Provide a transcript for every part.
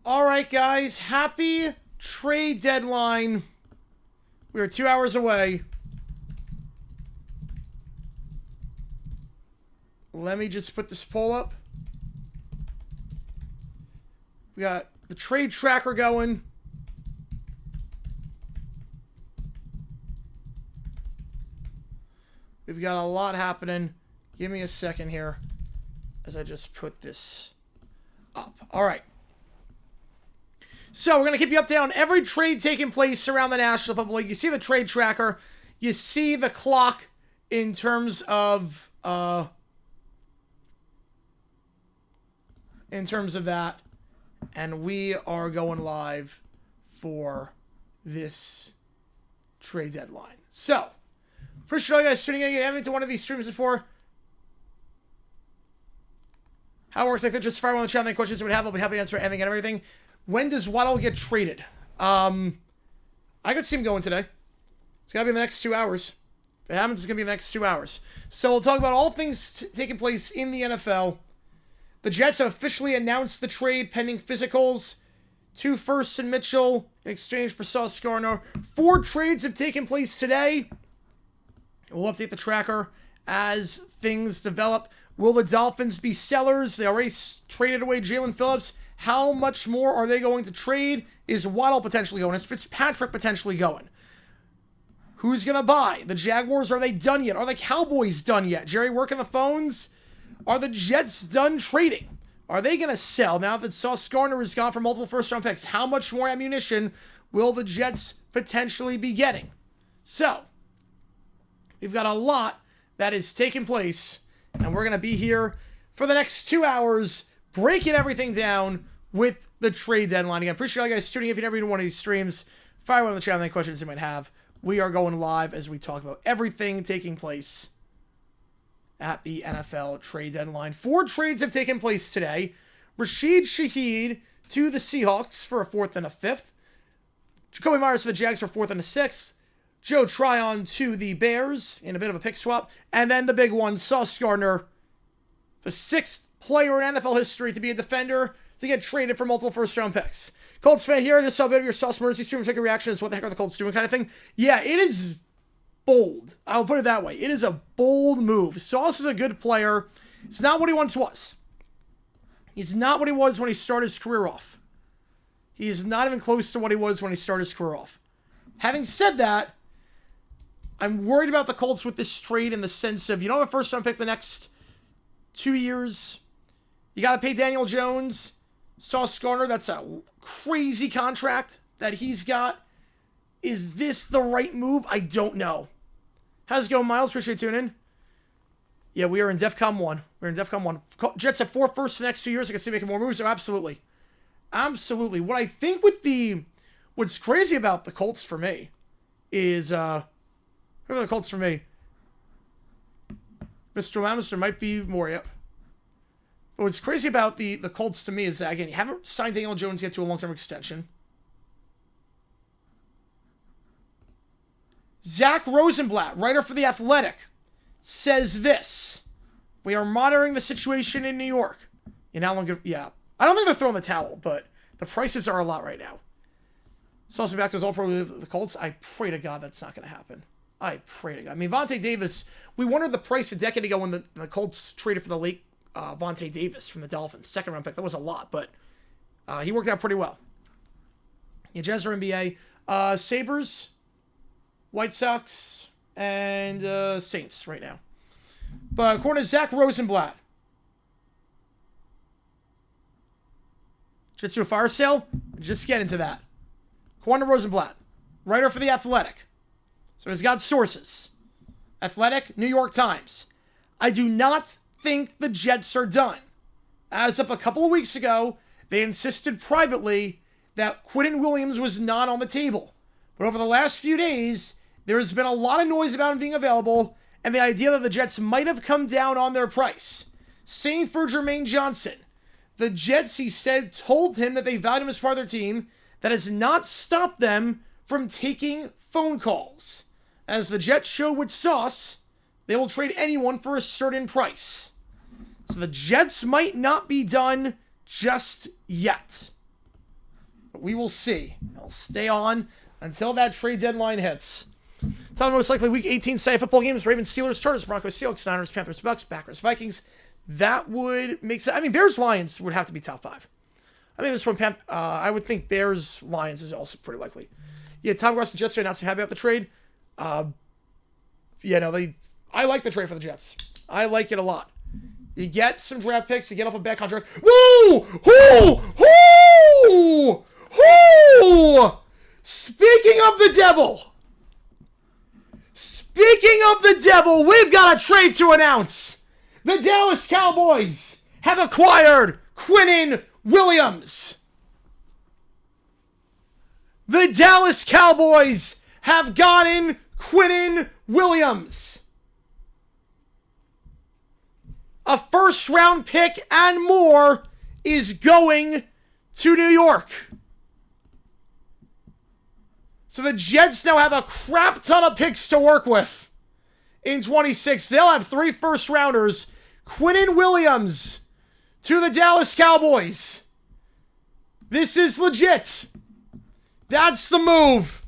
All right, guys. Happy trade deadline. We are 2 hours away. Let me just put this poll up. We got the trade tracker going. We've got a lot happening. Give me a second here as I just put this up. All right. So we're going to keep you updated on every trade taking place around the National Football League. You see the trade tracker. You see the clock in terms of that. And we are going live for this trade deadline. So, appreciate all you guys tuning in. You haven't been to one of these streams before. How it works, I think just fire one on the chat. Any questions you would have, I'll be happy to answer anything and everything. When does Waddle get traded? I could see him going today. It's got to be in the next 2 hours. If it happens, it's going to be in the next 2 hours. So we'll talk about all things taking place in the NFL. The Jets have officially announced the trade pending physicals. 2 firsts in Mitchell in exchange for Sauce Gardner. 4 trades have taken place today. We'll update the tracker as things develop. Will the Dolphins be sellers? They already traded away Jalen Phillips. How much more are they going to trade? Is Waddle potentially going? Is Fitzpatrick potentially going? Who's going to buy? The Jaguars, are they done yet? Are the Cowboys done yet? Jerry working the phones? Are the Jets done trading? Are they going to sell now that Sauce Gardner is gone for multiple first-round picks? How much more ammunition will the Jets potentially be getting? So, we've got a lot that is taking place, and we're going to be here for the next 2 hours breaking everything down with the trade deadline. Again, appreciate all you guys tuning in. If you've never been to one of these streams, fire one on the channel, any questions you might have. We are going live as we talk about everything taking place at the NFL trade deadline. 4 trades have taken place today. Rashid Shaheed to the Seahawks for a 4th and a 5th. Jacoby Myers to the Jags for 4th and a 6th. Joe Tryon to the Bears in a bit of a pick swap. And then the big one, Sauce Gardner, the 6th player in NFL history to be a defender to get traded for multiple first-round picks. Colts fan here, just saw a bit of your Sauce Mercy stream, take a reaction as what the heck are the Colts doing kind of thing. Yeah, it is bold. I'll put it that way. It is a bold move. Sauce is a good player. It's not what he once was. He's not what he was when he started his career off. He is not even close to what he was when he started his career off. Having said that, I'm worried about the Colts with this trade in the sense of, you don't have a first-round pick the next 2 years. You got to pay Daniel Jones. Sauce Gardner, that's a crazy contract that he's got. Is this the right move? I don't know. How's it going, Miles? Appreciate you tuning in. Yeah, we are in DEFCON 1. We're in DEFCON 1. Jets have 4 firsts the next 2 years. I can see making more moves. Oh, absolutely. Absolutely. What I think with what's crazy about the Colts for me is, who are the Colts for me? Mr. Lamister might be more, yep. But what's crazy about the Colts to me is that, again, you haven't signed Daniel Jones yet to a long-term extension. Zach Rosenblatt, writer for The Athletic, says this. We are monitoring the situation in New York. You know how long? Yeah. I don't think they're throwing the towel, but the prices are a lot right now. So also back to his all-pro the Colts. I pray to God that's not going to happen. I pray to God. I mean, Vontae Davis, we wondered the price a decade ago when the Colts traded for the late Vontae Davis from the Dolphins. 2nd-round pick. That was a lot, but he worked out pretty well. Yeah, Jazz are NBA. Sabres, White Sox, and Saints right now. But according to Zach Rosenblatt, Jets do a fire sale? Just get into that. According to Rosenblatt, writer for The Athletic. So he's got sources. Athletic, New York Times. I do not think the Jets are done. As of a couple of weeks ago, they insisted privately that Quinnen Williams was not on the table. But over the last few days, there has been a lot of noise about him being available and the idea that the Jets might have come down on their price. Same for Jermaine Johnson. The Jets, he said, told him that they valued him as part of their team. That has not stopped them from taking phone calls. As the Jets showed with Sauce, they will trade anyone for a certain price. So the Jets might not be done just yet. But we will see. I'll stay on until that trade deadline hits. Top most likely Week 18 Sunday football games: Ravens, Steelers, Chargers, Broncos, Seahawks, Niners, Panthers, Bucks, Packers, Vikings. That would make sense. I mean, Bears, Lions would have to be top 5. I think this one, I would think Bears, Lions is also pretty likely. Yeah, Tom Ross, the Jets are not so happy about the trade. Yeah, no, I like the trade for the Jets. I like it a lot. You get some draft picks, you get off a bad contract. Woo! Who? Speaking of the devil, we've got a trade to announce. The Dallas Cowboys have acquired Quinnen Williams. The Dallas Cowboys have gotten Quinnen Williams. A first-round pick and more is going to New York. So the Jets now have a crap ton of picks to work with in 26. They'll have 3 first-rounders. Quinnen Williams to the Dallas Cowboys. This is legit. That's the move.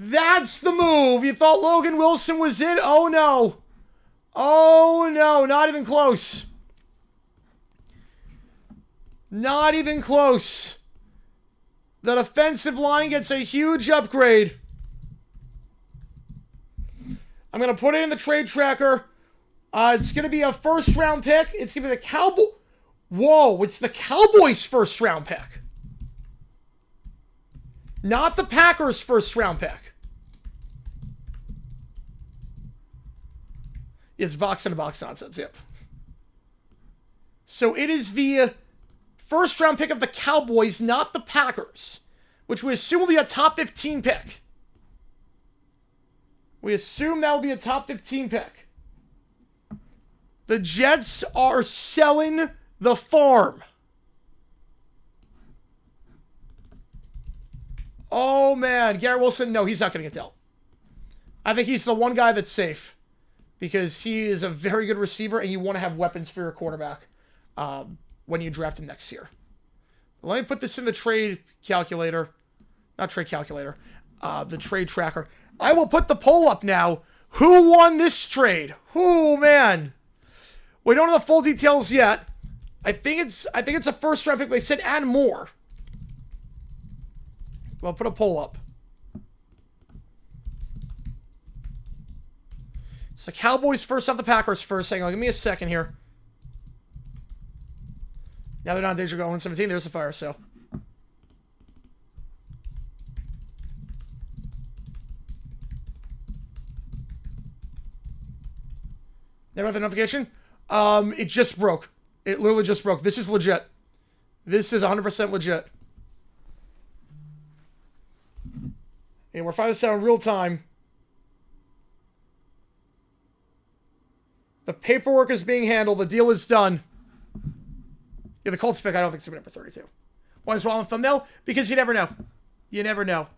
You thought Logan Wilson was it? Oh, no. Not even close. Not even close. The defensive line gets a huge upgrade. I'm going to put it in the trade tracker. It's going to be a first-round pick. It's going to be the Cowboys. Whoa, it's the Cowboys' first-round pick. Not the Packers' first-round pick. It's box-in-a-box nonsense, yep. So it is the first-round pick of the Cowboys, not the Packers, which we assume will be a top 15 pick. We assume that will be a top 15 pick. The Jets are selling the farm. Oh, man. Garrett Wilson, no, he's not going to get dealt. I think he's the one guy that's safe because he is a very good receiver and you want to have weapons for your quarterback when you draft him next year. Let me put this in the trade calculator. Not trade calculator. The trade tracker. I will put the poll up now. Who won this trade? Oh, man. We don't have the full details yet. I think it's a first round pick. They said and more. I'll put a poll up. It's the Cowboys first, not the Packers first. Hang on, give me a second here. Now they're not in danger going 17. There's the fire sale. Never had the notification? It just broke. It literally just broke. This is legit. This is 100% legit. And we're finding this out in real time. The paperwork is being handled. The deal is done. Yeah, the Colts pick, I don't think it's going to be number 32. Why is it on the thumbnail? Because you never know. You never know.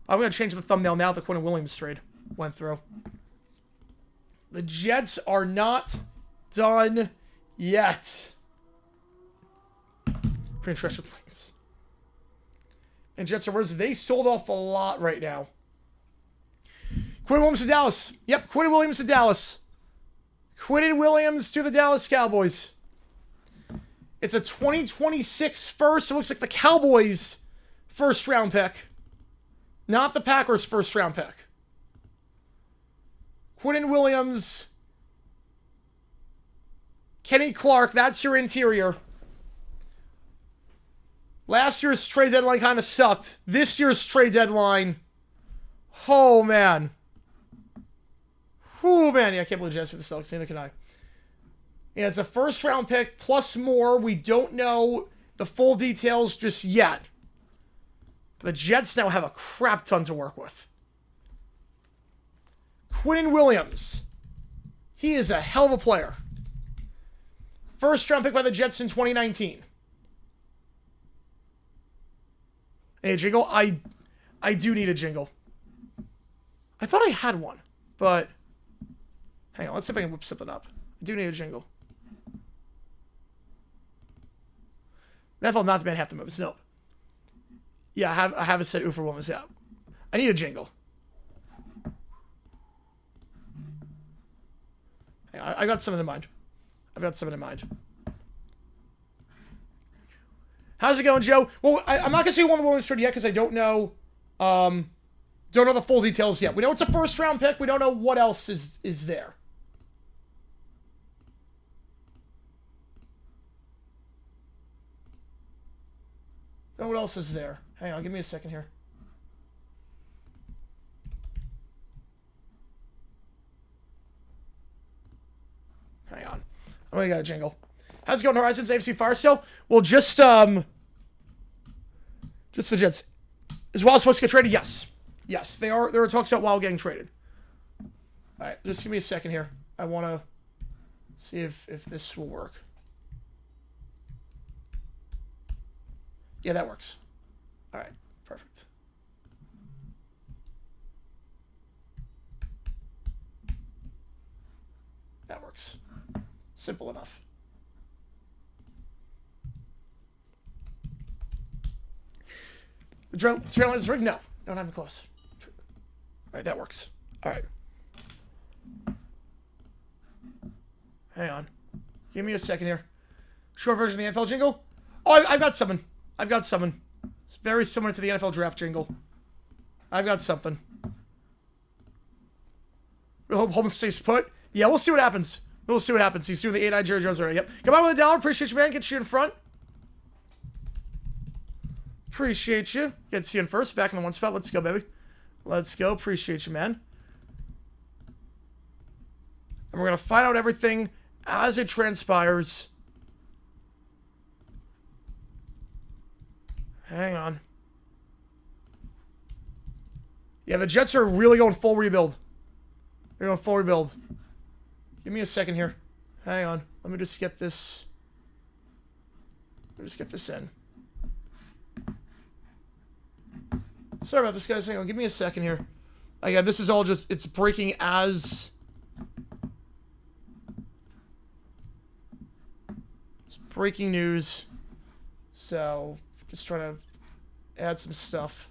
I'm going to change the thumbnail now that the Quinnen Williams trade went through. The Jets are not done yet. Pretty interesting things. And Jets are worse. They sold off a lot right now. Quinnen Williams to Dallas. Yep, Quinnen Williams to Dallas. Quinnen Williams to the Dallas Cowboys. It's a 2026 first. It looks like the Cowboys' first round pick. Not the Packers' first round pick. Quinnen Williams. Kenny Clark, that's your interior. Last year's trade deadline kind of sucked. This year's trade deadline, oh man. Oh man, yeah, I can't believe Jets for the Celtics, neither can I. Yeah, it's a first round pick plus more. We don't know the full details just yet. The Jets now have a crap ton to work with. Quinnen Williams. He is a hell of a player. First round pick by the Jets in 2019. Hey, jingle. I do need a jingle. I thought I had one, but hang on. Let's see if I can whip something up. I do need a jingle. NFL not the man half the moves. Nope. Yeah, I have a set Ufer Williams. Yeah. I need a jingle. I got something in mind. I've got something in mind. How's it going, Joe? Well, I'm not gonna say one of the Williams trade yet because I don't know. Don't know the full details yet. We know it's a first round pick. We don't know what else is there. Don't know what else is there. Hang on, give me a second here. Hang on. I'm gonna get a jingle. How's it going, Horizons? AFC Fire still? Well, just the Jets. Is Wild supposed to get traded? Yes. Yes, they are. There are talks about Wild getting traded. All right, just give me a second here. I want to see if this will work. Yeah, that works. All right, perfect. That works. Simple enough. The trail line is rigged? No, not even close. All right, that works. All right. Hang on. Give me a second here. Short version of the NFL jingle. Oh, I've got something. I've got something. It's very similar to the NFL draft jingle. I've got something. We'll hope Holmes stays put. Yeah, we'll see what happens. We'll see what happens. He's doing the 8-9 Jerry Jones already. Yep. Come on with $1. Appreciate you, man. Get you in front. Appreciate you. Get you in first. Back in the one spot. Let's go, baby. Let's go. Appreciate you, man. And we're going to find out everything as it transpires. Hang on. Yeah, the Jets are really going full rebuild. They're going full rebuild. Give me a second here. Hang on. Let me just get this. Let me just get this in. Sorry about this, guys. Hang on. Give me a second here. Again, this is all just, it's breaking as... It's breaking news. So, just trying to add some stuff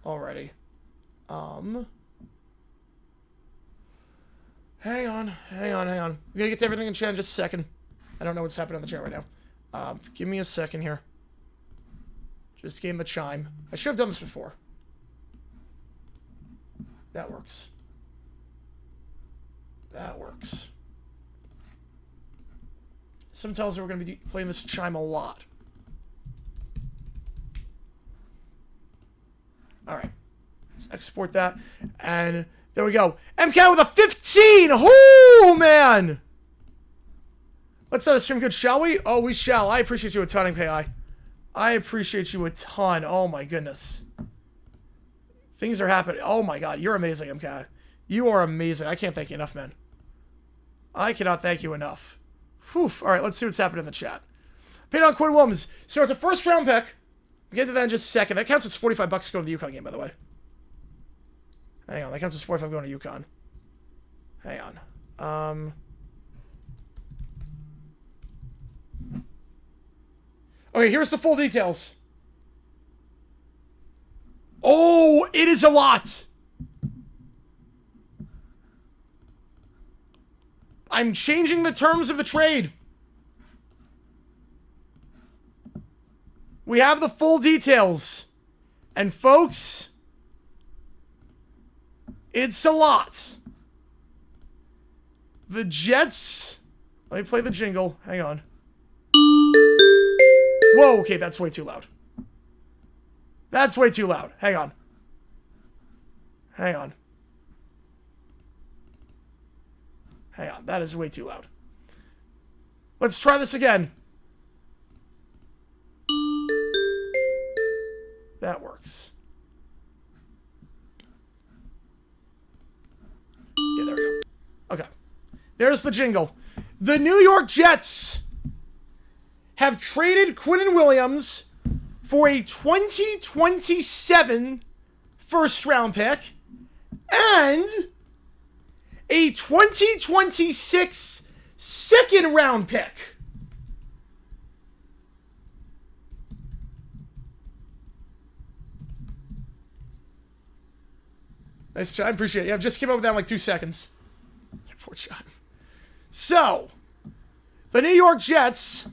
already. Hang on. We're gonna get to everything in chat in just a second. I don't know what's happening on the chat right now. Give me a second here. Just gave him the chime. I should have done this before. That works. That works. Some tells me we're going to be playing this chime a lot. Alright. Let's export that. And there we go. MK with a 15! Oh, man! Let's have a stream good, shall we? Oh, we shall. I appreciate you a ton, MKI. I appreciate you a ton. Oh, my goodness. Things are happening. Oh, my God. You're amazing, MK. You are amazing. I can't thank you enough, man. I cannot thank you enough. Whew. All right, let's see what's happening in the chat. Paid on Quinnen Williams. So it's a first-round pick. We'll get to that in just a second. That counts as $45 going to the UConn game, by the way. Hang on. That counts as 45 going to UConn. Hang on. Okay, here's the full details. Oh, it is a lot. I'm changing the terms of the trade. We have the full details. And folks, it's a lot. The Jets... Let me play the jingle. Hang on. Whoa, okay, that's way too loud. That's way too loud. Hang on. Hang on. Hang on, that is way too loud. Let's try this again. That works. Yeah, there we go. Okay. There's the jingle. The New York Jets have traded Quinnen Williams for a 2027 first-round pick and a 2026 second-round pick. Nice try. I appreciate it. Yeah, just came up with that in like 2 seconds. Poor shot. So, the New York Jets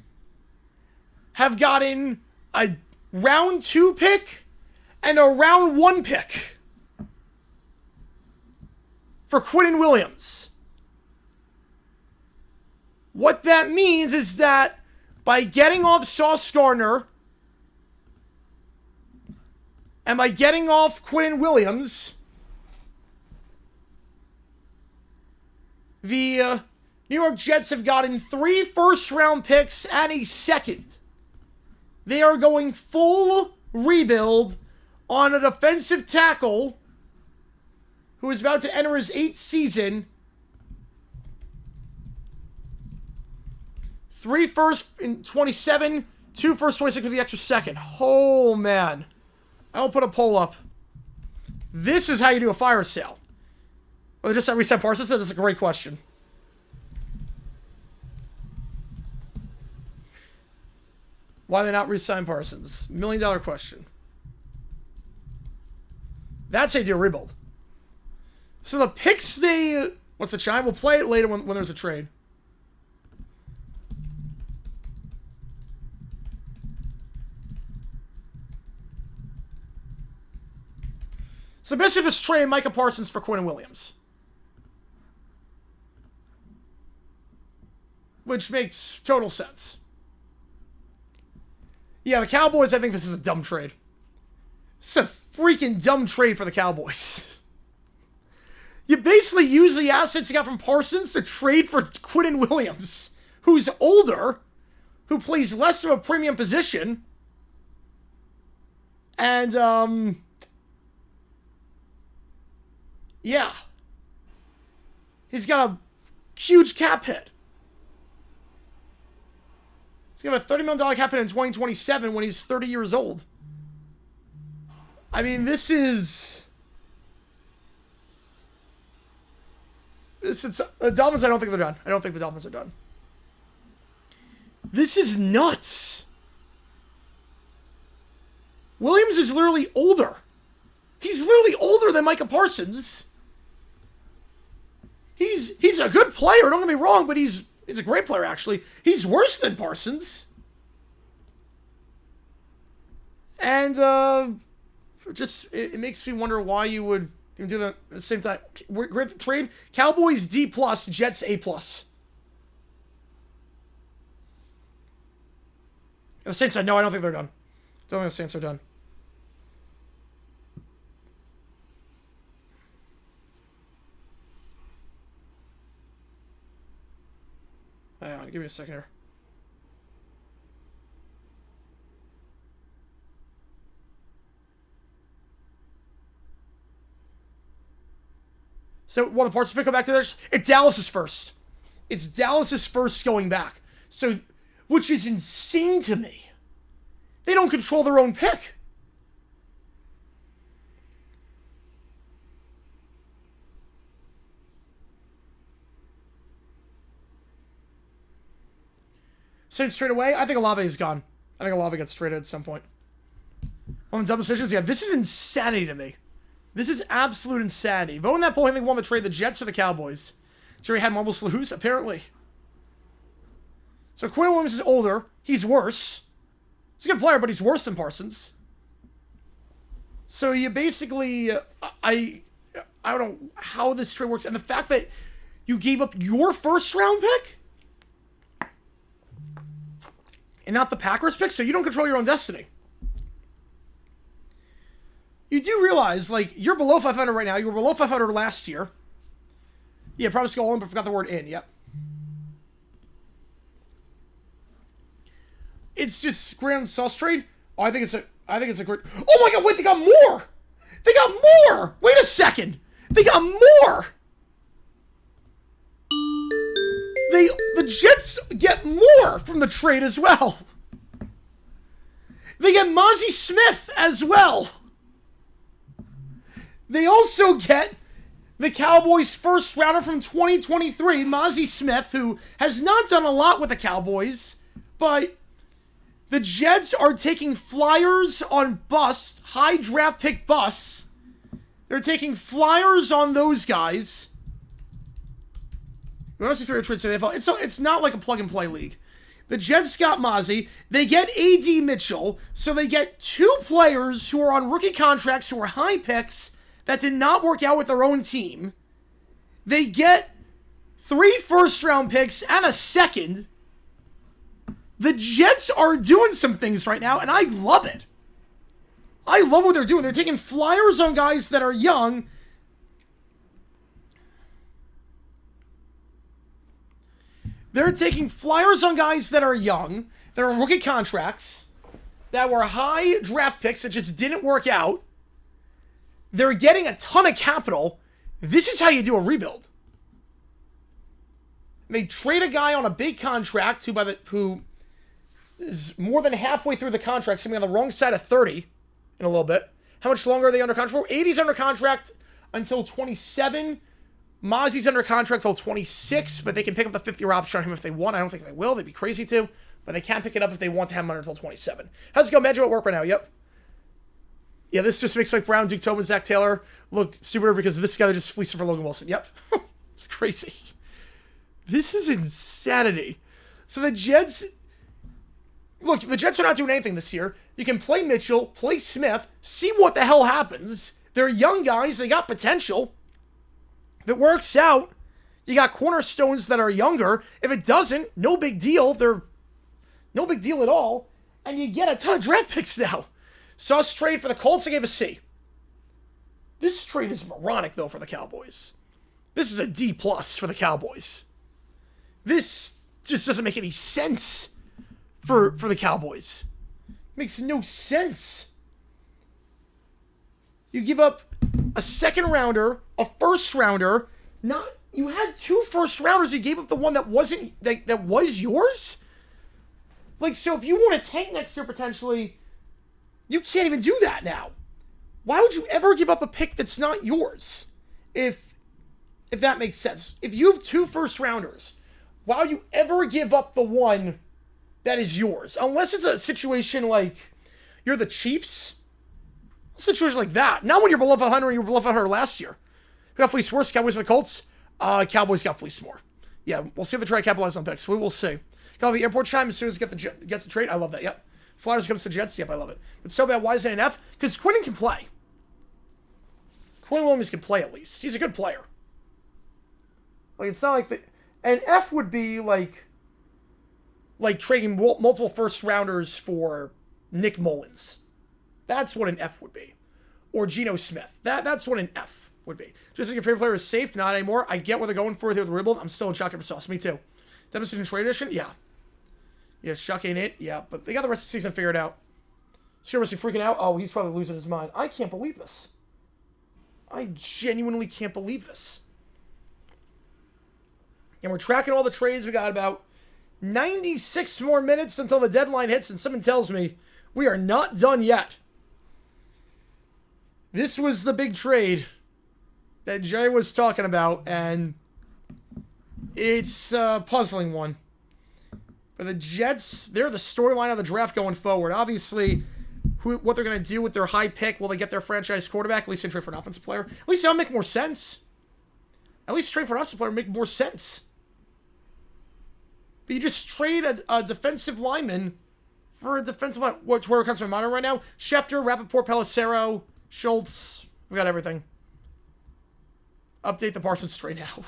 have gotten a round 2 pick and a round 1 pick for Quinnen Williams. What that means is that by getting off Sauce Gardner and by getting off Quinnen Williams, the New York Jets have gotten 3 first-round picks and a second. They are going full rebuild on a defensive tackle who is about to enter his 8th season. 3 first in 27, 2 first 26 with the extra second. Oh, man. I'll put a poll up. This is how you do a fire sale. Well, just that reset Parsons said, that's a great question. Why they not re-sign Parsons? $1 million question. That's how you do a rebuild. So the picks they... What's the chime? We'll play it later when there's a trade. So Bishop is trading Micah Parsons for Quinnen Williams. Which makes total sense. Yeah, the Cowboys, I think this is a dumb trade. It's a freaking dumb trade for the Cowboys. You basically use the assets you got from Parsons to trade for Quinnen Williams, who's older, who plays less of a premium position, and, yeah. He's got a huge cap hit. He's going to have a $30 million cap hit in 2027 when he's 30 years old. I mean, this is... The Dolphins, I don't think they're done. I don't think the Dolphins are done. This is nuts. Williams is literally older. He's literally older than Micah Parsons. He's a good player, don't get me wrong, but he's a great player, actually. He's worse than Parsons. And, it makes me wonder why you would do that at the same time. Great trade. Cowboys D+, Jets A+. The Saints said, no, I don't think they're done. Don't think the Saints are done. Hang on, give me a second here. So, one of the parts to pick up back to this, it's Dallas's first. It's Dallas's first going back. So, which is insane to me. They don't control their own pick. Saints straight away. I think Olave is gone. I think Olave gets traded at some point. On the dumb decisions, yeah, this is insanity to me. This is absolute insanity. Vote in that poll. I think won the trade the Jets or the Cowboys. Jerry had marbles lose, apparently. So Quinnen Williams is older. He's worse. He's a good player, but he's worse than Parsons. So you basically, I don't know how this trade works, and the fact that you gave up your first round pick and not the Packers pick, so you don't control your own destiny. You do realize, like, you're below 500 right now. You were below 500 last year. Yeah, probably go on, but forgot the word in. Yep. It's just grand sauce trade. Oh, I think it's a great. Oh my God! Wait, they got more. They got more. Wait a second. They got more. The Jets get more from the trade as well. They get Mozzie Smith as well. They also get the Cowboys' first rounder from 2023, Mozzie Smith, who has not done a lot with the Cowboys, but the Jets are taking flyers on busts, high draft pick busts, They're taking flyers on those guys. It's not like a plug-and-play league. The Jets got Mozzie. They get A.D. Mitchell. So they get 2 players who are on rookie contracts who are high picks that did not work out with their own team. They get 3 first-round picks and a second. The Jets are doing some things right now, and I love it. I love what they're doing. They're taking flyers on guys that are young. They're taking flyers on guys that are young, that are on rookie contracts, that were high draft picks that just didn't work out. They're getting a ton of capital. This is how you do a rebuild. They trade a guy on a big contract who is more than halfway through the contract, something on the wrong side of 30 in a little bit. How much longer are they under contract for? 80's under contract until 27. Mozzie's under contract until 26, but they can pick up the 50-year option on him if they want. I don't think they will. They'd be crazy to. But they can pick it up if they want to have him under until 27. How's it go? Medjo at work right now. Yep. Yeah, this just makes Mike Brown, Duke Tobin, Zach Taylor look stupider because of this guy that just fleeced for Logan Wilson. Yep. It's crazy. This is insanity. So the Jets... Look, the Jets are not doing anything this year. You can play Mitchell, play Smith, see what the hell happens. They're young guys. They got potential. If it works out, you got cornerstones that are younger. If it doesn't, no big deal. They're no big deal at all. And you get a ton of draft picks now. Sauce trade for the Colts, I gave a C. This trade is moronic, though, for the Cowboys. This is a D+ for the Cowboys. This just doesn't make any sense for the Cowboys. Makes no sense. You give up a second rounder, a first rounder. You had 2 first rounders. You gave up the one that wasn't that was yours. Like, so if you want to tank next year potentially, you can't even do that now. Why would you ever give up a pick that's not yours? If that makes sense. If you have 2 first rounders, why would you ever give up the one that is yours? Unless it's a situation like you're the Chiefs. A situation like that. Not when you're below 500 and you were below 500 last year. Who got fleeced worse? Cowboys or the Colts? Cowboys got fleeced more. Yeah, we'll see if they try to capitalize on picks. We will see. Got the airport chime as soon as it gets the trade. I love that. Yep. Flyers comes to Jets. Yep, I love it. But so bad. Why is it an F? Because Quinnen can play. Quinnen Williams can play at least. He's a good player. Like, it's not like an F would be like trading multiple first rounders for Nick Mullins. That's what an F would be. Or Geno Smith. That's what an F would be. Just like your favorite player is safe, not anymore. I get what they're going for here with the rebuild. I'm still in shock for sauce. Me too. Demonstration trade edition? Yeah. Yeah, shock ain't it? Yeah, but they got the rest of the season figured out. Seriously freaking out? Oh, he's probably losing his mind. I can't believe this. I genuinely can't believe this. And we're tracking all the trades. We got about 96 more minutes until the deadline hits, and someone tells me we are not done yet. This was the big trade that Jay was talking about, and it's a puzzling one. But the Jets, they're the storyline of the draft going forward. Obviously, what they're going to do with their high pick, will they get their franchise quarterback? At least they trade for an offensive player. At least that'll make more sense. At least trade for an offensive player make more sense. But you just trade a defensive lineman for a defensive line. Where it comes from monitor right now? Schefter, Rappaport, Pelissero, Schultz. We got everything. Update the Parsons trade now.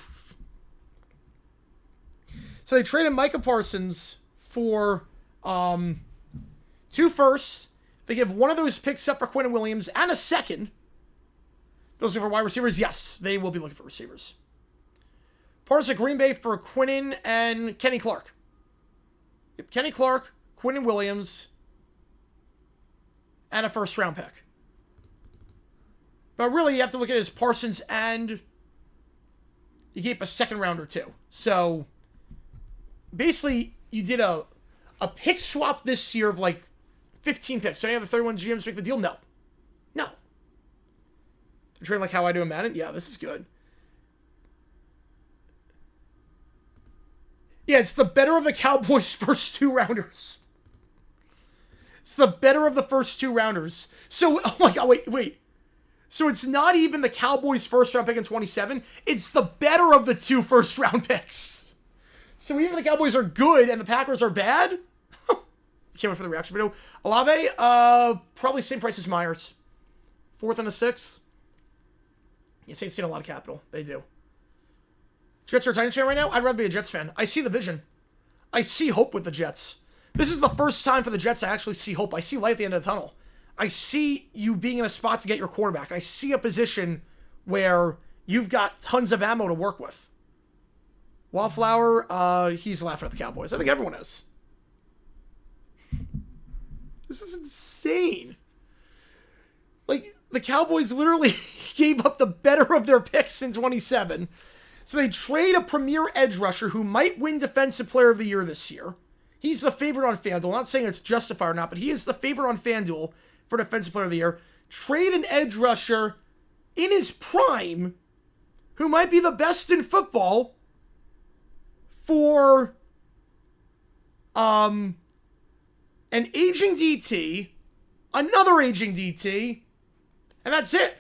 So they traded Micah Parsons for 2 firsts. They give one of those picks up for Quinnen Williams and a second. Those are for wide receivers? Yes, they will be looking for receivers. Parsons at Green Bay for Quinnen and Kenny Clark. Yep, Kenny Clark, Quinnen Williams, and a first-round pick. But really, you have to look at it as Parsons and you gave a second-rounder, too. So, basically, you did a pick swap this year of, 15 picks. So any other 31 GMs make the deal? No. No. They're trading like how I do in Madden? Yeah, this is good. Yeah, it's the better of the Cowboys' first 2 rounders. It's the better of the first 2 rounders. So, oh my god, wait. So it's not even the Cowboys' first-round pick in 27. It's the better of the 2 first-round picks. So even the Cowboys are good and the Packers are bad. Can't wait for the reaction video. Olave, probably same price as Myers. 4th and a 6th. Yeah, Saints need a lot of capital. They do. Jets are a Titans fan right now? I'd rather be a Jets fan. I see the vision. I see hope with the Jets. This is the first time for the Jets I actually see hope. I see light at the end of the tunnel. I see you being in a spot to get your quarterback. I see a position where you've got tons of ammo to work with. Wildflower, he's laughing at the Cowboys. I think everyone is. This is insane. Like, the Cowboys literally gave up the better of their picks in 27. So they trade a premier edge rusher who might win Defensive Player of the Year this year. He's the favorite on FanDuel. I'm not saying it's justified or not, but he is the favorite on FanDuel for Defensive Player of the Year. Trade an edge rusher in his prime who might be the best in football for an aging DT, another aging DT, and that's it.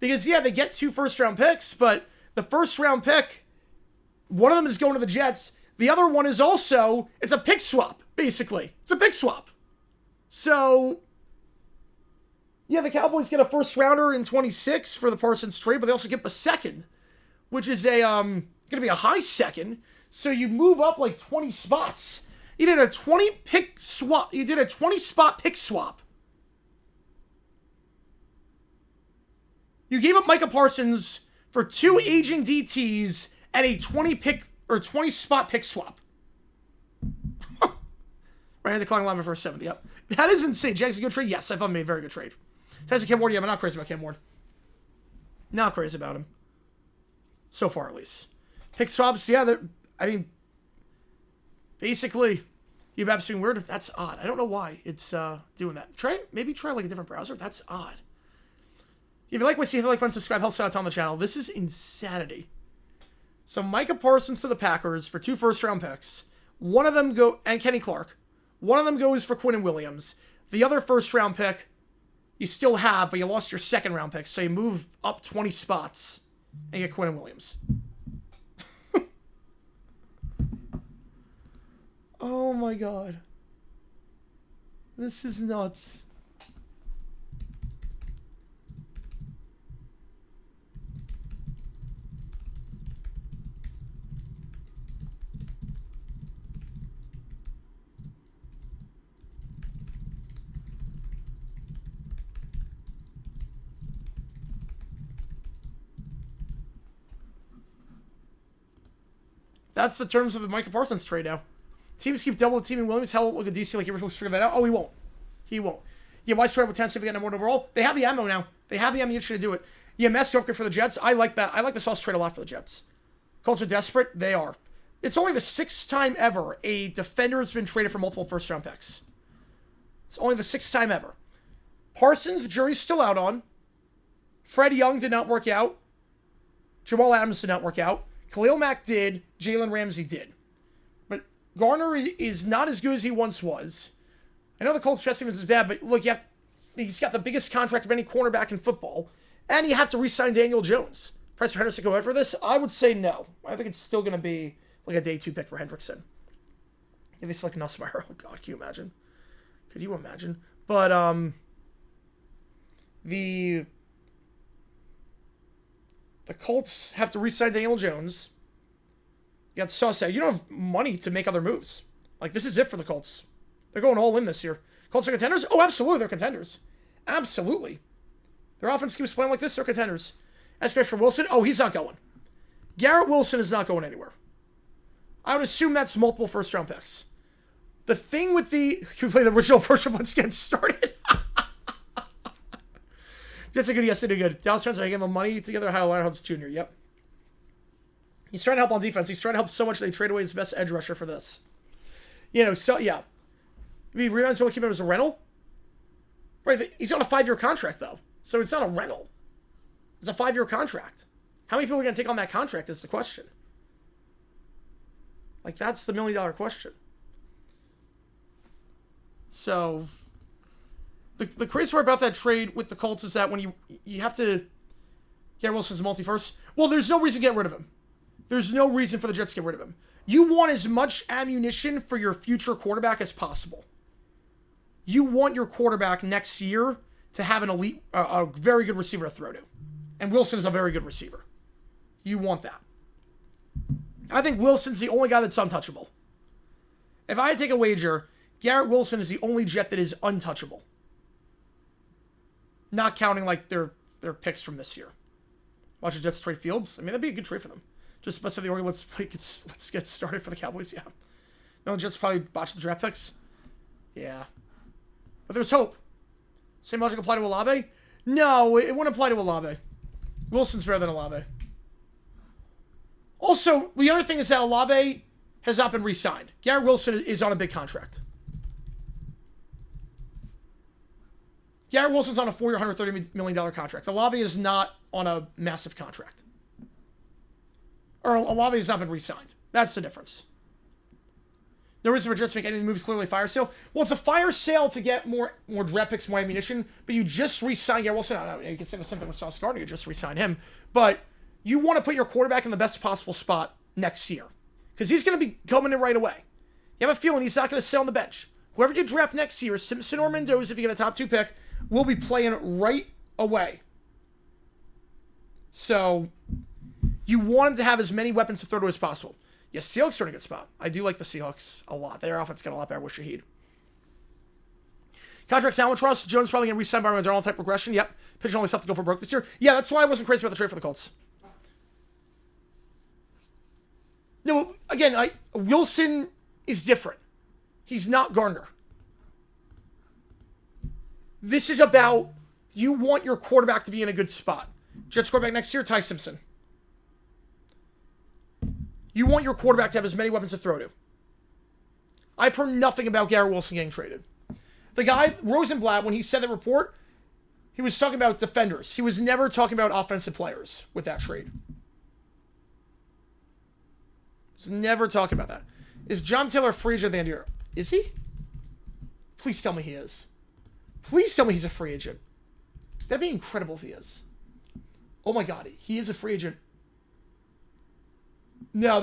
Because, yeah, they get 2 first-round picks, but the first-round pick, one of them is going to the Jets. The other one is also, it's a pick swap, basically. It's a pick swap. So, yeah, the Cowboys get a first-rounder in 26 for the Parsons trade, but they also get a second, which is going to be a high second. So you move up like 20 spots. You did a 20-pick swap. You did a 20-spot pick swap. You gave up Micah Parsons for 2 aging DTs and a 20-pick or 20-spot pick swap. Right, declining lineman for a 70. Yep, that is insane. Jags a good trade. Yes, I thought he made a very good trade. Tyson Cam Ward. Yeah, I'm not crazy about Cam Ward. Not crazy about him. So far, at least. Pick swaps. Yeah, I mean, basically, you've absolutely weird. That's odd. I don't know why it's doing that. Maybe try like a different browser. That's odd. If you like what you see, hit the like button, subscribe, helps out on the channel. This is insanity. So Micah Parsons to the Packers for 2 first-round picks. One of them and Kenny Clark. One of them goes for Quinnen Williams. The other first-round pick you still have, but you lost your second-round pick, so you move up 20 spots and get Quinnen Williams. Oh my god. This is nuts. That's the terms of the Micah Parsons trade now. Teams keep double teaming Williams. Hell, look at DC like everyone's figure that out. Oh, he won't. He won't. Yeah, why trade with 10 if they get number 1 overall? They have the ammo now. They have the ammunition to do it. Yeah, Messi upgrade for the Jets. I like that. I like the sauce trade a lot for the Jets. Colts are desperate. They are. It's only the 6th time ever a defender has been traded for multiple first-round picks. It's only the 6th time ever. Parsons, the jury's still out on. Fred Young did not work out. Jamal Adams did not work out. Khalil Mack did. Jalen Ramsey did. But Garner is not as good as he once was. I know the Colts' pass defense is bad, but look, he's got the biggest contract of any cornerback in football, and you have to re-sign Daniel Jones. Price for Henderson go out for this? I would say no. I think it's still going to be like a day 2 pick for Hendrickson. If they select Nussmeier, oh god, can you imagine? Could you imagine? But the Colts have to re-sign Daniel Jones. You got Sauce. You don't have money to make other moves. Like, this is it for the Colts. They're going all in this year. Colts are contenders? Oh, absolutely, they're contenders. Absolutely. Their offense keeps playing like this, they're contenders. Escalate for Wilson? Oh, he's not going. Garrett Wilson is not going anywhere. I would assume that's multiple first-round picks. The thing with the... Can we play the original version? Let's get started. Jets are good. Yes, they do good. Dallas fans are getting the money together. High Leonard Hudson Jr. Yep. He's trying to help on defense. He's trying to help so much they trade away his best edge rusher for this. You know, so, yeah. Maybe rebounds will keep him as a rental. Right, he's on a 5-year contract, though. So it's not a rental. It's a 5-year contract. How many people are going to take on that contract is the question. Like, that's the $1 million question. So, The crazy part about that trade with the Colts is that when you have to get Wilson's multi first, well, there's no reason to get rid of him. There's no reason for the Jets to get rid of him. You want as much ammunition for your future quarterback as possible. You want your quarterback next year to have an elite, a very good receiver to throw to. And Wilson is a very good receiver. You want that. I think Wilson's the only guy that's untouchable. If I take a wager, Garrett Wilson is the only Jet that is untouchable. Not counting like their picks from this year. Watch the Jets trade Fields. I mean, that'd be a good trade for them. Just let's say the Oregon, let's get started for the Cowboys. Yeah. No, the Jets probably botched the draft picks. Yeah. But there's hope. Same logic apply to Olave? No, it wouldn't apply to Olave. Wilson's better than Olave. Also, the other thing is that Olave has not been re-signed. Garrett Wilson is on a big contract. Garrett Wilson's on a 4-year, $130 million contract. Olave is not on a massive contract. Or Olave has not been re-signed. That's the difference. No reason for Jets to make any moves, clearly fire sale. Well, it's a fire sale to get more draft picks, more ammunition, but you just re-sign Garrett Wilson. I don't know, you can say the same thing with Sauce Gardner, you just re-sign him. But you want to put your quarterback in the best possible spot next year. Because he's going to be coming in right away. You have a feeling he's not going to sit on the bench. Whoever you draft next year, Simpson or Mendoza, if you get a top 2 pick, will be playing right away. So, you want him to have as many weapons to throw to as possible. Yes, Seahawks are in a good spot. I do like the Seahawks a lot. Their offense got a lot better with Shaheed. Contract albatross. Jones probably going to re-sign by Darnold type regression. Yep. Pigeon always have to go for broke this year. Yeah, that's why I wasn't crazy about the trade for the Colts. No, again, Wilson is different. He's not Gardner. This is about you want your quarterback to be in a good spot. Jets quarterback next year, Ty Simpson. You want your quarterback to have as many weapons to throw to. I've heard nothing about Garrett Wilson getting traded. The guy, Rosenblatt, when he said the report, he was talking about defenders. He was never talking about offensive players with that trade. He's never talking about that. Is John Taylor free agent at the end of the year? Is he? Please tell me he is. Please tell me he's a free agent. That'd be incredible if he is. Oh my God, he is a free agent. No,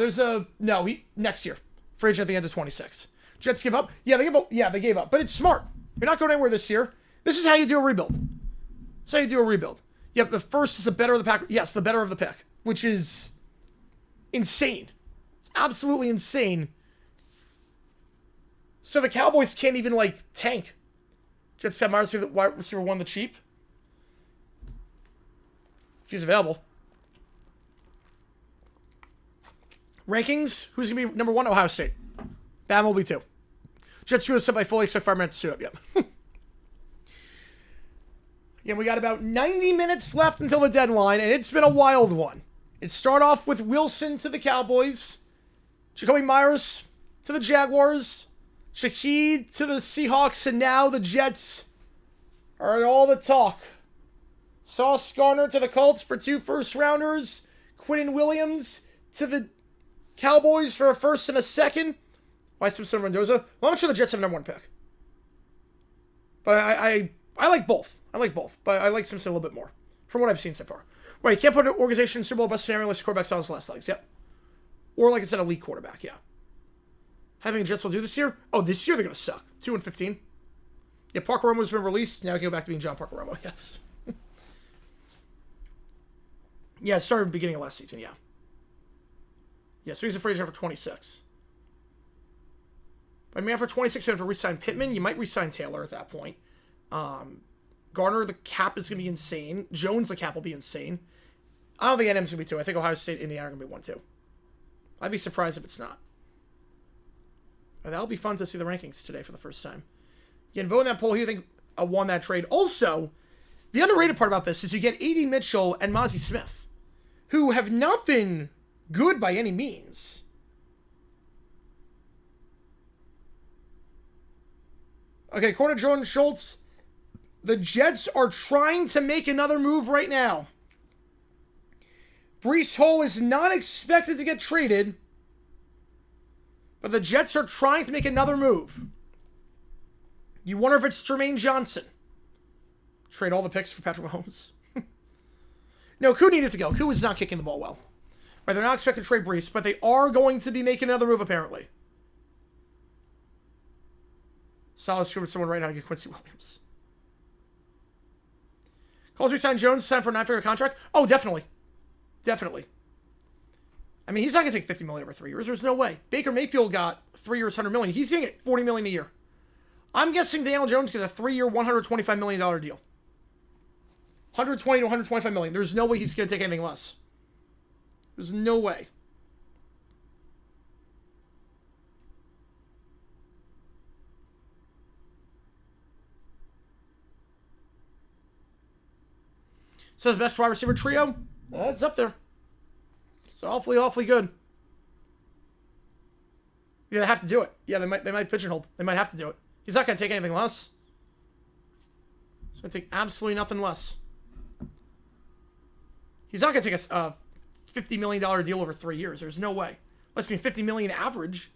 next year. Free agent at the end of 26. Jets give up? Yeah, they gave up. Yeah, they gave up. But it's smart. You're not going anywhere this year. This is how you do a rebuild. This is how you do a rebuild. Yep, the first is the better of the pack. Yes, the better of the pick, which is insane. It's absolutely insane. So the Cowboys can't even, tank. Jets have Myers the wide receiver 1 the cheap. If he's available. Rankings, who's going to be number 1? Ohio State. Bama will be 2. Jets screw this up. I fully expect 5 minutes to suit up. Yep. Again, we got about 90 minutes left until the deadline, and it's been a wild one. It started off with Wilson to the Cowboys, Jacoby Myers to the Jaguars, Shaheed to the Seahawks, and now the Jets are all the talk. Sauce Gardner to the Colts for 2 first-rounders, Quinnen Williams to the Cowboys for a first and a second. Why Simpson Mendoza? Well, I'm sure the Jets have number 1 pick. But I like both. I like both. But I like Simpson a little bit more. From what I've seen so far. Right, you can't put an organization in Super Bowl best scenario unless quarterback sells the last legs. Yep. Or like I said, elite quarterback. Yeah. Having the Jets will do this year? Oh, this year they're going to suck. 2-15. Yeah, Parker Romo's been released. Now we can go back to being John Parker Romo. Yes. Yeah, it started at the beginning of last season. Yeah. Yeah, so he's a free agent for 26. But I mean, after 26, you have to re-sign Pittman. You might re-sign Taylor at that point. Garner, the cap is going to be insane. Jones, the cap will be insane. I don't think NM's going to be 2. I think Ohio State, Indiana are going to be 1, 2. I'd be surprised if it's not. But that'll be fun to see the rankings today for the first time. You can vote in that poll. Who do you think won that trade? Also, the underrated part about this is you get A.D. Mitchell and Mozzie Smith, who have not been good by any means. Okay, according to Jordan Schultz, the Jets are trying to make another move right now. Breece Hall is not expected to get traded, but the Jets are trying to make another move. You wonder if it's Jermaine Johnson. Trade all the picks for Patrick Mahomes. No, Koo needed to go. Koo was not kicking the ball well. Right, they're not expecting to trade Breece, but they are going to be making another move, apparently. Solid screw with someone right now to get Quincy Williams. Calls re-sign Jones, sign for a 9-figure contract? Oh, definitely. Definitely. I mean, he's not going to take $50 million over 3 years. There's no way. Baker Mayfield got 3 years, $100 million. He's going to get $40 million a year. I'm guessing Daniel Jones gets a 3-year, $125 million deal. 120 to 125 million. There's no way he's going to take anything less. There's no way. Says best wide receiver trio. It's up there. It's awfully good. Yeah, they have to do it. Yeah, they might pigeonhole. They might have to do it. He's not going to take anything less. He's going to take absolutely nothing less. He's not going to take a $50 million deal over 3 years. There's no way. Less than $50 million average.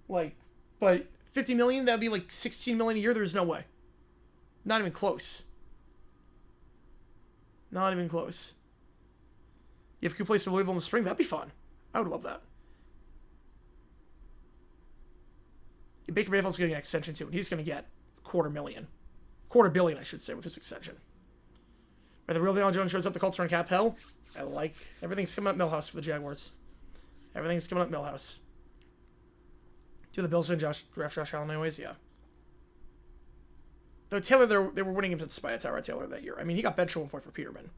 Like, but $50 million, that'd be like $16 million a year. There's no way. Not even close. Not even close. If Koo plays for Louisville in the spring, that'd be fun. I would love that. Baker Mayfield's getting an extension too, and he's going to get $250 million, I should say, with his extension. But the real Daniel Jones shows up, the Colts are in cap hell. I like everything's coming up Millhouse for the Jaguars. Everything's coming up Millhouse. Do the Bills and draft Josh Allen anyways? Yeah. Though Taylor, they were winning games in spite of Tyrod Taylor that year. I mean, he got benched at one point for Peterman.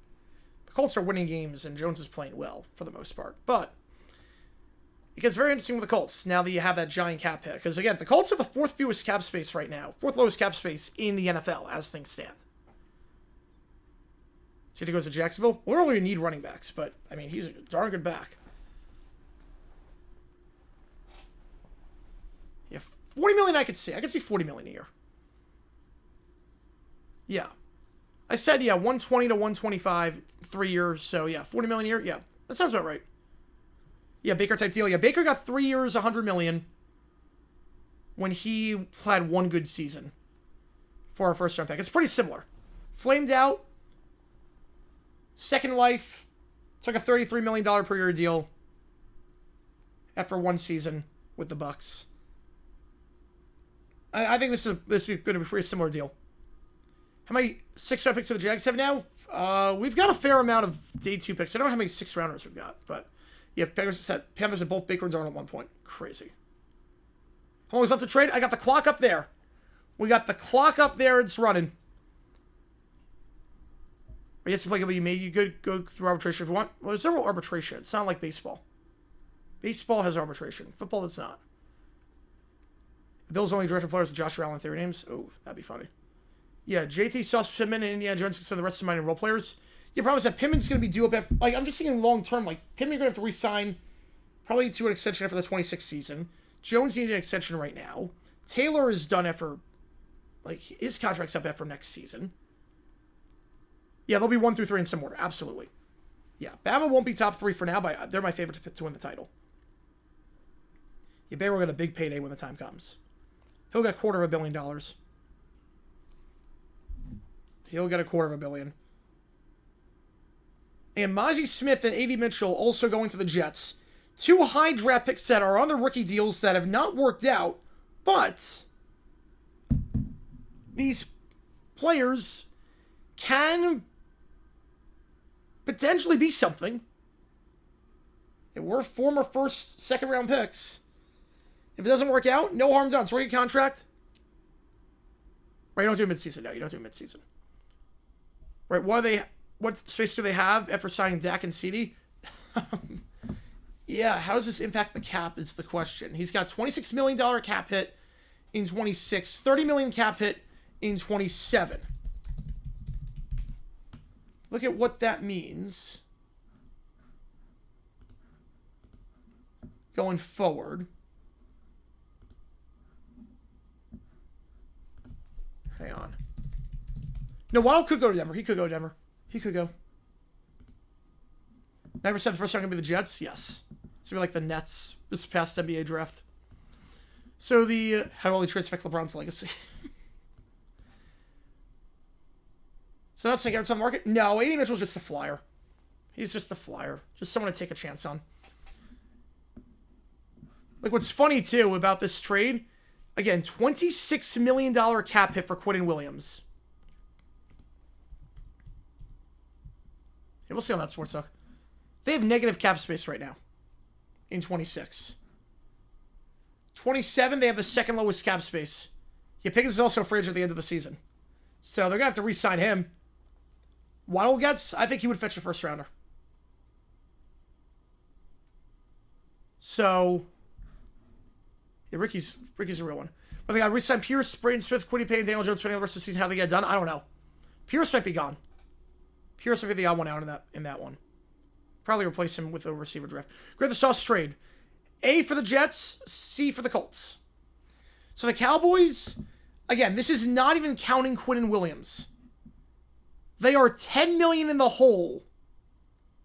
The Colts are winning games, and Jones is playing well for the most part. But it gets very interesting with the Colts now that you have that giant cap hit. Because, again, the Colts have the fourth fewest cap space right now. Fourth lowest cap space in the NFL as things stand. Should goes to Jacksonville? We don't really need running backs, but, I mean, he's a darn good back. Yeah, $40 million I could see. I could see $40 million a year. Yeah. I said, yeah, 120 to 125, 3 years. So, yeah, $40 million a year. Yeah, that sounds about right. Yeah, Baker type deal. Yeah, Baker got 3 years, $100 million when he had one good season for our first round pick. It's pretty similar. Flamed out. Second life. Took a $33 million per year deal after one season with the Bucks. I think this is going to be a pretty similar deal. How many 6-round picks do the Jags have now? We've got a fair amount of day 2 picks. I don't know how many 6-rounders we've got, but yeah, Panthers had both Baker and Darnold at one point. Crazy. How long is left to trade? I got the clock up there. We got the clock up there. It's running. I guess you may you could go through arbitration if you want. Well, there's several arbitration. It's not like baseball. Baseball has arbitration. Football does not. The Bills only drafted players with Josh Allen theory names. Oh, that'd be funny. Yeah, JT, Sauce, Pittman, and Indiana Jones consider the rest of mine role players. Yeah, problem is that Pittman's going to be due up after, like, I'm just thinking long term. Like, Pittman going to have to re-sign probably to an extension after the 26th season. Jones needed an extension right now. Taylor is done after, like, his contract's up after next season. Yeah, they'll be 1 through 3 in some order. Absolutely. Yeah, Bama won't be top 3 for now, but they're my favorite to win the title. Yeah, Baylor will get a big payday when the time comes. He'll get $250 million. He'll get $250 million. And Mozzie Smith and A.V. Mitchell also going to the Jets. 2 high draft picks that are on the rookie deals that have not worked out, but these players can potentially be something. They were former first, second round picks. If it doesn't work out, no harm done. It's a rookie contract. Right, you don't do midseason. No, you don't do midseason. Right, what space do they have after signing Dak and CD? Yeah, how does this impact the cap is the question. He's got $26 million cap hit in 26, $30 million cap hit in 27. Look at what that means going forward. Hang on. No, Waddle could go to Denver. He could go to Denver. He could go. 9% the first round going to be the Jets? Yes. It's going to be like the Nets this past NBA draft. So how do all the trades affect LeBron's legacy? So that's like it's on the market. No, A.D. Mitchell's just a flyer. He's just a flyer. Just someone to take a chance on. Like, what's funny, too, about this trade, again, $26 million cap hit for Quinnen Williams. Yeah, we'll see on that Sports Talk. They have negative cap space right now in 26. 27, they have the second lowest cap space. Yeah, Pickens is also a free agent at the end of the season. So they're going to have to re-sign him. Waddle gets, I think he would fetch a first rounder. So, yeah, Ricky's a real one. But they got to re-sign Pierce, Braden Smith, Quiddy Payne, Daniel Jones, spending the rest of the season. How they get it done, I don't know. Pierce might be gone. Pierce might be the odd one out in that one. Probably replace him with a receiver draft. Grade the sauce trade. A for the Jets, C for the Colts. So the Cowboys, again, this is not even counting Quinnen Williams. They are $10 million in the hole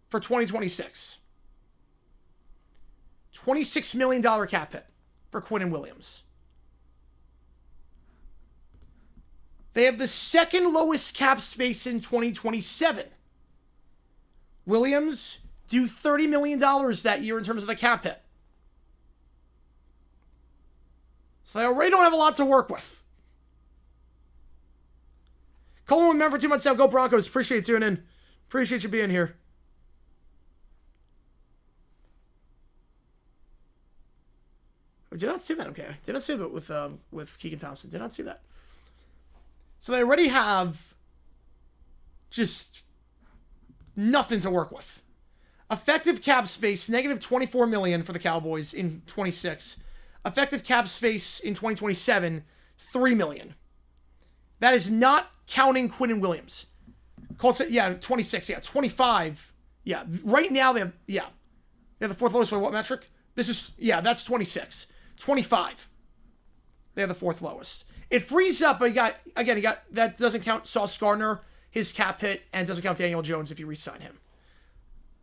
for 2026. $26 million cap hit for Quinnen Williams. They have the second lowest cap space in 2027. Williams do $30 million that year in terms of the cap hit. So they already don't have a lot to work with. Coleman, member for 2 months now. Go Broncos. Appreciate you tuning in. Appreciate you being here. I did not see that. Okay, did not see that with Keegan Thompson. Did not see that. So they already have just nothing to work with. Effective cap space negative $24 million for the Cowboys in 26. Effective cap space in 2027 $3 million. That is not counting Quinnen Williams. Colts, yeah, 26, yeah, 25. Yeah, right now they have the fourth lowest by what metric? This is, yeah, that's 26. 25. They have the fourth lowest. It frees up, but that doesn't count Sauce Gardner, his cap hit, and doesn't count Daniel Jones if you re-sign him.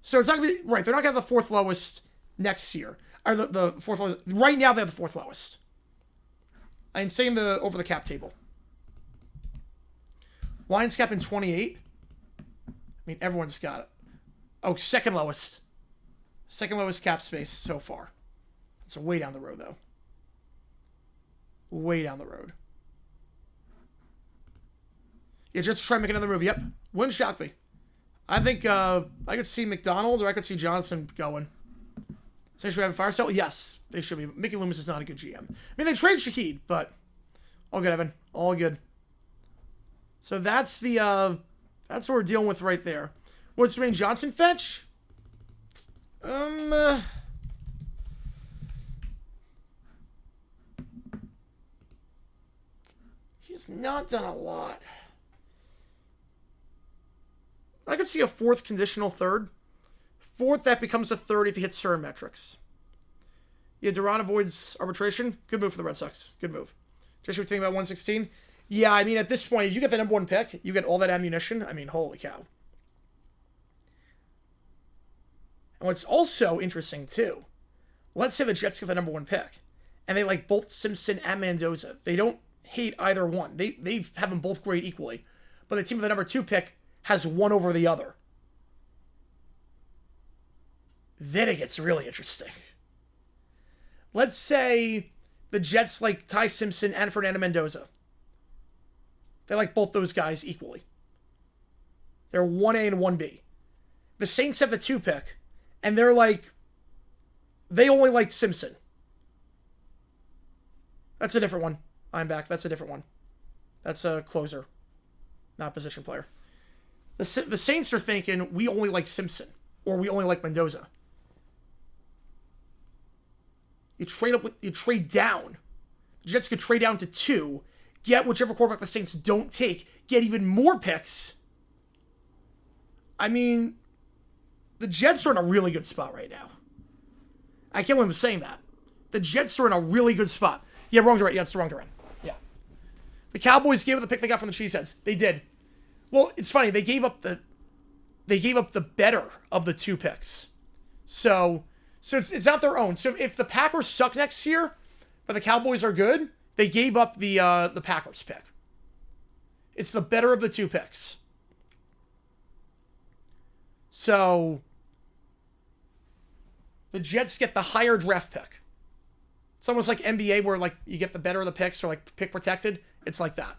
So it's not going to be, right, they're not going to have the fourth lowest next year. Or the fourth lowest. Right now they have the fourth lowest. I'm saying the over the cap table. Lions cap in 28. I mean, everyone's got it. Oh, second lowest. Second lowest cap space so far. It's way down the road, though. Way down the road. Yeah, just try to make another move. Yep. Wouldn't shock me. I think I could see McDonald or I could see Johnson going. So should we have a fire sale? Yes, they should be. Mickey Loomis is not a good GM. I mean, they trade Shaheed, but all good, Evan. All good. So that's the that's what we're dealing with right there. What's Jermaine Johnson fetch? He's not done a lot. I could see a fourth conditional third. Fourth, that becomes a third if he hits certain metrics. Yeah, Duran avoids arbitration. Good move for the Red Sox. Good move. Just what you think about 116? Yeah, I mean, at this point, if you get the number one pick, you get all that ammunition. I mean, holy cow. And what's also interesting, too, let's say the Jets get the number one pick, and they like both Simpson and Mendoza. They don't hate either one. They have them both grade equally. But the team with the number two pick has one over the other. Then it gets really interesting. Let's say the Jets like Ty Simpson and Fernando Mendoza. They like both those guys equally. They're 1A and 1B. The Saints have the 2 pick, and they're like, they only like Simpson. That's a different one. I'm back. That's a different one. That's a closer, not a position player. The Saints are thinking, we only like Simpson, or we only like Mendoza. You trade down. The Jets could trade down to 2, get whichever quarterback the Saints don't take, get even more picks. I mean, the Jets are in a really good spot right now. I can't believe I'm saying that. The Jets are in a really good spot. Yeah, wrong direction. Yeah, it's the wrong direction. Yeah. The Cowboys gave up the pick they got from the Cheeseheads. They did. Well, it's funny. They gave up the better of the 2 picks. So it's not their own. So if the Packers suck next year, but the Cowboys are good, they gave up the Packers pick. It's the better of the 2 picks. So the Jets get the higher draft pick. It's almost like NBA where like you get the better of the picks or like pick protected. It's like that.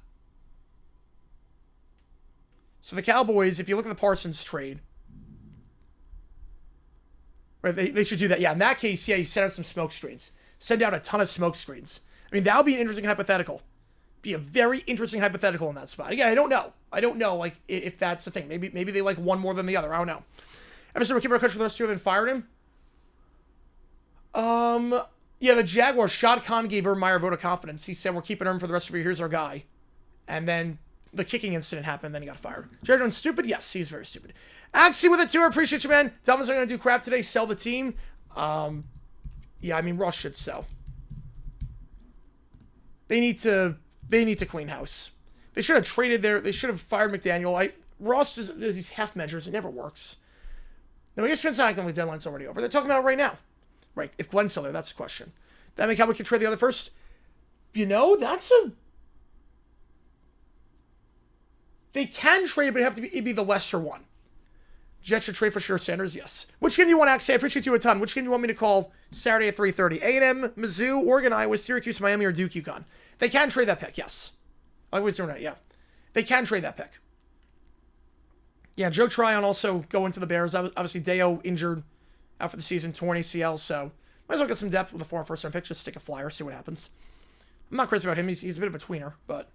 So the Cowboys, if you look at the Parsons trade, right, they should do that. Yeah, in that case, yeah, you send out some smoke screens. Send out a ton of smoke screens. I mean, that would be an interesting hypothetical. Be a very interesting hypothetical in that spot. Again, I don't know. I don't know, like, if that's the thing. Maybe they like one more than the other. I don't know. Ever we're keeping our coach for the rest of the year, then fired him? Yeah, the Jaguars, Shad Khan gave Urban Meyer a vote of confidence. He said, we're keeping him for the rest of the year. Here's our guy. And then the kicking incident happened, then he got fired. Jared Jones stupid? Yes, he's very stupid. Axie with it too. I appreciate you, man. Dolphins are going to do crap today. Sell the team. Yeah, I mean, Ross should sell. They need to clean house. They should have traded they should have fired McDaniel. Ross does these half measures. It never works. Now, ESPN's not acting like deadline's already over. They're talking about it right now. Right, if Glenn's still there, that's the question. That mean Cowboys can trade the other first? You know, they can trade it, but it'd be the lesser one. Jets should trade for sure. Sanders, yes. Which game do you want, Axie? I appreciate you a ton. Which game do you want me to call Saturday at 3:30? A&M, Mizzou, Oregon, Iowa, Syracuse, Miami, or Duke, UConn? They can trade that pick, yes. I was doing it, yeah. They can trade that pick. Yeah, Joe Tryon also going to the Bears. Obviously, Deo injured out for the season, torn ACL, so might as well get some depth with a 4 first-round pick. Just stick a flyer, see what happens. I'm not crazy about him. He's a bit of a tweener, but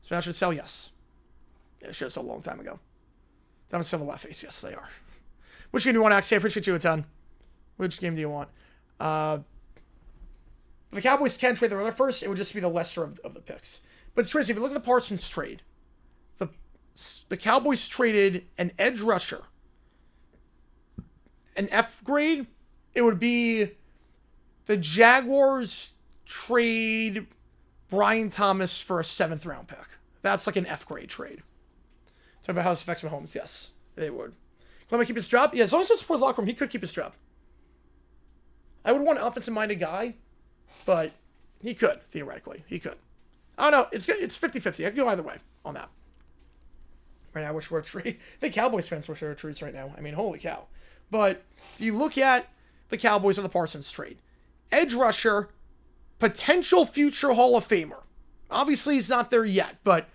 Smash should sell, yes. Yeah, should have sold a long time ago. Diamonds still the left face. Yes, they are. Which game do you want, Axie? I appreciate you a ton. Which game do you want? The Cowboys can trade the other first. It would just be the lesser of the picks. But it's crazy. If you look at the Parsons trade, the Cowboys traded an edge rusher, an F grade. It would be the Jaguars trade Brian Thomas for a 7th round pick. That's like an F grade trade. Talk about how this affects Mahomes. Yes, they would. Let me keep his job. Yeah, as long as it's for the locker room, he could keep his job. I would want an offensive-minded guy, but he could, theoretically. He could. I don't know. It's good. It's 50-50. I could go either way on that. Right now, I wish we're a trade. The Cowboys fans wish they were trees right now. I mean, holy cow. But if you look at the Cowboys or the Parsons trade, edge rusher, potential future Hall of Famer. Obviously, he's not there yet, but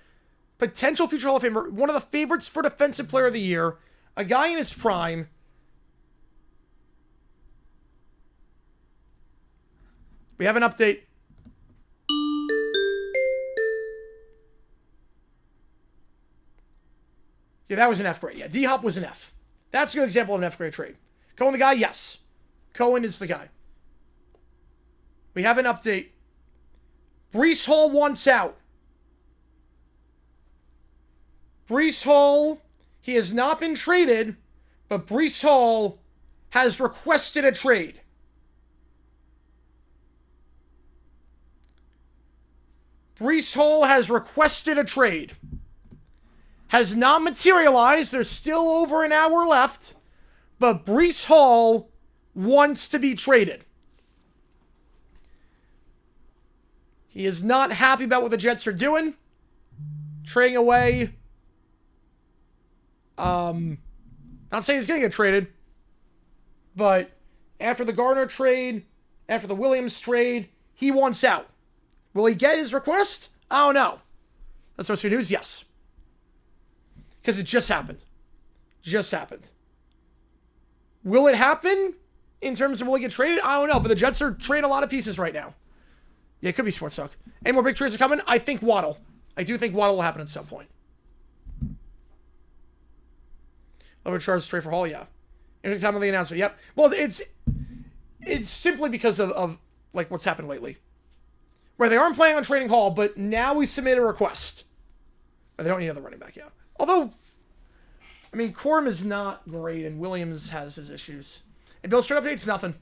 potential future Hall of Famer, one of the favorites for Defensive Player of the Year, a guy in his prime. We have an update. Yeah, that was an F grade. Yeah, D-Hop was an F. That's a good example of an F grade trade. Cohen the guy? Yes. Cohen is the guy. We have an update. Breece Hall wants out. Breece Hall, he has not been traded, but Breece Hall has requested a trade. Breece Hall has requested a trade. Has not materialized. There's still over an hour left, but Breece Hall wants to be traded. He is not happy about what the Jets are doing. Trading away. Not saying he's going to get traded, but after the Gardner trade, after the Williams trade, he wants out. Will he get his request? I don't know. That's what's good news? Yes. Because it just happened. Just happened. Will it happen in terms of will he get traded? I don't know, but the Jets are trading a lot of pieces right now. Yeah, it could be sports talk. Any more big trades are coming? I think Waddle. I do think Waddle will happen at some point. Over charge trade for Hall, yeah. Any time of the announcement, yep. Well, it's simply because of like what's happened lately. Where they aren't planning on trading Hall, but now we submit a request. But they don't need another running back, yeah. Although, I mean, Corum is not great, and Williams has his issues. And Bills trade updates, nothing.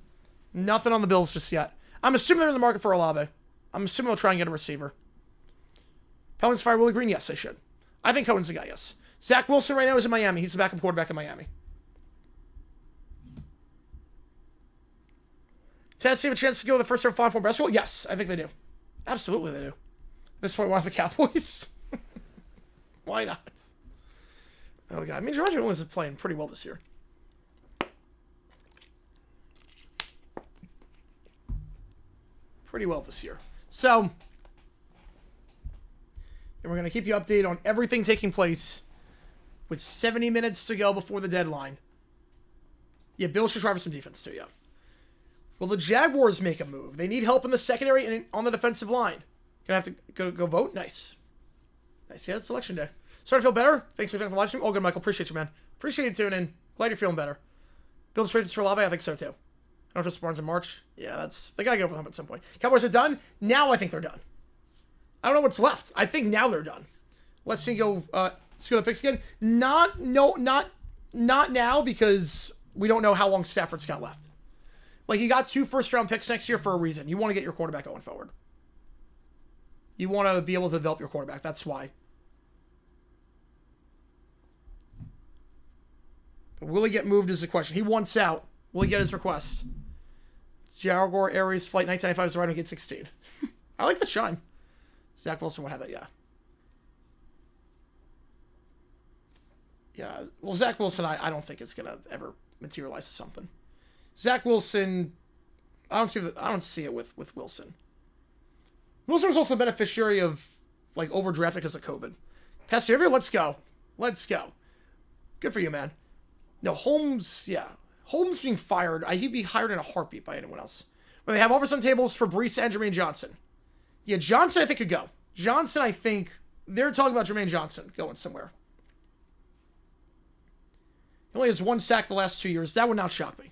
Nothing on the Bills just yet. I'm assuming they're in the market for Olave. I'm assuming they'll try and get a receiver. Pelicans fire Willie Green? Yes, they should. I think Cohen's the guy, yes. Zach Wilson right now is in Miami. He's the backup quarterback in Miami. Tennessee have a chance to go to the first ever Final Four basketball? Yes, I think they do. Absolutely they do. At this point, why the Cowboys? Why not? Oh, God. I mean, Javonte Williams is playing pretty well this year. Pretty well this year. So, and we're going to keep you updated on everything taking place with 70 minutes to go before the deadline. Yeah, Bill should try for some defense too, yeah. Will the Jaguars make a move? They need help in the secondary and on the defensive line. Gonna have to go vote? Nice. Nice. Yeah, it's selection day. Starting to feel better? Thanks for joining the live stream. Oh, good, Michael. Appreciate you, man. Appreciate you tuning in. Glad you're feeling better. Build sprays for Lava? I think so, too. I don't trust Barnes in March. Yeah, they gotta get over them at some point. Cowboys are done? Now I think they're done. I don't know what's left. I think now they're done. Let's see, let's go to the picks again. Not now, because we don't know how long Stafford's got left. Like, you got 2 first-round picks next year for a reason. You want to get your quarterback going forward. You want to be able to develop your quarterback. That's why. But will he get moved is the question. He wants out. Will he get his request? Jaguar Aries Flight 1995 is the right on gate 16. I like the chime. Zach Wilson would have that, yeah. Yeah, well, Zach Wilson, I don't think it's going to ever materialize to something. Zach Wilson, I don't see it with Wilson. Wilson was also a beneficiary of, like, overdrafting because of COVID. Pastor, let's go. Let's go. Good for you, man. No, Holmes, yeah. Holmes being fired, he'd be hired in a heartbeat by anyone else. But they have offers on tables for Breece and Jermaine Johnson. Yeah, Johnson, I think, could go. Johnson, I think, they're talking about Jermaine Johnson going somewhere. He only has 1 sack the last 2 years. That would not shock me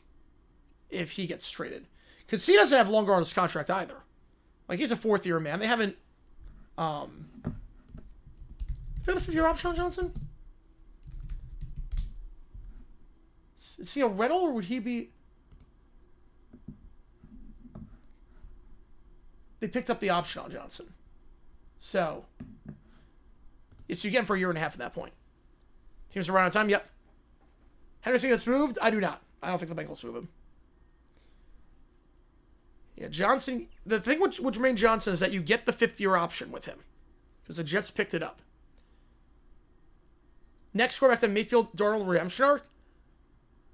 if he gets traded. Because he doesn't have longer on his contract either. Like, he's a 4th-year man. They haven't, is there the 5th-year option on Johnson? Is he a rental, or would he be... They picked up the option on Johnson. So, yes, you get him for 1.5 years at that point. Teams are running out of time? Yep. Henderson gets moved? I do not. I don't think the Bengals move him. Yeah, Johnson... The thing with Jermaine Johnson is that you get the 5th-year option with him. Because the Jets picked it up. Next quarterback, the Mayfield Darnold redemption arc.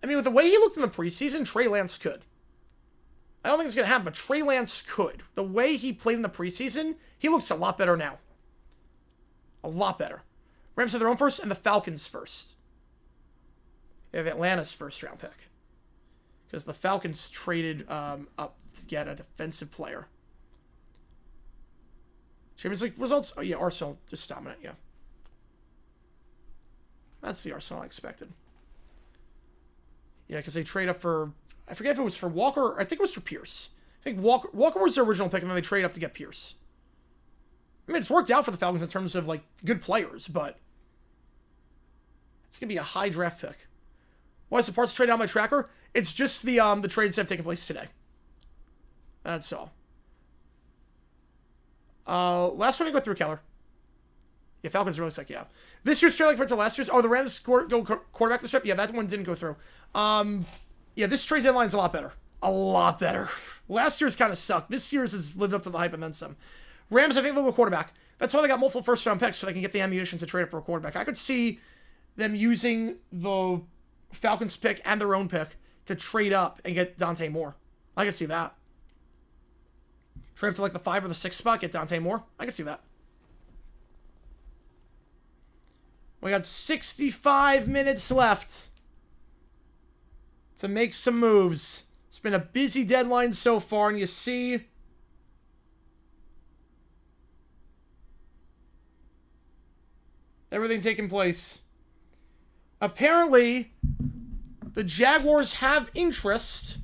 I mean, with the way he looked in the preseason, Trey Lance could. I don't think it's going to happen, but Trey Lance could. The way he played in the preseason, he looks a lot better now. A lot better. Rams have their own first, and the Falcons first. They have Atlanta's first-round pick. Because the Falcons traded up to get a defensive player. Champions League results? Oh, yeah, Arsenal just dominant, yeah. That's the Arsenal I expected. Yeah, because they trade up for... I forget if it was for Walker, or I think it was for Pierce. I think Walker was their original pick, and then they trade up to get Pierce. I mean, it's worked out for the Falcons in terms of, like, good players, but... It's going to be a high draft pick. Why is the parts trade on my tracker? It's just the trades that have taken place today. That's all. Last one to go through, Keller. Yeah, Falcons really suck, yeah. This year's trade compared to last year's. Oh, the Rams go quarterback this trip? Yeah, that one didn't go through. Yeah, this trade deadline's a lot better. A lot better. Last year's kind of sucked. This year's has lived up to the hype and then some. Rams, I think they'll go quarterback. That's why they got multiple first-round picks, so they can get the ammunition to trade it for a quarterback. I could see them using the Falcons pick and their own pick to trade up and get Dante Moore. I could see that. Trade up to like the 5 or the 6 spot, get Dante Moore. I could see that. We got 65 minutes left to make some moves. It's been a busy deadline so far, and you see everything taking place. Apparently, the Jaguars have interest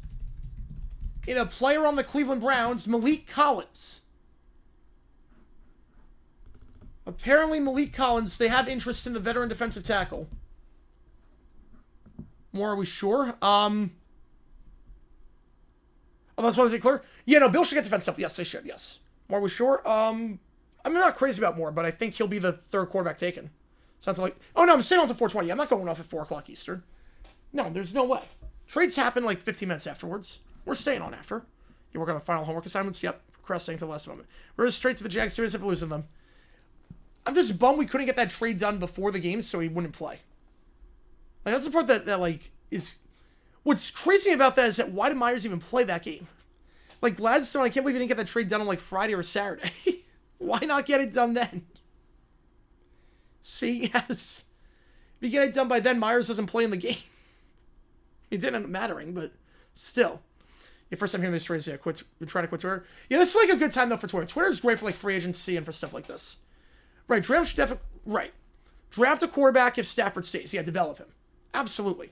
in a player on the Cleveland Browns, Malik Collins. Apparently, Malik Collins, they have interest in the veteran defensive tackle. More, are we sure? Oh, that's what I was clear. Yeah, no, Bill should get defensive stuff. Yes, they should, yes. More, are we sure? I'm not crazy about Moore, but I think he'll be the 3rd quarterback taken. Sounds like... Oh, no, I'm staying on to 4:20. I'm not going off at 4 o'clock Eastern. No, there's no way. Trades happen like 15 minutes afterwards. We're staying on after. You work on the final homework assignments? Yep. Procrastinating to the last moment. We're just straight to the Jag students if we're losing them. I'm just bummed we couldn't get that trade done before the game so he wouldn't play. Like, that's the part that like, is... What's crazy about that is that why did Myers even play that game? Like, Gladstone, I can't believe he didn't get that trade done on, like, Friday or Saturday. Why not get it done then? See, yes. If you get it done by then, Myers doesn't play in the game. It didn't end up mattering, but still. Yeah, first time hearing these trades, yeah, we're trying to quit Twitter. Yeah, this is like a good time, though, for Twitter. Twitter is great for, like, free agency and for stuff like this. Right, draft a quarterback if Stafford stays. Yeah, develop him. Absolutely.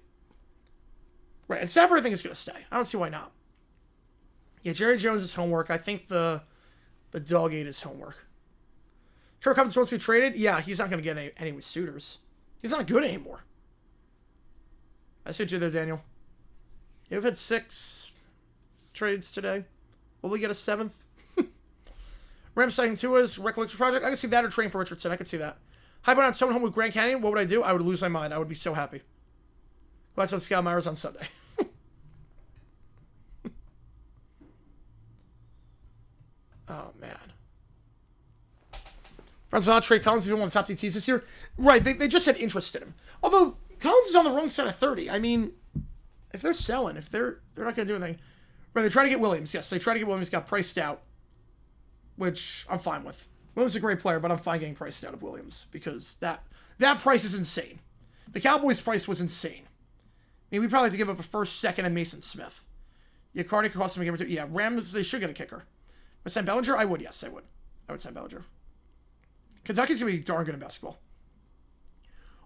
Right, and Stafford, I think, is going to stay. I don't see why not. Yeah, Jerry Jones' homework. I think the dog ate his homework. Kirk Cousins wants to be traded? Yeah, he's not going to get any suitors. He's not good anymore. I see you there, Daniel. Yeah, we've had 6 trades today. Will we get a 7th? Rams signing Tua's recollection project. I can see that or trading for Richardson. I could see that. How about someone home with Grand Canyon? What would I do? I would lose my mind. I would be so happy. Well, that's what Scott Myers on Sunday. Oh, man. Browns not trade Collins. If you don't want the top DTs this year. Right, they just had interest in him. Although, Collins is on the wrong side of 30. I mean, if they're selling, if they're not going to do anything. Right, they try to get Williams. Yes, they try to get Williams. Got priced out. Which I'm fine with. Williams is a great player, but I'm fine getting priced out of Williams. Because that price is insane. The Cowboys' price was insane. I mean, we probably have to give up a first, second, and Mason Smith. Yeah, Cardi could cost them a game or two. Yeah, Rams, they should get a kicker. Would I sign Bellinger? I would, yes, I would. I would sign Bellinger. Kentucky's going to be darn good in basketball.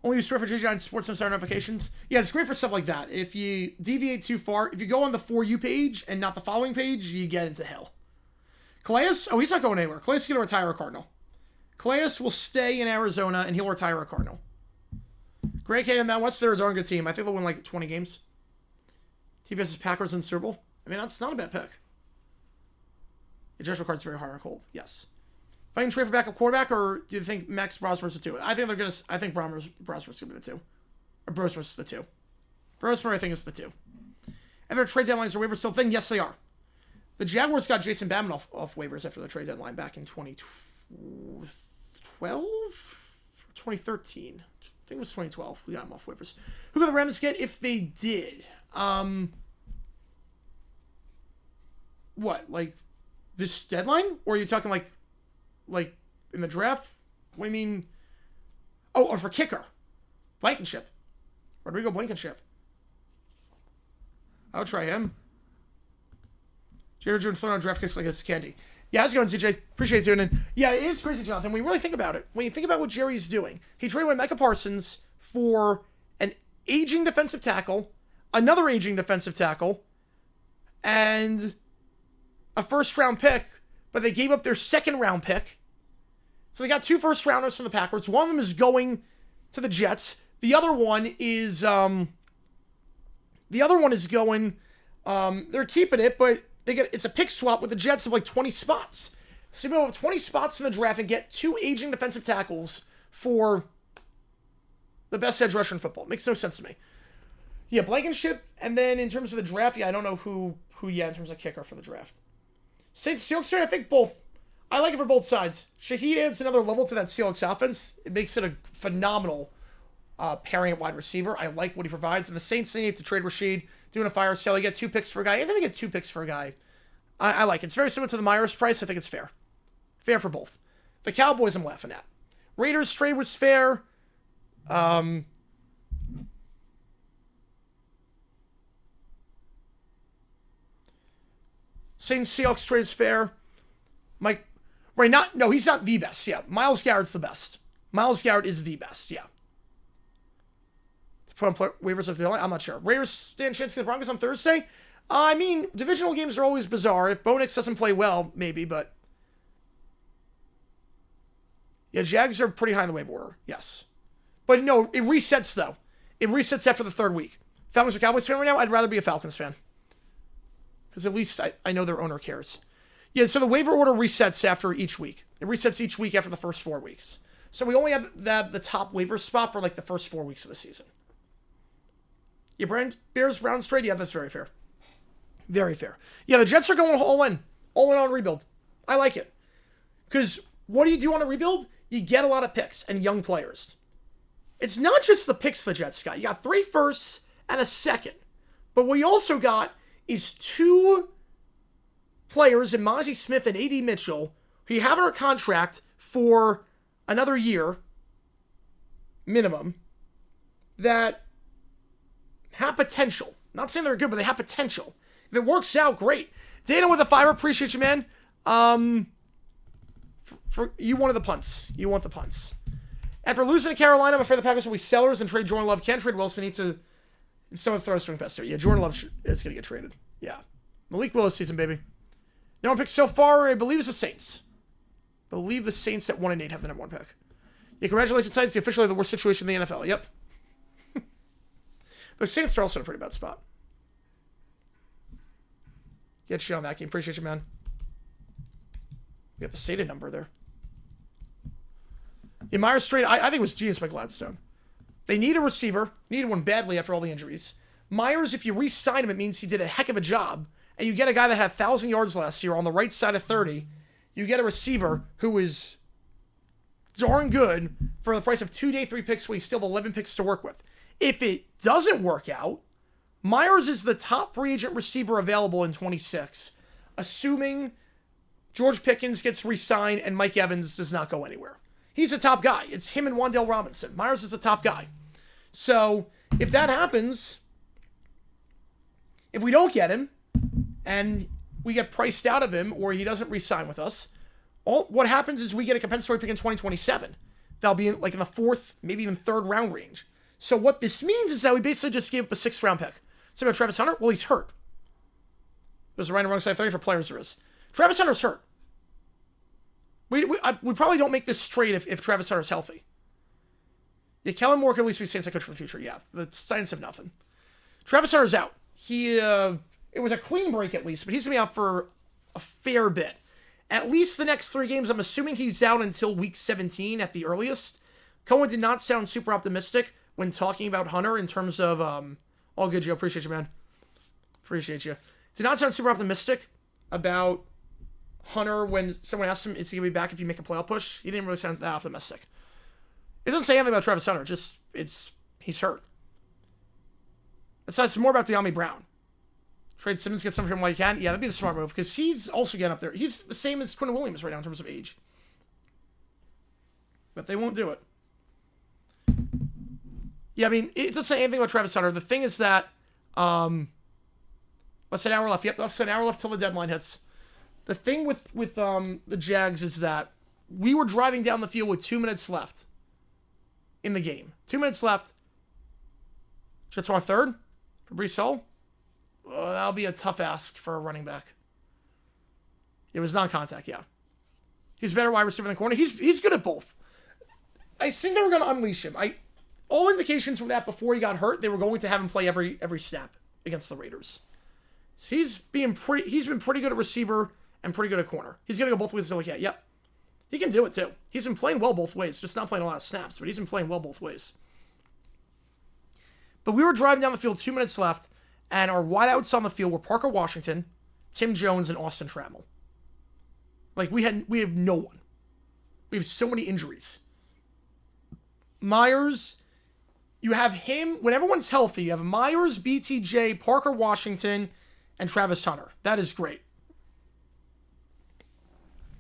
Only use Twitter for GGI Sports Star notifications. Yeah, it's great for stuff like that. If you deviate too far, if you go on the For You page and not the following page, you get into hell. Calais? Oh, he's not going anywhere. Calais is going to retire a Cardinal. Calais will stay in Arizona, and he'll retire a Cardinal. Grand Canyon and West, they're a darn good team. I think they'll win like 20 games. TBS's Packers in Super Bowl. I mean, that's not a bad pick. The Joshua Card's very hard on cold. Yes. If I can trade for backup quarterback, or do you think Max Brosmer's the 2? I think they're gonna. I think Brosmer's gonna be the 2. Or Brosmer's the 2. Brosmer, I think, is the 2. And their trade deadlines are waivers still thing? Yes, they are. The Jaguars got Jason Bateman off waivers after the trade deadline back in 2012? 2013. I think it was 2012. We got him off waivers. Who could the Rams get if they did? What, like this deadline? Or are you talking like in the draft? What do you mean? Oh, or for kicker. Blankenship. Rodrigo Blankenship. I'll try him. Jared Jones throwing on draft kicks like it's candy. Yeah, how's it going, CJ? Appreciate you tuning in. Yeah, it is crazy, Jonathan. When you really think about it, when you think about what Jerry's doing, he traded away Micah Parsons for an aging defensive tackle, another aging defensive tackle, and a first-round pick, but they gave up their second-round pick. So they got 2 first-rounders from the Packers. One of them is going to the Jets. The other one is going. They're keeping it, but it's a pick swap with the Jets of like 20 spots. So you have 20 spots in the draft and get 2 aging defensive tackles for the best edge rusher in football. It makes no sense to me. Yeah, Blankenship, and then in terms of the draft, yeah, I don't know who in terms of kicker for the draft. Saints Seahawks, I think both. I like it for both sides. Shaheed adds another level to that Seahawks offense. It makes it a phenomenal pairing at wide receiver. I like what he provides. And the Saints need to trade Rashid, doing a fire sale. They get 2 picks for a guy. I think they get 2 picks for a guy. I like it. It's very similar to the Myers price. I think it's fair. Fair for both. The Cowboys I'm laughing at. Raiders trade was fair. Saints Seahawks trade is fair. He's not the best. Yeah, Myles Garrett's the best. Myles Garrett is the best. Yeah. To put on waivers if they're I'm not sure. Raiders stand chance to get the Broncos on Thursday. I mean, divisional games are always bizarre. If Bo Nix doesn't play well, maybe, but yeah, Jags are pretty high in the waiver order. Yes, but no, it resets though. It resets after the 3rd week. Falcons or Cowboys fan right now? I'd rather be a Falcons fan. Because at least I know their owner cares. Yeah, so the waiver order resets after each week. It resets each week after the first 4 weeks. So we only have the top waiver spot for like the first 4 weeks of the season. Yeah, Bears, Browns trade? Yeah, that's very fair. Very fair. Yeah, the Jets are going all in. All in on rebuild. I like it. Because what do you do on a rebuild? You get a lot of picks and young players. it's not just the picks the Jets got. You got 3 firsts and a second. But what you also got is 2 players in Mozzie Smith and A.D. Mitchell who you have under contract for another year minimum that have potential. Not saying they're good, but they have potential. If it works out, great. Dana with a 5, appreciate you, man. You wanted the punts. You want the punts. After losing to Carolina, I'm afraid the Packers will be sellers and trade Jordan Love. Can't trade Wilson. Need to someone throw a string pest there. Yeah, Jordan Love is going to get traded. Yeah. Malik Willis season, baby. No one picked so far, I believe it's the Saints. I believe the Saints at 1-8 have the number 1 pick. Yeah, congratulations, Saints. The officially the worst situation in the NFL. Yep. The Saints are also in a pretty bad spot. Get you on that game. Appreciate you, man. We have the SATA number there. Yeah, Myers trade, I think it was genius by Gladstone. They need a receiver. Needed one badly after all the injuries. Myers, if you re-sign him, it means he did a heck of a job. And you get a guy that had 1,000 yards last year on the right side of 30. You get a receiver who is darn good for the price of 2 day 3 picks when you still have 11 picks to work with. If it doesn't work out, Myers is the top free agent receiver available in 26, assuming George Pickens gets re-signed and Mike Evans does not go anywhere. He's a top guy. It's him and Wan'Dale Robinson. Myers is the top guy. So if that happens, if we don't get him and we get priced out of him or he doesn't re-sign with us, what happens is we get a compensatory pick in 2027. That'll be in the 4th, maybe even 3rd round range. So what this means is that we basically just gave up a 6th round pick. So about Travis Hunter? Well, he's hurt. There's a right and wrong side of 30 for players there is. Travis Hunter's hurt. We probably don't make this trade if Travis Hunter's healthy. Yeah, Kellen Moore could at least be Saints coach for the future. Yeah, the Saints have nothing. Travis Hunter's out. It was a clean break at least, but he's going to be out for a fair bit. At least the next 3 games, I'm assuming he's out until week 17 at the earliest. Cohen did not sound super optimistic when talking about Hunter in terms of, all good, Joe. Appreciate you, man. Appreciate you. Did not sound super optimistic about Hunter when someone asked him, is he going to be back if you make a playoff push? He didn't really sound that optimistic. It doesn't say anything about Travis Hunter, just, he's hurt. It says more about De'Ami Brown. Trade Simmons, get something from while you can. Yeah, that'd be the smart move, because he's also getting up there. He's the same as Quinnen Williams right now in terms of age. But they won't do it. Yeah, I mean, it doesn't say anything about Travis Hunter. The thing is that, less than an hour left. Yep, less than an hour left till the deadline hits. The thing with the Jags is that we were driving down the field with 2 minutes left in the game. 2 minutes left. Jets want 3rd for Breece Hall. Well, that'll be a tough ask for a running back. It was non-contact, yeah. He's a better wide receiver than corner. He's good at both. I think they were going to unleash him. All indications from that before he got hurt, they were going to have him play every snap against the Raiders. So he's been pretty good at receiver and pretty good at corner. He's going to go both ways until he can. Yep. He can do it too. He's been playing well both ways, just not playing a lot of snaps, but he's been playing well both ways. But we were driving down the field, 2 minutes left, and our wideouts on the field were Parker Washington, Tim Jones, and Austin Trammell. We have no one. We have so many injuries. Myers, you have him, when everyone's healthy, you have Myers, BTJ, Parker Washington, and Travis Hunter. That is great.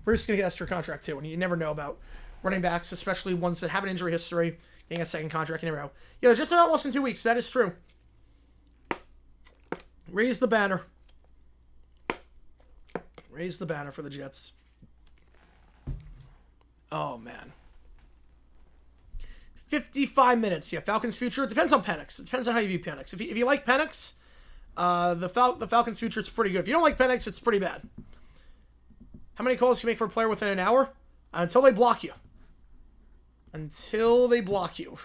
We're just going to get extra contract too, and you never know about running backs, especially ones that have an injury history, getting a second contract, you never know. Yeah, just about less than 2 weeks, that is true. Raise the banner. Raise the banner for the Jets. Oh, man. 55 minutes. Yeah, Falcons future. It depends on Penix. It depends on how you view Penix. If you like Penix, the Falcons future is pretty good. If you don't like Penix, it's pretty bad. How many calls can you make for a player within an hour? Until they block you. Until they block you,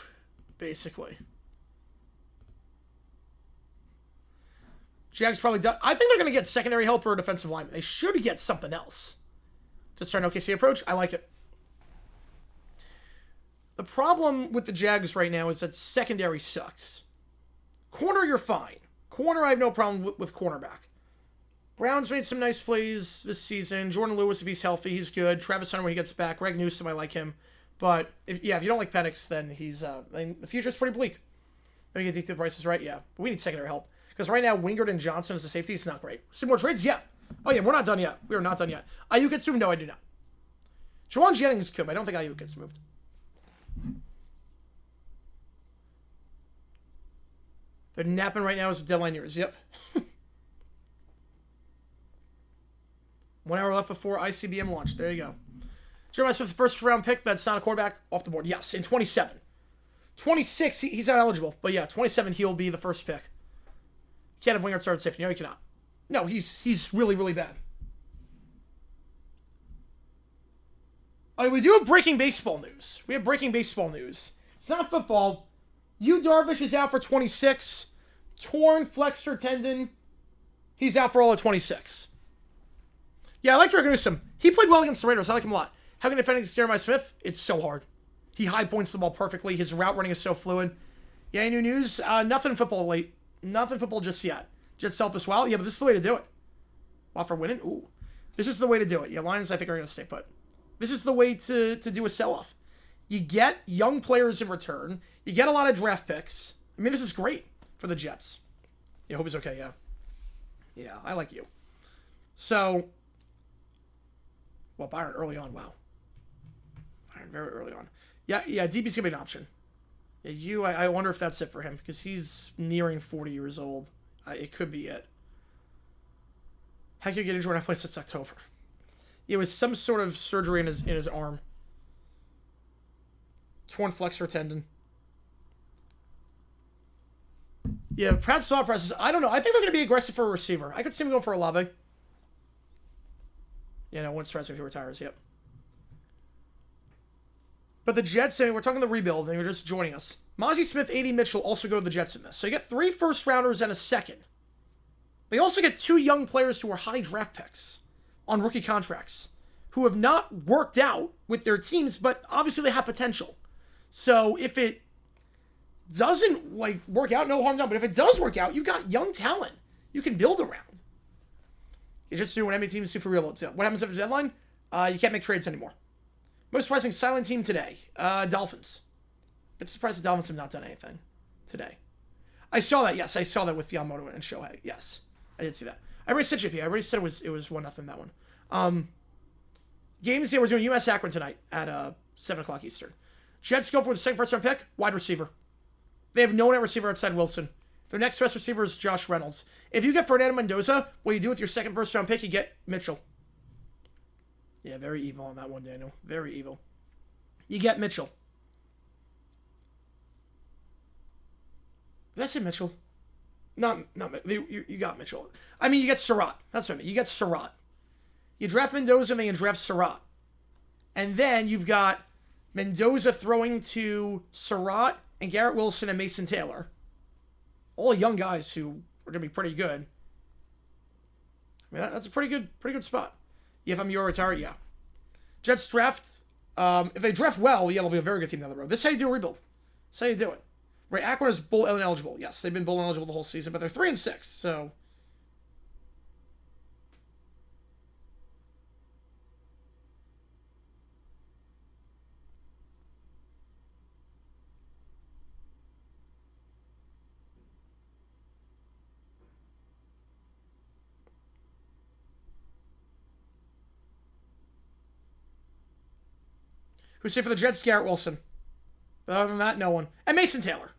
basically. Jags probably done. I think they're going to get secondary help or a defensive lineman. They should get something else. Just try an OKC approach. I like it. The problem with the Jags right now is that secondary sucks. Corner, you're fine. Corner, I have no problem with cornerback. Brown's made some nice plays this season. Jordan Lewis, if he's healthy, he's good. Travis Hunter, when he gets back. Greg Newsome, I like him. But if you don't like Penix, then he's I mean, the future's pretty bleak. Maybe get detailed prices right, yeah. But we need secondary help. Because right now, Wingard and Johnson as a safety is not great. See more trades? Yeah. Oh yeah, we're not done yet. We are not done yet. Ayuk gets moved? No, I do not. Jawan Jennings could, but I don't think Ayuk gets moved. They're napping right now as deadline years. Yep. 1 hour left before ICBM launch. There you go. Jeremiah Smith, the first round pick. That's not a quarterback off the board. Yes, in 27. 26, he's not eligible. But yeah, 27, he'll be the first pick. Can't have Wingard start at safety. No, he cannot. No, he's really, really bad. All right, we do have breaking baseball news. We have breaking baseball news. It's not football. Yu Darvish is out for 26. Torn flexor tendon. He's out for all of 26. Yeah, I like Drake Newsome. He played well against the Raiders. I like him a lot. How can defend against Jeremiah Smith? It's so hard. He high points the ball perfectly. His route running is so fluid. Yeah, new news. Nothing football late. Nothing football just yet. Jets self as well. Yeah, but this is the way to do it. Wow, for winning? Ooh. This is the way to do it. Yeah, Lions, I think, are going to stay put. This is the way to do a sell-off. You get young players in return. You get a lot of draft picks. I mean, this is great for the Jets. Yeah, hope he's okay, yeah. Yeah, I like you. So, well, Byron early on, wow. Byron very early on. Yeah, DB's going to be an option. Yeah, I wonder if that's it for him, because he's nearing 40 years old. It could be it. How can you get injured when I play since October? It was some sort of surgery in his arm. Torn flexor tendon. Yeah, Pratt's thought process. I don't know. I think they're going to be aggressive for a receiver. I could see him going for Olave. Yeah, no, once if he retires, yep. But the Jets, I mean, we're talking the rebuild, and you're just joining us. Mozzie Smith, A.D. Mitchell also go to the Jets in this. So you get 3 first-rounders and a second. But you also get 2 young players who are high draft picks on rookie contracts who have not worked out with their teams, but obviously they have potential. So if it doesn't work out, no harm done. But if it does work out, you got young talent you can build around. You just do what NBA teams do for real. So what happens after the deadline? You can't make trades anymore. Most surprising silent team today. Dolphins. Bit surprised the Dolphins have not done anything today. I saw that, yes. I saw that with Yamamoto and Shohei. Yes. I did see that. I already said JP. I already said it was 1-0 that one. Games here, we're doing UMass Akron tonight at 7 o'clock Eastern. Jets go for the second first round pick, wide receiver. They have no one at receiver outside Wilson. Their next best receiver is Josh Reynolds. If you get Fernando Mendoza, what you do with your second first round pick, you get Mitchell. Yeah, very evil on that one, Daniel. Very evil. You get Mitchell. Did I say Mitchell? Not you got Mitchell. I mean, you get Surratt. That's what I mean. You get Surratt. You draft Mendoza and then you draft Surratt. And then you've got Mendoza throwing to Surratt and Garrett Wilson and Mason Taylor. All young guys who are going to be pretty good. I mean, that's a pretty good spot. If I'm your retire, yeah. Jets draft. If they draft well, yeah, they'll be a very good team down the road. This is how you do a rebuild. This is how you do it. Right, Akron is bowl ineligible. Yes, they've been bowl ineligible the whole season, but they're 3-6, so. Who's safe for the Jets? Garrett Wilson. But other than that, no one. And Mason Taylor.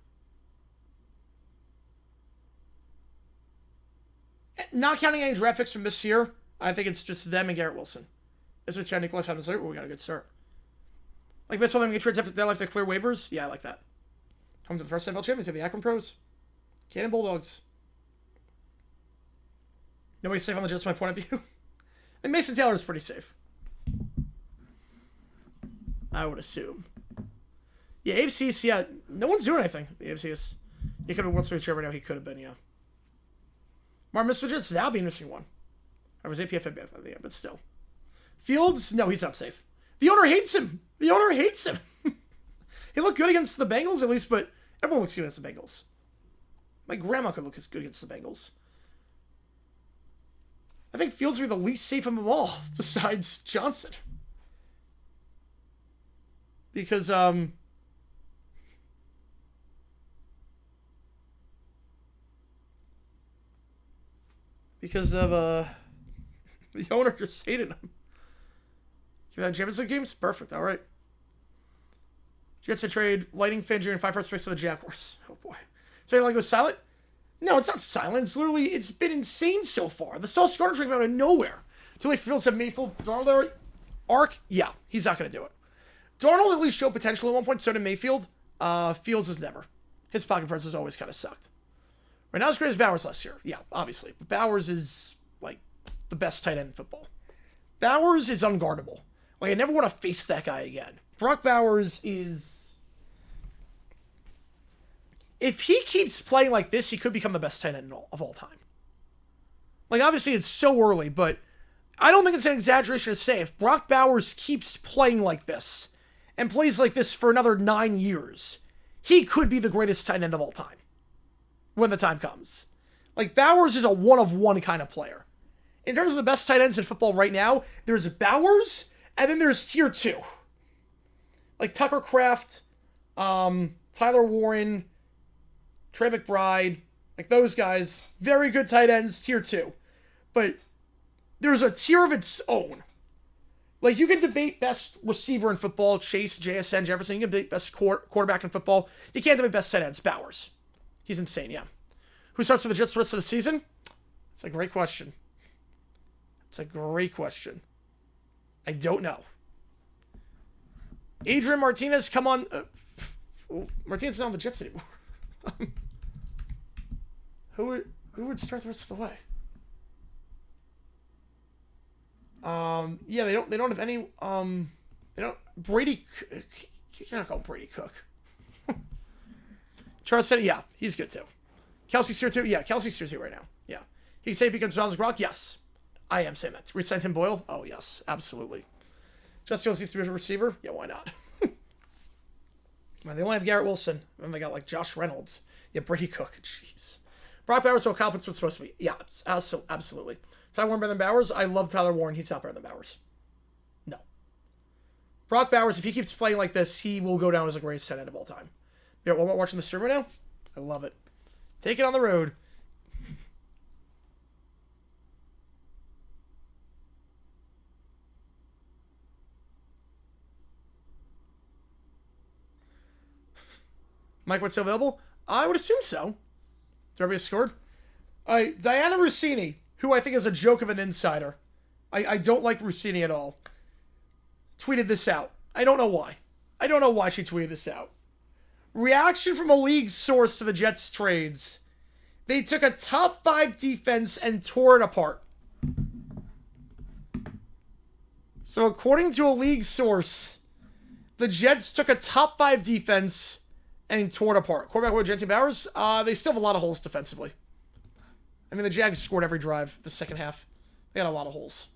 Not counting any draft picks from this year, I think it's just them and Garrett Wilson. It's a Chad Nicholas time to say, we got a good start. Like, that's all them get trades after they to clear waivers? Yeah, I like that. Comes to the first NFL champions of the Akron Pros. Cannon Bulldogs. Nobody's safe on the Jets, my point of view. And Mason Taylor is pretty safe. I would assume. Yeah, AFC's, yeah, no one's doing anything. The AFC's. He could have been 1-3 right now. He could have been, yeah. Martin Mr. Jets, that'll be an interesting one. I was APF, yeah, but still. Fields, no, he's not safe. The owner hates him. The owner hates him. He looked good against the Bengals, at least, but everyone looks good against the Bengals. My grandma could look as good against the Bengals. I think Fields would be the least safe of them all, besides Johnson. Because, of, the owner just hated him. You had Champions League games? Perfect, alright. Jets to trade Lightning Fan Jr. and 5 first picks to the Jaguars. Oh boy. So you like goes silent? No, it's not silent. It's literally, it's been insane so far. The Sauce Gardner trade out of nowhere. Too late for Fields have Mayfield. Darnold, Arc? Yeah, he's not going to do it. Darnold at least showed potential at one point, so did Mayfield. Fields has never. His pocket presence has always kind of sucked. Right now, as great as Bowers last year. Yeah, obviously. But Bowers is, like, the best tight end in football. Bowers is unguardable. Like, I never want to face that guy again. Brock Bowers is... If he keeps playing like this, he could become the best tight end of all time. Like, obviously, it's so early, but I don't think it's an exaggeration to say if Brock Bowers keeps playing like this and plays like this for another 9 years, he could be the greatest tight end of all time when the time comes. Like, Bowers is a one-of-one kind of player. In terms of the best tight ends in football right now, there's Bowers, and then there's tier 2. Like Tucker Kraft, Tyler Warren, Trey McBride, like those guys. Very good tight ends, tier 2. But there's a tier of its own. Like, you can debate best receiver in football, Chase, JSN, Jefferson. You can debate best quarterback in football. You can't debate best tight ends, Bowers. He's insane, yeah. Who starts for the Jets the rest of the season? It's a great question. It's a great question. I don't know. Adrian Martinez, come on. Martinez is not on the Jets anymore. Who would start the rest of the way? Yeah, they don't have any, they don't, Brady, you're not going Brady Cook. Charles said, yeah, he's good too. Kelsey's tier 2? Yeah, Kelsey's tier 2 right now. Yeah. He can say he becomes John's Gronk? Yes. I am saying that. Resign Tim Boyle? Oh, yes, absolutely. Just Fields needs to be a receiver? Yeah, why not? Man, they only have Garrett Wilson, and they got, like, Josh Reynolds. Yeah, Brady Cook. Jeez. Brock Bowers, so confidence what's supposed to be. Yeah, absolutely. Tyler Warren better than Bowers? I love Tyler Warren. He's not better than Bowers. No. Brock Bowers, if he keeps playing like this, he will go down as the greatest tight end of all time. Yeah, one more watching the stream right now? I love it. Take it on the road. Mike, what's still available? I would assume so. Derby has scored. Diana Rossini, who I think is a joke of an insider. I don't like Rossini at all. Tweeted this out. I don't know why. I don't know why she tweeted this out. Reaction from a league source to the Jets trades. They took a top 5 defense and tore it apart. So according to a league source, the Jets took a top 5 defense and tore it apart. Quarterback with Genty Bowers, they still have a lot of holes defensively. I mean, the Jags scored every drive the second half. They got a lot of holes.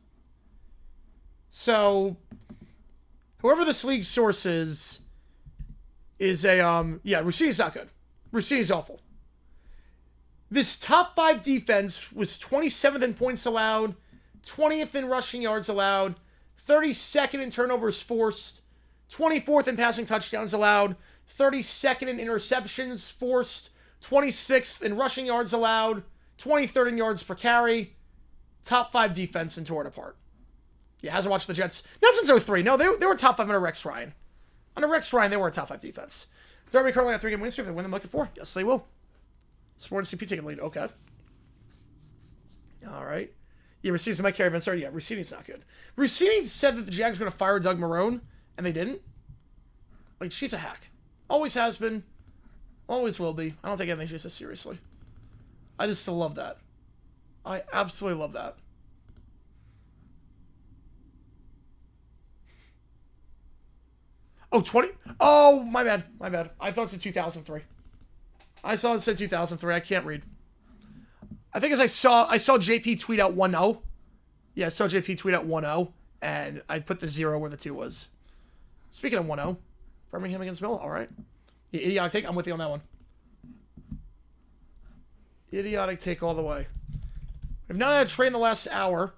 So, whoever this league source is a, yeah, Rossini's not good. Rossini's awful. This top 5 defense was 27th in points allowed, 20th in rushing yards allowed, 32nd in turnovers forced, 24th in passing touchdowns allowed, 32nd in interceptions forced, 26th in rushing yards allowed, 23rd in yards per carry. Top 5 defense and tore it apart. Yeah, hasn't watched the Jets. Not since 03. No, they were top 5 under Rex Ryan. Under Rex Ryan, they were a top 5 defense. Derby currently got 3-game win streak. If they win them looking for? Yes, they will. Sports CP taking lead. Okay. All right. Yeah, Rossini's my carry event started. Yeah, Rossini's not good. Rossini said that the Jags were going to fire Doug Marrone, and they didn't. Like, she's a hack. Always has been. Always will be. I don't take anything she says seriously. I just still love that. I absolutely love that. Oh, 20. Oh, my bad. My bad. I thought it said 2003. I saw it said 2003. I can't read. I think as I saw JP tweet out 1-0. Yeah, I saw JP tweet out 1-0. And I put the 0 where the 2 was. Speaking of 1-0. Birmingham against Mill. All right. Yeah, idiotic take. I'm with you on that one. Idiotic take all the way. We've not had a trade in the last hour.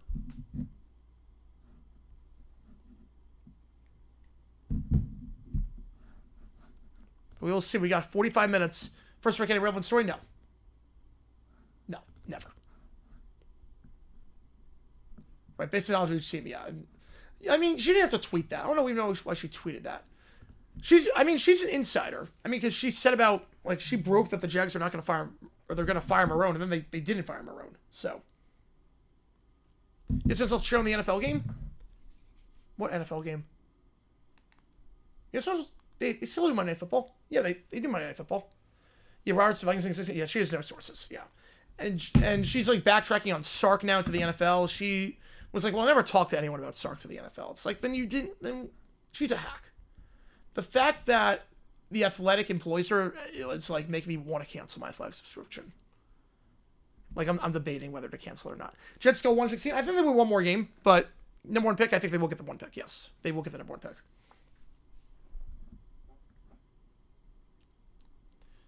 We will see. We got 45 minutes. First break, any relevant story? No. No, never. Right, based on knowledge team, yeah. I mean, she didn't have to tweet that. I don't even know why she tweeted that. She's an insider. I mean, because she said about, like, she broke that the Jags are not going to fire, or they're going to fire Marone, and then they didn't fire Marone. So. Is this also shown the NFL game? What NFL game? Yes, they still do Monday Night Football. Yeah, they do Monday Night Football. Yeah, Robert's Vikings. Yeah, she has no sources. Yeah, and she's like backtracking on Sark now to the NFL. She was like, well, I never talked to anyone about Sark to the NFL. It's like, then you didn't. Then she's a hack. The fact that the Athletic employs her, it's like making me want to cancel my Athletic subscription. Like I'm debating whether to cancel or not. Jets go 116. I think they win one more game, but number one pick. I think they will get the one pick. Yes, they will get the number one pick.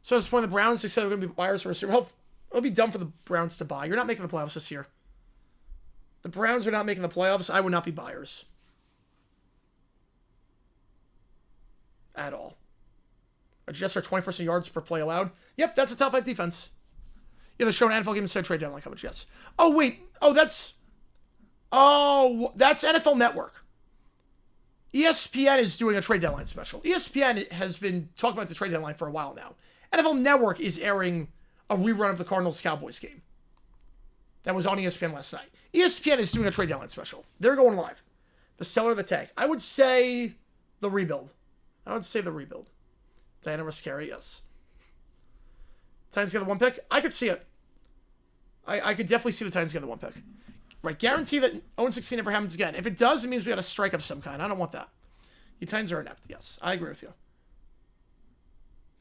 So at this point, the Browns, they said they're going to be buyers for a Super Bowl. It'll be dumb for the Browns to buy. You're not making the playoffs this year. The Browns are not making the playoffs. I would not be buyers. At all. A Jets are 21st in yards per play allowed. Yep, that's a top 5 defense. Yeah, they're showing NFL game instead of trade deadline coverage, yes. Oh, wait. Oh, that's NFL Network. ESPN is doing a trade deadline special. ESPN has been talking about the trade deadline for a while now. NFL Network is airing a rerun of the Cardinals-Cowboys game. That was on ESPN last night. ESPN is doing a trade deadline special. They're going live. The seller of the tank. I would say the rebuild. Diana Riscari, yes. Titans get the one pick. I could see it. I could definitely see the Titans get the one pick. Right, guarantee that 0-16 never happens again. If it does, it means we got a strike of some kind. I don't want that. You Titans are inept. Yes, I agree with you.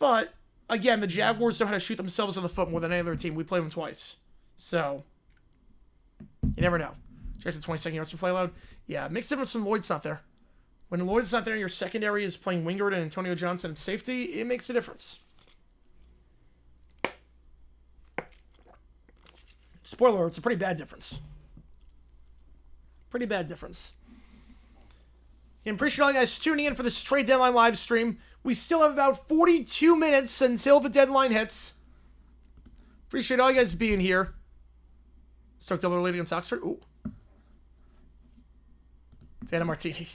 But, again, the Jaguars know how to shoot themselves in the foot more than any other team. We played them twice. So, you never know. Check the 22nd yards per play load. Yeah, it makes a difference when Lloyd's not there. When Lloyd's not there and your secondary is playing Wingard and Antonio Johnson at safety, it makes a difference. Spoiler, it's a pretty bad difference. Pretty bad difference. And appreciate all you guys tuning in for this trade deadline live stream. We still have about 42 minutes until the deadline hits. Appreciate all you guys being here. Stoked double lead against Oxford. Ooh. Dana Martini.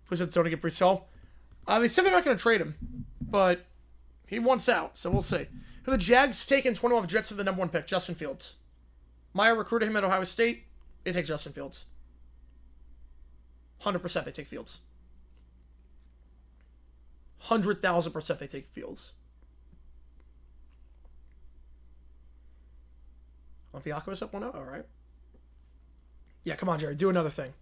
Please don't get Breece Hall. They said they're not going to trade him, but he wants out, so we'll see. The Jags taking 20 off Jets to the number one pick, Justin Fields. Meyer recruited him at Ohio State. They take Justin Fields. 100% they take Fields. 100,000% they take Fields. Olympiacos up 1-0? All right. Yeah, come on, Jerry. Do another thing.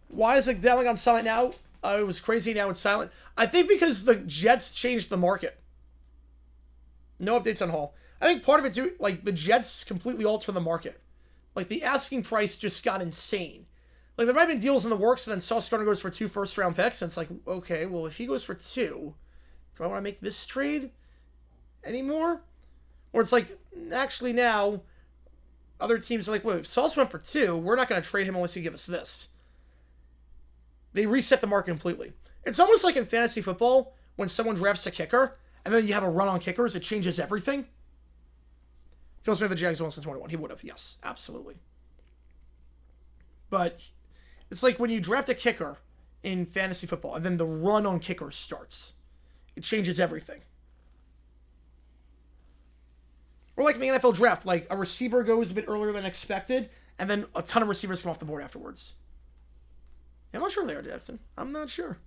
Why is it deadline on silent now? It was crazy, now it's silent. I think because the Jets changed the market. No updates on Hall. I think part of it too, like the Jets completely altered the market. Like the asking price just got insane. Like there might have been deals in the works, and then Sauce Gardner goes for 2 first-round picks, and it's like, okay, well if he goes for 2, do I want to make this trade anymore? Or it's like, actually now, other teams are like, well, if Sauce went for 2, we're not going to trade him unless you give us this. They reset the market completely. It's almost like in fantasy football, when someone drafts a kicker, and then you have a run on kickers, it changes everything. Phil Smith, the Jags won since 21. He would have, yes, absolutely. But it's like when you draft a kicker in fantasy football, and then the run on kickers starts. It changes everything. Or like in the NFL draft, like a receiver goes a bit earlier than expected, and then a ton of receivers come off the board afterwards. I'm not sure they are, Jackson. I'm not sure.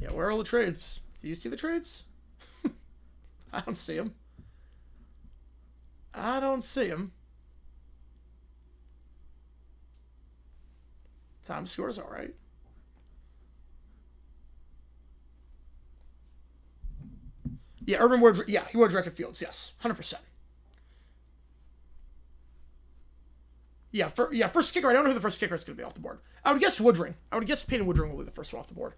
Yeah, where are all the trades? Do you see the trades? I don't see them. Time scores all right. Yeah, Urban Ward. Yeah, he would have drafted Fields. Yes, 100%. Yeah, first kicker. I don't know who the first kicker is going to be off the board. I would guess Woodring. I would guess Peyton Woodring will be the first one off the board.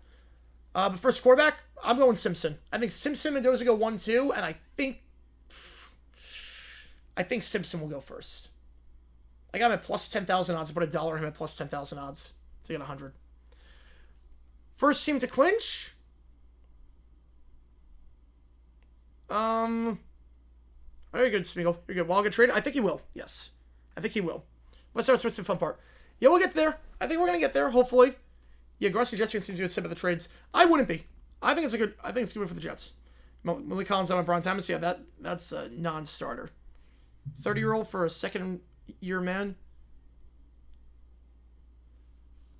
But first quarterback, I'm going Simpson. I think Simpson and Mendoza go 1-2, and I think I think Simpson will go first. I got him at plus 10,000 odds. I put $1 on him at plus 10,000 odds to get 100. First team to clinch. Very good, Smeagol. You're good. Will I get traded? I think he will. Yes. I think he will. Let's start with the fun part. Yeah, we'll get there. I think we're going to get there, hopefully. Yeah, Grossi Jets fans seem to be upset about the trades. I wouldn't be. I think it's good for the Jets. Malik Collins out on Brian Thomas. Yeah, that's a non-starter. 30-year-old for a second-year man.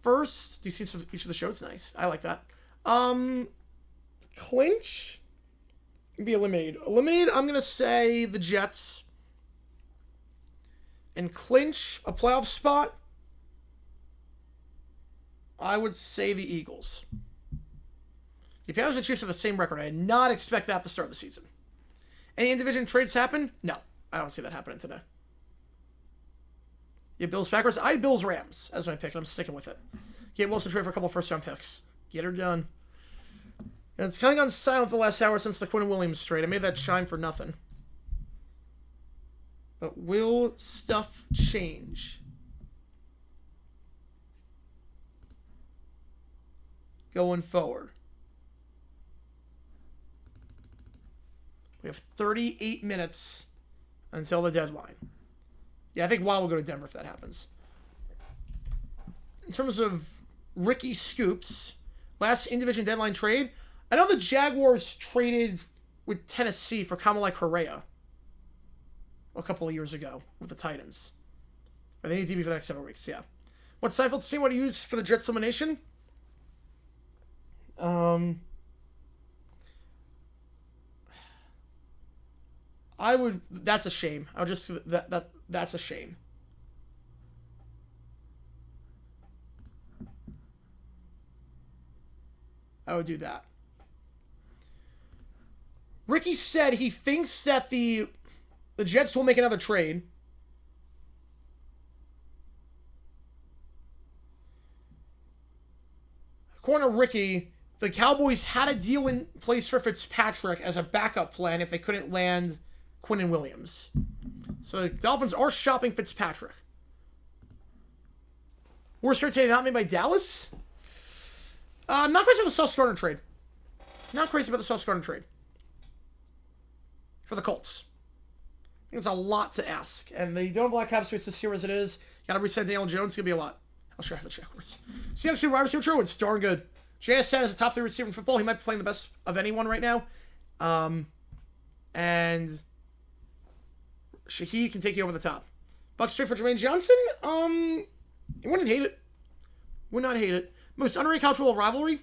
First, do you see each of the shows? Nice. I like that. Clinch. Be eliminated. Eliminated, I'm going to say the Jets. And clinch a playoff spot, I would say the Eagles. The Panthers and Chiefs have the same record. I did not expect that at the start of the season. Any in-division trades happen? No. I don't see that happening today. Yeah, Bills Packers. I had Bills Rams as my pick, and I'm sticking with it. Get Wilson trade for a couple first-round picks. Get her done. And it's kind of gone silent the last hour since the Quinnen Williams trade. I made that chime for nothing. But will stuff change? Going forward. We have 38 minutes until the deadline. Yeah, I think Waddle will go to Denver if that happens. In terms of Ricky Scoops, last in-division deadline trade, I know the Jaguars traded with Tennessee for Kamalei Correa a couple of years ago with the Titans. But they need DB for the next several weeks, yeah. What's Seinfeld's team? What do you use for the Jets elimination? I would. That's a shame. I would just that's a shame. I would do that. Ricky said he thinks that the Jets will make another trade. According to Ricky, the Cowboys had a deal in place for Fitzpatrick as a backup plan if they couldn't land Quinnen Williams. So the Dolphins are shopping Fitzpatrick. Worst trade not made by Dallas? I'm not crazy about the Sauce Gardner trade. Not crazy about the Sauce Gardner trade. For the Colts. I think it's a lot to ask. And they don't have a lot of cap space this year as it is. Got to resend Daniel Jones. It's going to be a lot. I'll show you the check words. Seahawks wide receiver true. It's darn good. JSN is a top 3 receiver in football. He might be playing the best of anyone right now. And Shaheed can take you over the top. Bucks straight for Jermaine Johnson? I wouldn't hate it. Would not hate it. Most underrated college football rivalry?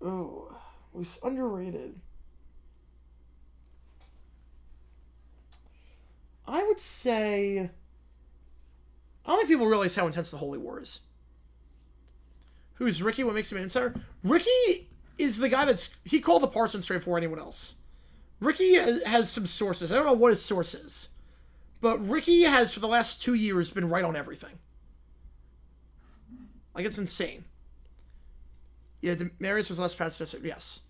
Oh, most underrated. I would say, I don't think people realize how intense the Holy War is. Who's Ricky? What makes him an insider? Ricky is the guy he called the Parsons trade for anyone else. Ricky has some sources. I don't know what his source is. But Ricky has, for the last 2 years, been right on everything. Like, it's insane. Yeah, Demarius was the last pass. Yes.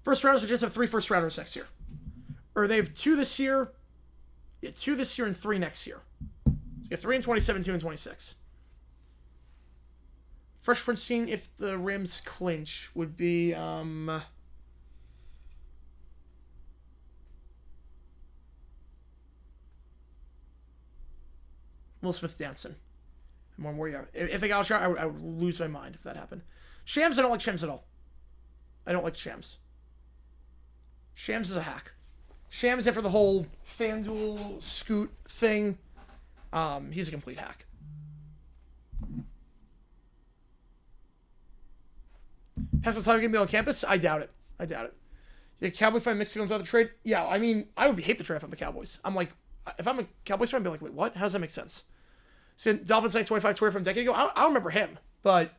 First rounders, the Jets have 3 first rounders next year. Or they have 2 this year. Yeah, 2 this year and 3 next year. So you have 3 in 27, 2 in 26. Fresh Prince scene, if the Rams clinch, would be, Will Smith dancing. More Warrior. If they got a shot, I would lose my mind if that happened. Shams, I don't like Shams at all. I don't like Shams. Shams is a hack. Shams after the whole FanDuel Scoot thing. He's a complete hack. Patrick Tyler going to be on campus? I doubt it. Yeah, Cowboy fan Mexican without the trade? Yeah, I mean, I would hate the trade if I'm the Cowboys. I'm like, if I'm a Cowboys fan, I'd be like, wait, what? How does that make sense? So Dolphins 925 Twitter from a decade ago. I don't remember him, but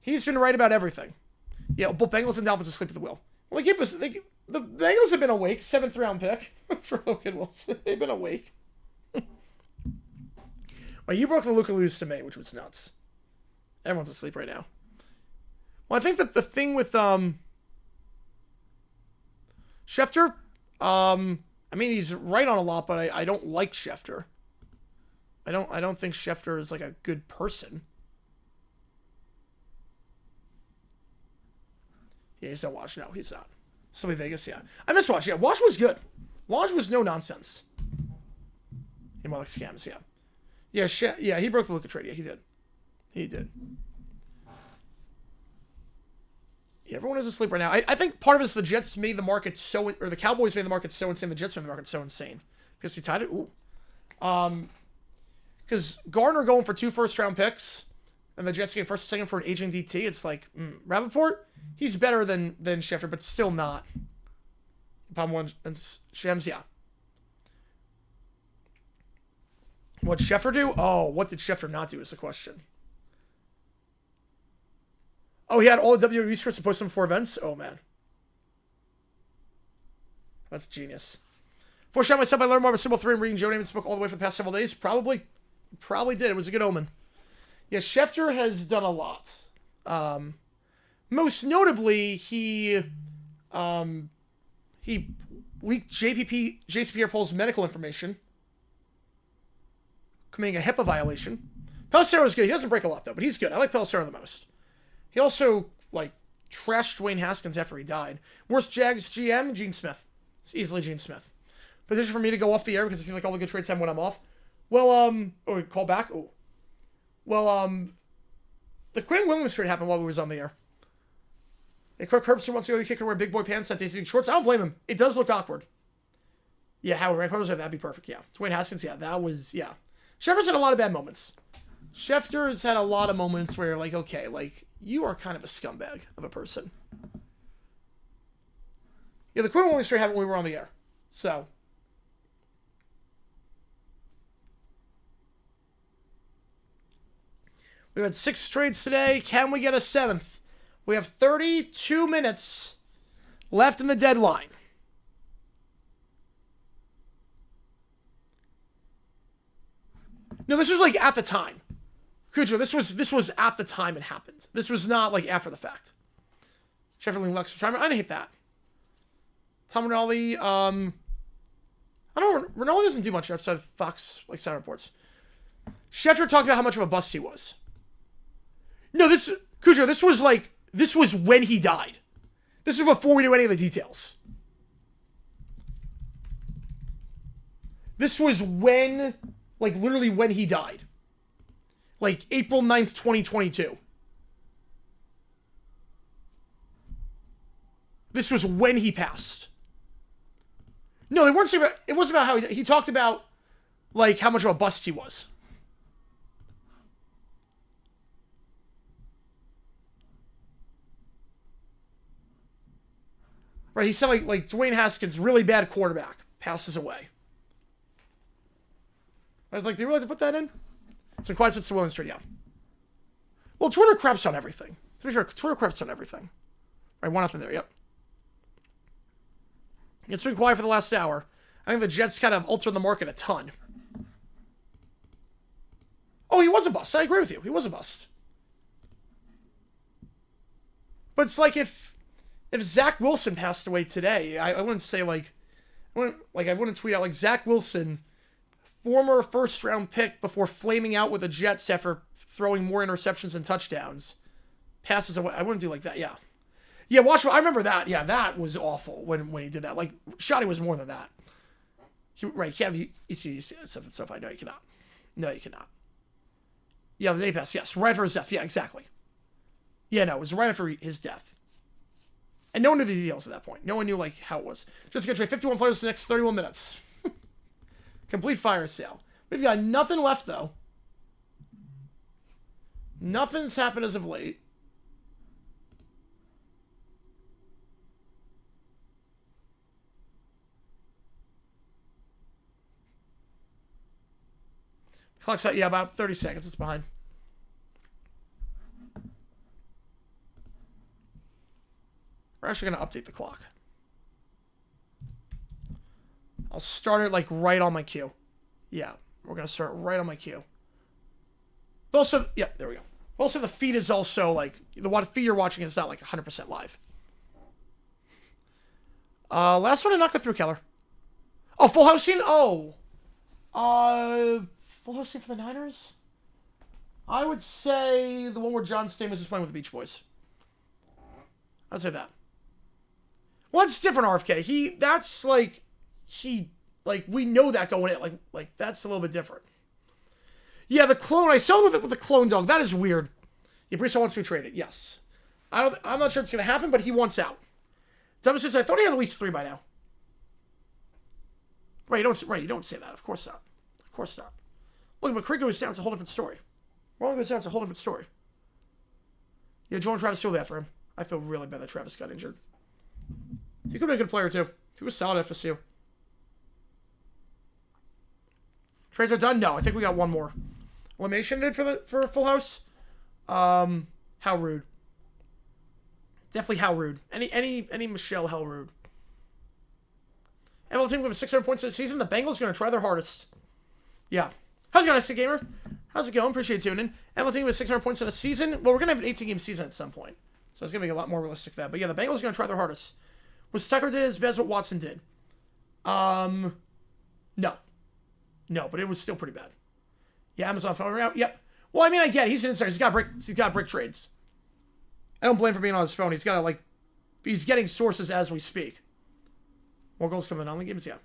he's been right about everything. Yeah, both Bengals and Dolphins asleep at the wheel. Well, the Bengals have been awake. 7th round pick for Logan Wilson. They've been awake. Well, you broke the Luka news to me, which was nuts. Everyone's asleep right now. Well, I think that the thing with Schefter, I mean, he's right on a lot, but I don't like Schefter. I don't think Schefter is like a good person. Yeah, he's not Watch. No, he's not. Somebody Vegas, yeah. I miss Watch. Yeah, Watch was good. Watch was no nonsense. He more like scams, yeah. Yeah, he broke the Luka trade. Yeah, he did. He did. Yeah, everyone is asleep right now. I think part of it is the Jets made the market so... Or the Cowboys made the market so insane. The Jets made the market so insane. Because he tied it. Ooh. Because Gardner going for 2 first-round picks, and the Jets getting first and second for an aging DT, it's like, Rappaport, he's better than Schefter, but still not. Palm one and Shams, yeah. What'd Schefter do? Oh, what did Schefter not do is the question. Oh, he had all the WWE scripts to post them for events? Oh, man. That's genius. Foreshadowing myself, I learned more about Super Bowl 3 and reading Joe Namath's book all the way for the past several days. Probably did. It was a good omen. Yeah, Schefter has done a lot. Most notably, he leaked JCPR Poll's medical information, committing a HIPAA violation. Pelissero is good. He doesn't break a lot, though, but he's good. I like Pelissero the most. He also, like, trashed Dwayne Haskins after he died. Worst Jags GM, Gene Smith. It's easily Gene Smith. Position for me to go off the air because it seems like all the good trades happen when I'm off. Well, call back? Oh. Well, the Quinnen Williams trade happened while we was on the air. And Kirk Herbstreit wants to go to kicker wear big boy pants, not daisy shorts. I don't blame him. It does look awkward. Yeah, Howard, right? That'd be perfect, yeah. Dwayne Haskins, yeah, that was, yeah. Schefter's had a lot of bad moments. Schefter's had a lot of moments where, like, okay, like, you are kind of a scumbag of a person. Yeah, the Quinnen Williams trade happened when we were on the air. So. We've had 6 trades today. Can we get a 7th? We have 32 minutes left in the deadline. No, this was like at the time. Cujo, this was at the time it happened. This was not like after the fact. Sheffield Lux retirement. I didn't hate that. Tom Rinaldi, I don't. Rinaldi doesn't do much outside of Fox like sound reports. Schefter talked about how much of a bust he was. No, Cujo, this was when he died. This is before we knew any of the details. This was when, like, literally when he died. Like, April 9th, 2022. This was when he passed. No, it wasn't about how he talked about, like, how much of a bust he was. Right, he said, like Dwayne Haskins, really bad quarterback, passes away. I was like, do you realize to put that in? So quiet since the Williams trade, yeah. Well, Twitter craps on everything. To be fair, Twitter craps on everything. Right, 1-0 there, yep. It's been quiet for the last hour. I think the Jets kind of altered the market a ton. Oh, he was a bust. I agree with you. He was a bust. But it's like if Zach Wilson passed away today, I wouldn't say I wouldn't tweet out like Zach Wilson, former first-round pick before flaming out with the Jets after throwing more interceptions than touchdowns, passes away. I wouldn't do like that, yeah. Yeah, I remember that. Yeah, that was awful when he did that. Like, Shoddy was more than that. You can't have you stuff. I know you cannot. No, you cannot. Yeah, the day pass, yes. Right after his death. Yeah, exactly. Yeah, no, it was right after his death. And no one knew the details at that point. No one knew, like, how it was. Just gonna trade 51 players in the next 31 minutes. Complete fire sale. We've got nothing left, though. Nothing's happened as of late. Clock's out, yeah, about 30 seconds. It's behind. We're actually going to update the clock. I'll start it, like, right on my cue. Yeah, we're going to start right on my cue. But also, yeah, there we go. Also, the feed is also, like, the feed you're watching is not, like, 100% live. Last one to knock it through, Keller. Oh, full house scene? Oh. Full house scene for the Niners? I would say the one where John Stamos is playing with the Beach Boys. I'd say that. Well, it's different, RFK. That's like, we know that going in. Like that's a little bit different. Yeah, the clone. I saw with the clone dog. That is weird. Yeah, Breece Hall wants to be traded. Yes. I'm not sure it's going to happen, but he wants out. Thomas says, I thought he had at least 3 by now. Right, you don't say that. Of course not. Of course not. Look, McCree goes down. It's a whole different story. Ronald goes down. It's a whole different story. Yeah, Joe and Travis feel bad for him. I feel really bad that Travis got injured. He could be a good player, too. He was solid at FSU. Trades are done? No, I think we got one more. Elimination bid for a full house? How rude. Definitely how rude. Any Michelle how rude. MLB team with 600 points in the season. The Bengals are going to try their hardest. Yeah. How's it going, SC Gamer? How's it going? Appreciate you tuning in. MLB team with 600 points in a season. Well, we're going to have an 18-game season at some point. So it's going to be a lot more realistic than that. But yeah, the Bengals are going to try their hardest. Was Tucker did as bad as what Watson did? No. No, but it was still pretty bad. Yeah, Amazon phone around. Yep. Well, I mean, I get it. He's an insider. He's got brick trades. I don't blame him for being on his phone. He's got to, he's getting sources as we speak. More goals coming on the games, yeah.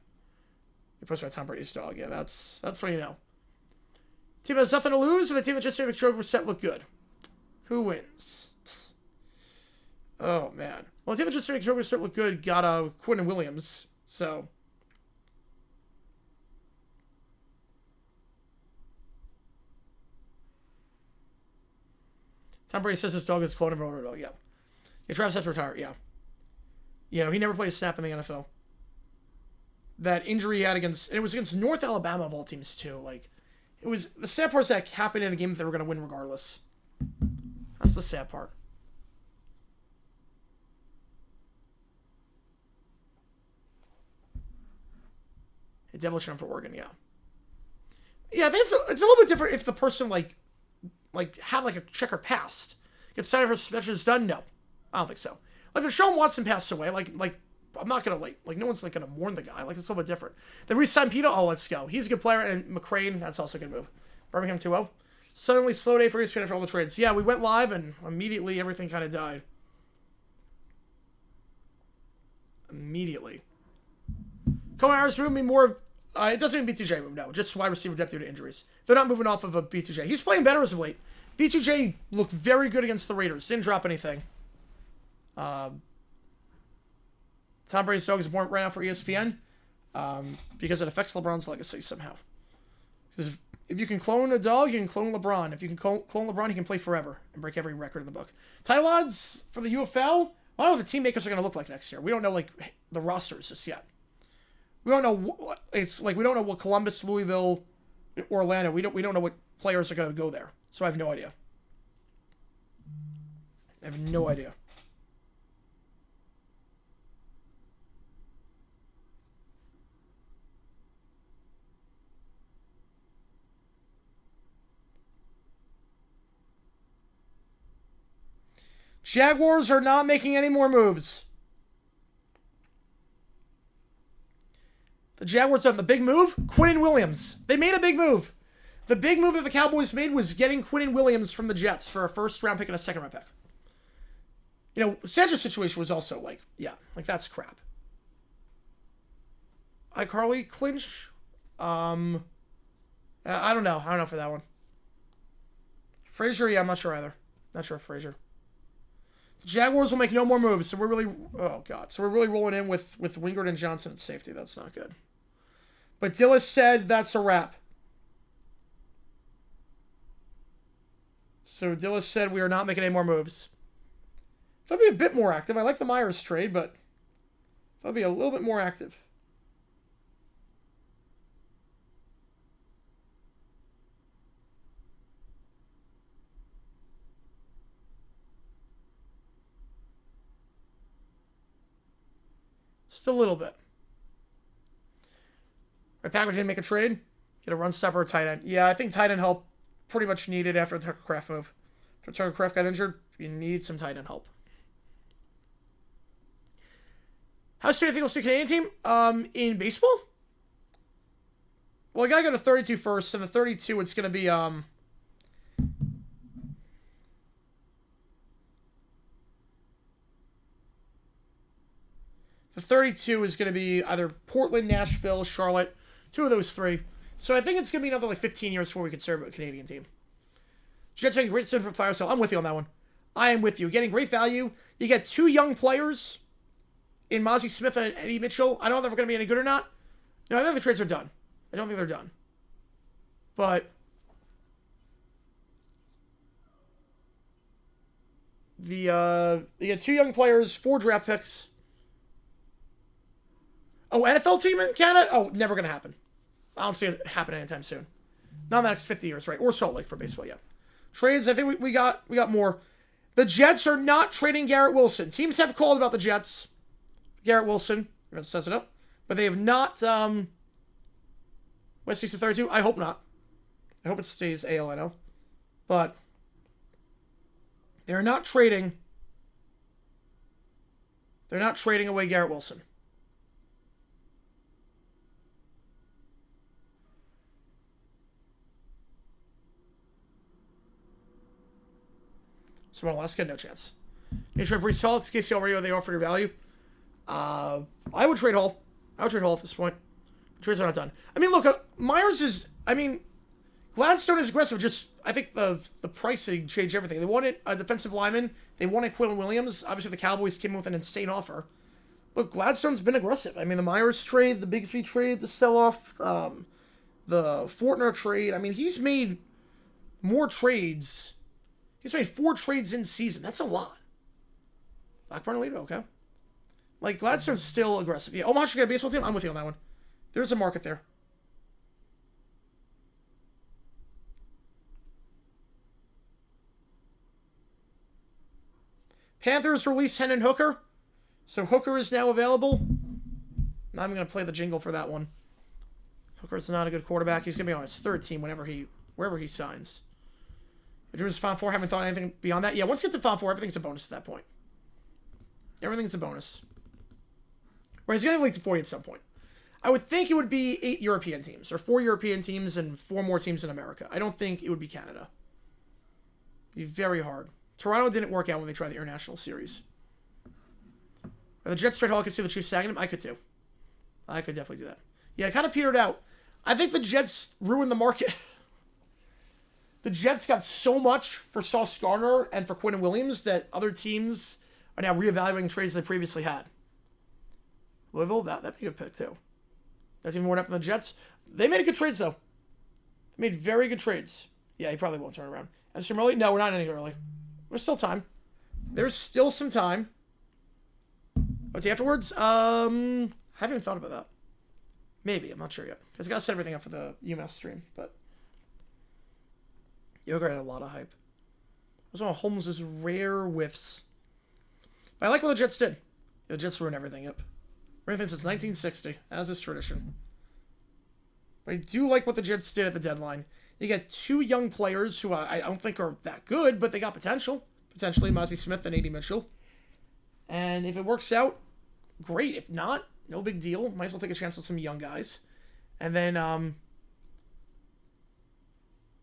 You post about Tom Brady's dog. Yeah, that's what you know. Team that has nothing to lose, or the team that just made Victoria set look good? Who wins? Oh, man. Well, the team that just made Victoria set look good got Quinnen Williams, so... Tom Brady says his dog is cloned over dog. Yeah. Yeah, Travis had to retire. Yeah. You know, he never played a snap in the NFL. That injury he had and it was against North Alabama of all teams too. It was the sad part is that happened in a game that they were going to win regardless. That's the sad part. A devilish run for Oregon, yeah. Yeah, I think it's a little bit different if the person had a checker passed. Get cited for suspension is done? No. I don't think so. If Deshaun Watson passed away, I'm not gonna no one's gonna mourn the guy. It's a little bit different. Then we signed Peter. Oh, let's go. He's a good player, and McCrane, that's also a good move. Birmingham 2-0. Suddenly slow day for ESPN for all the trades. Yeah, we went live and immediately everything kind of died. Immediately. Cohen Harris moved me more. It doesn't mean B2J move, no. Just wide receiver depth due to injuries. They're not moving off of a B2J. He's playing better as of late. B2J looked very good against the Raiders. Didn't drop anything. Tom Brady's dog is born right now for ESPN because it affects LeBron's legacy somehow. Because if you can clone a dog, you can clone LeBron. If you can clone LeBron, he can play forever and break every record in the book. Title odds for the UFL? I don't know what the team makers are going to look like next year. We don't know the rosters just yet. We don't know we don't know what Columbus, Louisville, Orlando. We don't know what players are going to go there. So I have no idea. I have no idea. Jaguars are not making any more moves. The Jaguars done the big move. Quinnen Williams. They made a big move. The big move that the Cowboys made was getting Quinnen Williams from the Jets for a first-round pick and a second-round pick. You know, Sandra's situation was also that's crap. iCarly clinch. I don't know. I don't know for that one. Frazier, yeah, I'm not sure either. Not sure if Frazier. The Jaguars will make no more moves, so we're really rolling in with Wingard and Johnson at safety. That's not good. But Dillis said that's a wrap. So Dillis said we are not making any more moves. They'll be a bit more active. I like the Myers trade, but they'll be a little bit more active. Just a little bit. Right, Packers didn't make a trade. Get a run stopper or tight end. Yeah, I think tight end help pretty much needed after the Tucker Kraft move. After Tucker Kraft got injured, you need some tight end help. How soon do you think we'll see a Canadian team? In baseball? Well, I gotta go to 32 first, and the 32, it's gonna be, the 32 is gonna be either Portland, Nashville, Charlotte, 2 of those 3. So I think it's gonna be another, like, 15 years before we could serve a Canadian team. Jets making great decision for fire sale. I'm with you on that one. I am with you. Getting great value. You get 2 young players in Mozzie Smith and Eddie Mitchell. I don't know if they're going to be any good or not. No, I think the trades are done. I don't think they're done. But you get 2 young players, 4 draft picks. Oh, NFL team in Canada? Oh, never going to happen. I don't see it happening anytime soon. Not in the next 50 years, right? Or Salt Lake for baseball, yeah. Trades, I think we got more. The Jets are not trading Garrett Wilson. Teams have called about the Jets. Garrett Wilson, it says it up. But they have not, West East 32? I hope not. I hope it stays ALNL. But they're not trading away Garrett Wilson. Simone Alaska, no chance. You trade Breece Hall, it's KCL Radio, they offer your value. I would trade Hall. I would trade Hall at this point. Trades are not done. I mean, look, Myers is, Gladstone is aggressive, just, I think the pricing changed everything. They wanted a defensive lineman. They wanted Quinnen Williams. Obviously, the Cowboys came in with an insane offer. Look, Gladstone's been aggressive. I mean, the Myers trade, the Bigsby trade, the sell-off, the Fortner trade. I mean, he's made more trades. He's made 4 trades in season. That's a lot. Blackburn leader, okay. Like, Gladstone's still aggressive. Yeah, Omaha should get a baseball team. I'm with you on that one. There's a market there. Panthers release Hendon Hooker. So Hooker is now available. Now I'm going to play the jingle for that one. Hooker's not a good quarterback. He's going to be on his 3rd team wherever he signs. Drew's Final Four. Haven't thought anything beyond that. Yeah, once you get to Final Four, everything's a bonus at that point. Everything's a bonus. Where he's going to lead to 40 at some point. I would think it would be 8 European teams, or 4 European teams and 4 more teams in America. I don't think it would be Canada. It'd be very hard. Toronto didn't work out when they tried the International Series. Are the Jets straight Hall could see the Chiefs sagging him? I could too. I could definitely do that. Yeah, it kind of petered out. I think the Jets ruined the market. The Jets got so much for Sauce Gardner and for Quinnen Williams that other teams are now reevaluating trades they previously had. Louisville, that'd be a good pick too. That's even more up than the Jets. They made good trades though. They made very good trades. Yeah, he probably won't turn around. And from early? No, we're not ending early. There's still time. There's still some time. What's he afterwards? I haven't even thought about that. Maybe, I'm not sure yet. Because I got to set everything up for the UMass stream, but Yoga had a lot of hype. It was one of Holmes' rare whiffs. But I like what the Jets did. The Jets ruined everything, yep. Everything since 1960, as is tradition. But I do like what the Jets did at the deadline. You get 2 young players who I don't think are that good, but they got potential. Potentially Mozzie Smith and Eddie Mitchell. And if it works out, great. If not, no big deal. Might as well take a chance on some young guys. And then,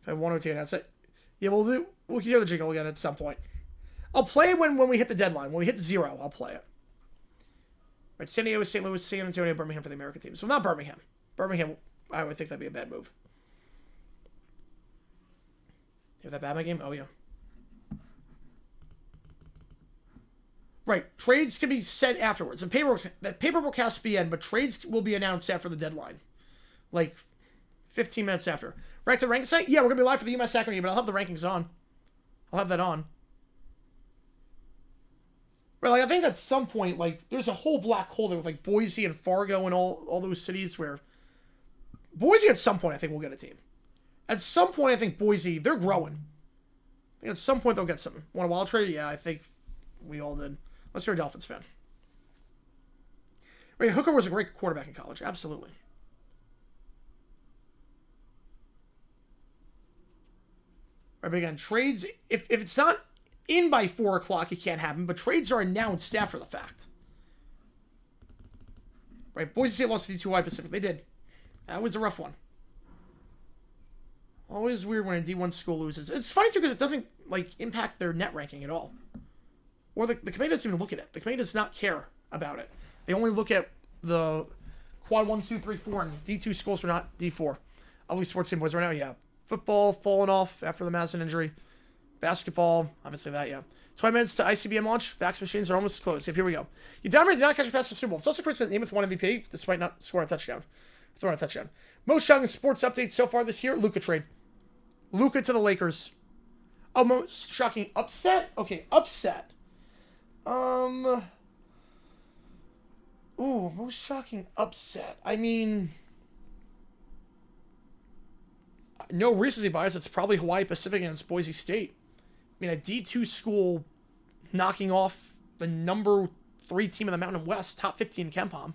if I want to announce it, yeah, we'll hear the jingle again at some point. I'll play it when we hit the deadline. When we hit 0, I'll play it. Right, San Diego, St. Louis, San Antonio, Birmingham for the American team. So not Birmingham. Birmingham, I would think that'd be a bad move. You have that Batman game? Oh, yeah. Right, trades can be sent afterwards. And paperwork has to be in, but trades will be announced after the deadline. Like, 15 minutes after. Right, to rank site? Yeah, we're going to be live for the UMass Sacramento game, but I'll have the rankings on. I'll have that on. Right, like, I think at some point, like, there's a whole black hole there with, like, Boise and Fargo and all those cities where Boise at some point, I think, will get a team. At some point, I think Boise, they're growing. I think at some point, they'll get something. Want a wild trade? Yeah, I think we all did. Unless you're a Dolphins fan. Right, Hooker was a great quarterback in college. Absolutely. Right, but again, trades, if it's not in by 4 o'clock, it can't happen, but trades are announced after the fact. Right, Boise State lost to D2Y Pacific. They did. That was a rough one. Always weird when a D1 school loses. It's funny, too, because it doesn't, like, impact their net ranking at all. Or the committee doesn't even look at it. The committee does not care about it. They only look at the quad 1, 2, 3, 4, and D2 schools are not D4. At least sports team boys right now, yeah. Football, falling off after the Madison injury. Basketball, obviously that, yeah. 20 minutes to ICBM launch. Fax machines are almost closed. Yep, here we go. You downright did not catch a pass for Super Bowl. It's also coincident Namath won MVP, despite not scoring a touchdown. Throwing a touchdown. Most shocking sports updates so far this year, Luka trade. Luka to the Lakers. Oh, most shocking upset? Okay, upset. Ooh, most shocking upset. I mean, no recency bias. It's probably Hawaii Pacific against Boise State. I mean, a D2 school knocking off the number 3 team in the Mountain West, top 15 KenPom.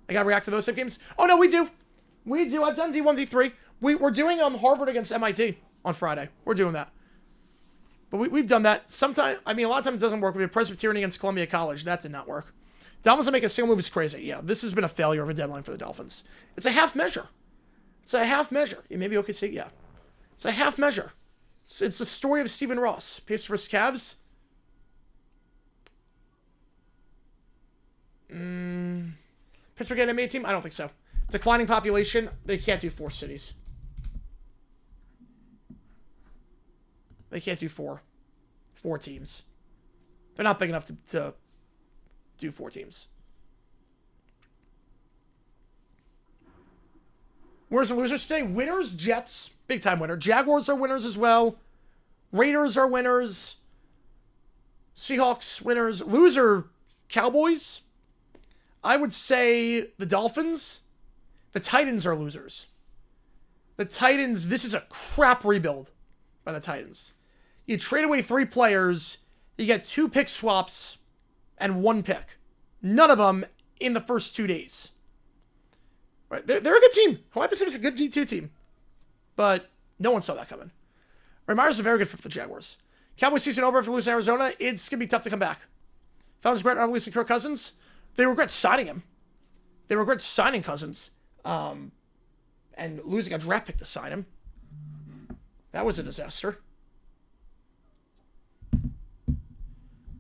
I gotta react to those type games. Oh no, we do. We do. I've done D1, D3. We're doing Harvard against MIT on Friday. We're doing that. But we've done that. Sometimes, I mean, a lot of times it doesn't work. We have Presbyterian against Columbia College. That did not work. Dolphins to make a single move is crazy. Yeah, this has been a failure of a deadline for the Dolphins. It's a half measure. It's a half measure. Maybe OKC, yeah. It's a half measure. It's the story of Stephen Ross. Pacers vs. Cavs. Pittsburgh NBA team? I don't think so. Declining population. They can't do 4 cities. They can't do 4 teams. They're not big enough to do 4 teams. Winners and losers today. Winners, Jets. Big time winner. Jaguars are winners as well. Raiders are winners. Seahawks winners. Loser, Cowboys. I would say the Dolphins. The Titans are losers. The Titans, this is a crap rebuild by the Titans. You trade away 3 players, you get 2 pick swaps and 1 pick. None of them in the first 2 days. Right? They're a good team. Hawaii Pacific's a good D2 team. But no one saw that coming. Ray Myers is a very good fit for the Jaguars. Cowboys season over after losing Arizona. It's going to be tough to come back. Falcons regret not releasing Kirk Cousins. They regret signing him. They regret signing Cousins. And losing a draft pick to sign him. That was a disaster.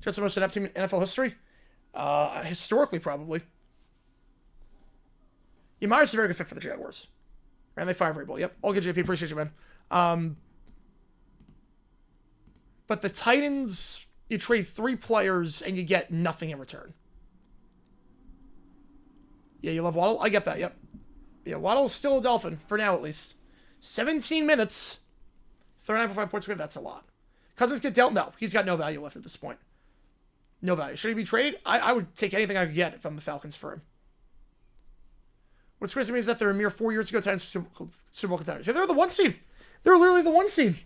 Jets the most inept team in NFL history? Historically, probably. Yeah, Myers is a very good fit for the Jaguars. And they fire Vrabel. Yep. All good, JP. Appreciate you, man. But the Titans, you trade 3 players and you get nothing in return. Yeah, you love Waddle? I get that, yep. Yeah, Waddle's still a Dolphin, for now at least. 17 minutes. 39.5 points per game, that's a lot. Cousins get dealt? No, he's got no value left at this point. No value. Should he be traded? I would take anything I could get if I'm the Falcons for him. What's crazy to me is that they're a mere 4 years ago Titans Super Bowl contenders. Yeah, they're the 1 seed. They're literally the 1 seed.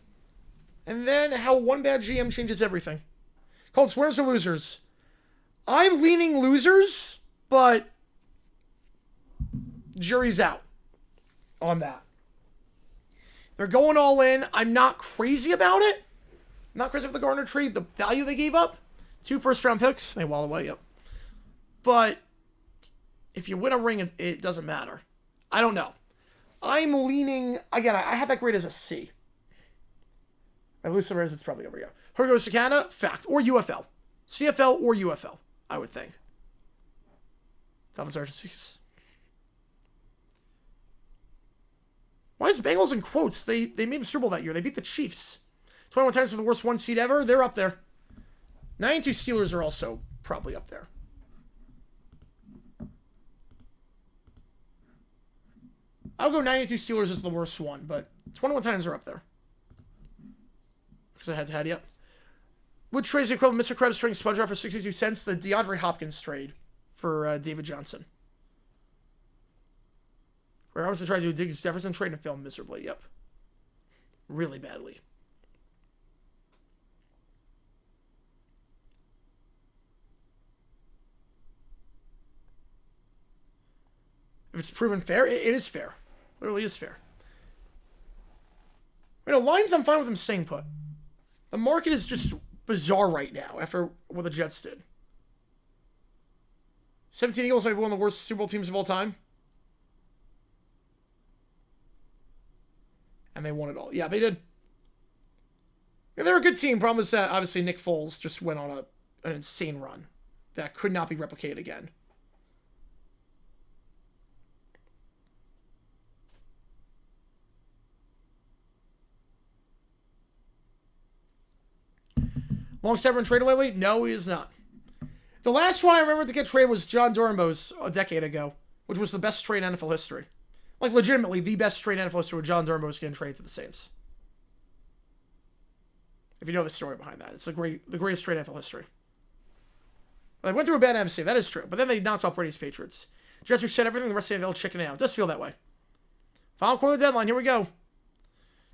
And then how one bad GM changes everything. Colts, winners or losers? I'm leaning losers, but jury's out on that. They're going all in. I'm not crazy about it. I'm not crazy about the Gardner trade. The value they gave up. 2 first-round picks. They wall away, yep. But if you win a ring, it doesn't matter. I don't know. I'm leaning... Again, I have that grade as a C. I lose some it's probably over here. Here goes to Canada. Fact. Or UFL. CFL or UFL, I would think. Dolphins are C's. Why is Bengals in quotes? They made the Super Bowl that year. They beat the Chiefs. 21 Titans are the worst 1 seed ever. They're up there. 92 Steelers are also probably up there. I'll go 92 Steelers as the worst one, but 21 Titans are up there. Because I had to yep. Would trade the equivalent of Mr. Krebs trading SpongeBob for 62 cents? The DeAndre Hopkins trade for David Johnson. Where I was to try to do Diggs Jefferson trade and fail miserably. Yep. Really badly. If it's proven fair, it is fair. Literally is fair. You know, Lions, I'm fine with them staying put. The market is just bizarre right now after what the Jets did. 17 Eagles might be one of the worst Super Bowl teams of all time. And they won it all. Yeah, they did. Yeah, they're a good team. Problem is that, obviously, Nick Foles just went on an insane run that could not be replicated again. Longest ever been traded lately? No, he is not. The last one I remember to get traded was John Dornbos a decade ago, which was the best trade in NFL history. Like, legitimately, the best trade in NFL history with John Dornbos getting traded to the Saints. If you know the story behind that. It's the greatest trade in NFL history. They went through a bad NFC, that is true. But then they knocked off Brady's Patriots. Jets reset everything, the rest of the NFL chickened out. It does feel that way. Final quarter of the deadline, here we go.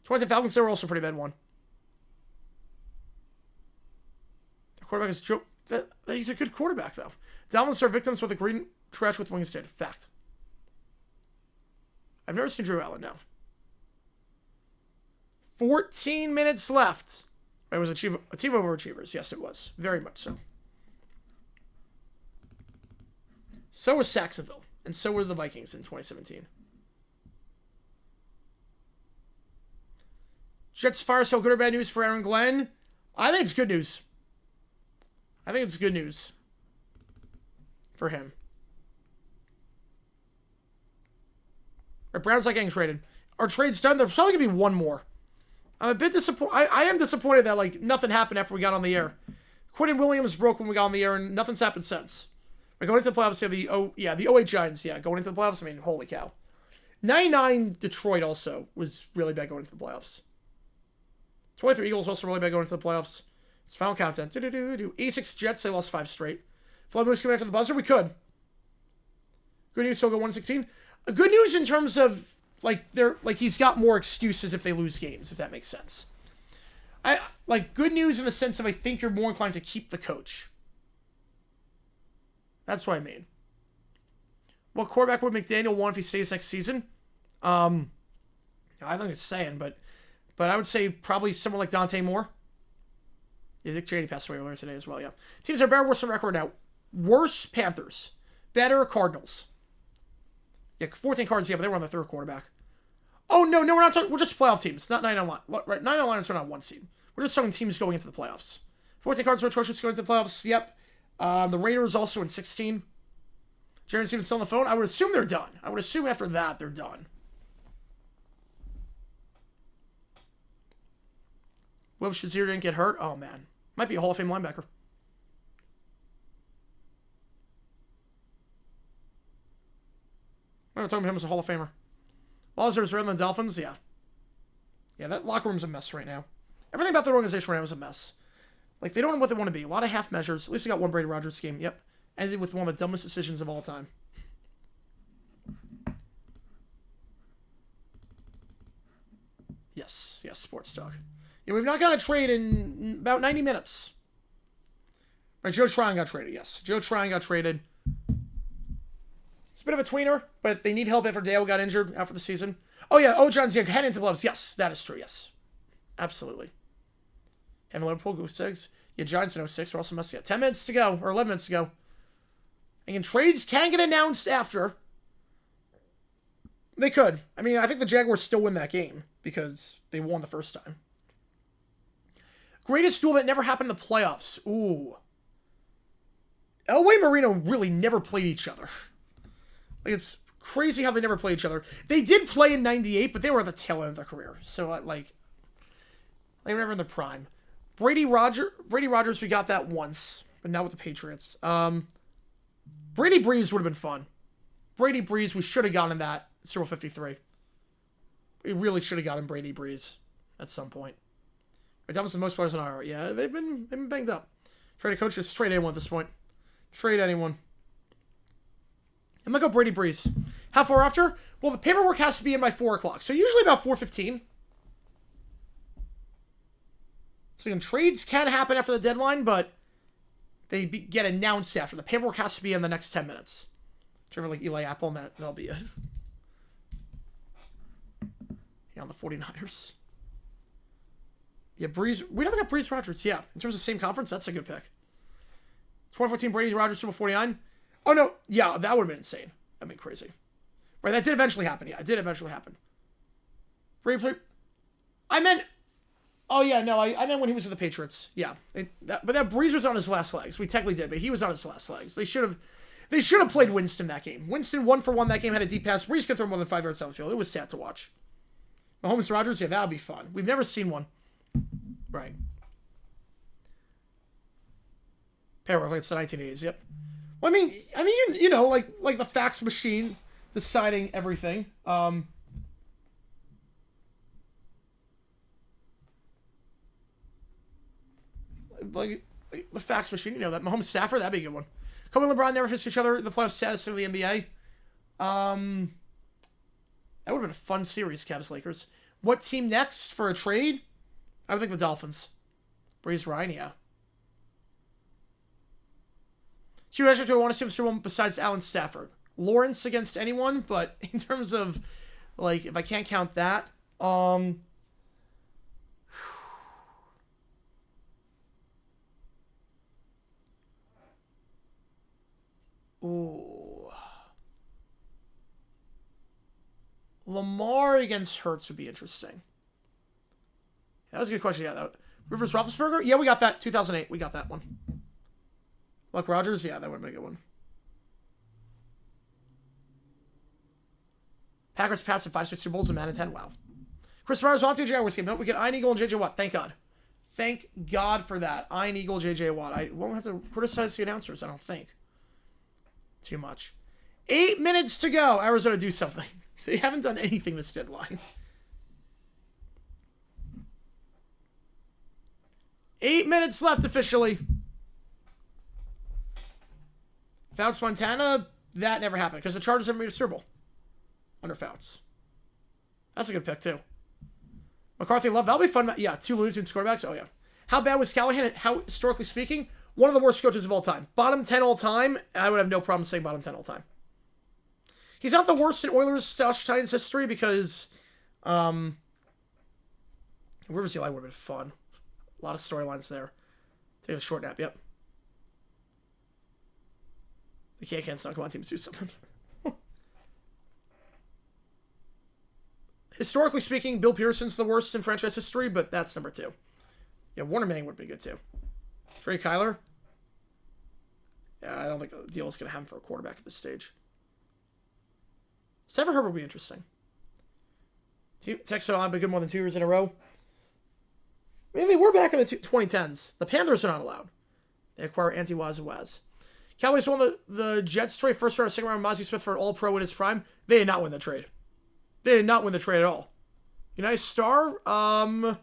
20 Falcons, they were also a pretty bad one. Their quarterback is Joe. He's a good quarterback, though. Dalvin are victims with a green trash with wings did. Fact. I've never seen Drew Allen, no. 14 minutes left. It was a team of overachievers. Yes, it was. Very much so. So was Saxonville. And so were the Vikings in 2017. Jets fire sale, good or bad news for Aaron Glenn? I think it's good news. I think it's good news for him. Our Browns not getting traded. Our trade's done. There's probably going to be one more. I'm a bit disappointed. I am disappointed that, like, nothing happened after we got on the air. Quinnen Williams broke when we got on the air, and nothing's happened since. We're going into the playoffs. The 08 Giants, going into the playoffs. I mean, holy cow. 99 Detroit also was really bad going into the playoffs. 23 Eagles also really bad going into the playoffs. It's final countdown. 86 Jets, they lost 5 straight. Flood Moose coming after the buzzer? We could. Good news, still go 116. Good news in terms of, he's got more excuses if they lose games, if that makes sense. Good news in the sense of I think you're more inclined to keep the coach. That's what I mean. What quarterback would McDaniel want if he stays next season? I think it's saying, but I would say probably someone like Dante Moore. Yeah, Dick Cheney passed away earlier today as well, yeah. Teams are better, worse than record now. Worse, Panthers. Better, Cardinals. Yeah, 14 Cards, yeah, but they were on the third quarterback. Oh, no, we're not talking. We're just playoff teams, not 9 on line. Right, 9 on line is not one seed. We're just talking teams going into the playoffs. 14 Cards were atrocious going into the playoffs, yep. The Raiders also in 16. Jaron Stevens still on the phone? I would assume they're done. I would assume after that they're done. Will Shazier didn't get hurt? Oh, man. Might be a Hall of Fame linebacker. I'm talking about him as a Hall of Famer. Lazarus rather than Dolphins? Yeah. Yeah, that locker room's a mess right now. Everything about their organization right now is a mess. Like, they don't know what they want to be. A lot of half measures. At least we got one Brady Rodgers game. Yep. Ended with one of the dumbest decisions of all time. Yes, sports talk. Yeah, we've not got a trade in about 90 minutes. Right, Joe Tryon got traded, yes. Joe Tryon got traded. It's a bit of a tweener, but they need help after Dale got injured after the season. Oh, yeah, John's heading into gloves. Yes, that is true, yes. Absolutely. Having Liverpool, Goose Eggs. Yeah, Giants in 06. We're also messing up. 10 minutes to go, or 11 minutes to go. And trades can get announced after. They could. I mean, I think the Jaguars still win that game because they won the first time. Greatest duel that never happened in the playoffs. Ooh. Elway and Marino really never played each other. Like, it's crazy how they never played each other. They did play in 98, but they were at the tail end of their career. So, they were never in their prime. Brady Rodgers, we got that once, but not with the Patriots. Brady Breeze would have been fun. Brady Breeze, we should have gotten that Super 53. We really should have gotten Brady Breeze at some point. That was the most players on IR. Yeah, they've been banged up. Trade a coach, just trade anyone at this point. Trade anyone. I'm going to go Brady Breeze. How far after? Well, the paperwork has to be in by 4 o'clock. So usually about 4:15. So again, trades can happen after the deadline, but they get announced after. The paperwork has to be in the next 10 minutes. Trevor like Eli Apple, and that'll be it. Yeah, on the 49ers. Yeah, Breeze. We never got Breeze Rodgers. Yeah, in terms of same conference, that's a good pick. 2014 Brady Rodgers Super 49. Oh, no. Yeah, that would have been insane. That'd been crazy. Right, that did eventually happen. Yeah, it did eventually happen. Brady I meant... Oh, yeah, no, I meant when he was with the Patriots. Yeah. But that Breeze was on his last legs. We technically did, but he was on his last legs. They should have played Winston that game. Winston 1-for-1 that game, had a deep pass. Breeze could throw more than 5 yards down the field. It was sad to watch. Mahomes Rodgers, yeah, that would be fun. We've never seen one. Right. Paperwork, like it's the 1980s, yep. Well, I mean, you know, like the fax machine deciding everything. Like the fax machine, you know, that Mahomes Stafford, that'd be a good one. Kobe and LeBron never faced each other in the playoff status of the NBA. That would have been a fun series, Cavs Lakers. What team next for a trade? I would think the Dolphins. Breeze Ryan, yeah. Hugh Hedger, do I want to see if someone besides Alan Stafford? Lawrence against anyone, but in terms of, like, if I can't count that, ooh. Lamar against Hurts would be interesting. That was a good question. Yeah, Rivers Roethlisberger? Yeah, we got that. 2008. We got that one. Luck Rogers? Yeah, that would have been a good one. Packers, Pats, and 5 Super Bowls, and Madden 10. Wow. Chris Myers, Monty, Jaguars game. Nope, we get Iron Eagle and JJ Watt. Thank God. Thank God for that. Iron Eagle, JJ Watt. I won't have to criticize the announcers, I don't think. Too much. 8 minutes to go. Arizona, do something. They haven't done anything this deadline. 8 minutes left officially. Fouts Montana, that never happened because the Chargers never made a Super Bowl under Fouts. That's a good pick too. McCarthy, Love, that'll be fun. Yeah, 2 Looney Tunes quarterbacks. Oh yeah. How bad was Callahan? How, historically speaking, one of the worst coaches of all time. Bottom 10 all time. I would have no problem saying bottom 10 all time. He's not the worst in Oilers / Titans history because Rivers Eli would have been fun. A lot of storylines there. Take a short nap, yep. The can't stop. Come on, teams, do something. Historically speaking, Bill Pearson's the worst in franchise history, but that's number 2. Yeah, Warner Manning would be good too. Trey Kyler? Yeah, I don't think a deal is going to happen for a quarterback at this stage. Stafford Herbert would be interesting. Texas will be good more than 2 years in a row. I mean, they were back in the 2010s. The Panthers are not allowed. They acquire Anti-Waz and Waz. Cowboys won the Jets trade. First round, second round, Mozzie Smith for an all-pro in his prime. They did not win the trade. They did not win the trade at all. United Star? I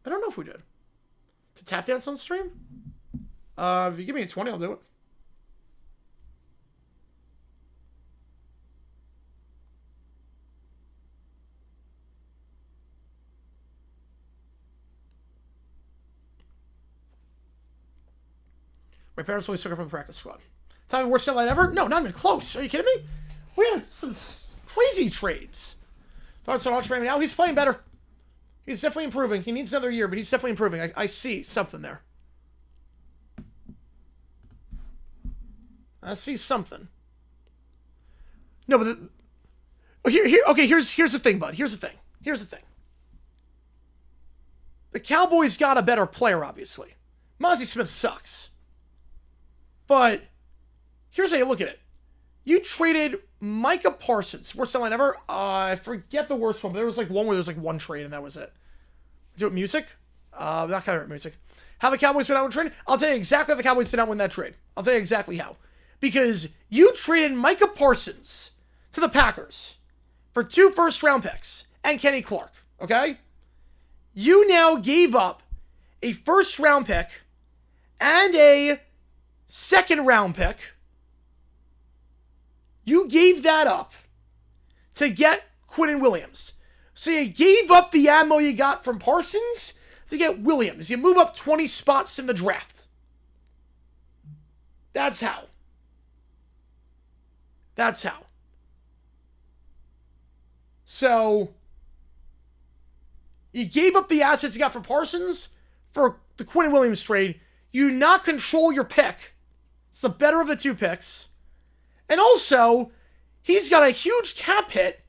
don't know if we did. To tap dance on stream? If you give me a 20, I'll do it. My parents always took her from the practice squad. Time worst deadline ever? No, not even close. Are you kidding me? We had some crazy trades. Thoughts on training now? He's playing better. He's definitely improving. He needs another year, but he's definitely improving. I see something there. I see something. No, but here's the thing, bud. Here's the thing. The Cowboys got a better player, obviously. Mozzie Smith sucks. But here's how you look at it. You traded Micah Parsons. Worst deadline ever? I forget the worst one, but there was like one where there was like one trade and that was it. Do it music? Not kind of music. How the Cowboys went out and traded? I'll tell you exactly how the Cowboys did not win that trade. I'll tell you exactly how. Because you traded Micah Parsons to the Packers for 2 first-round picks and Kenny Clark, okay? You now gave up a first-round pick and a second-round pick. You gave that up to get Quinnen Williams. So you gave up the ammo you got from Parsons to get Williams. You move up 20 spots in the draft. That's how. That's how. So, you gave up the assets you got from Parsons for the Quinnen Williams trade. You not control your pick. It's the better of the 2 picks. And also, he's got a huge cap hit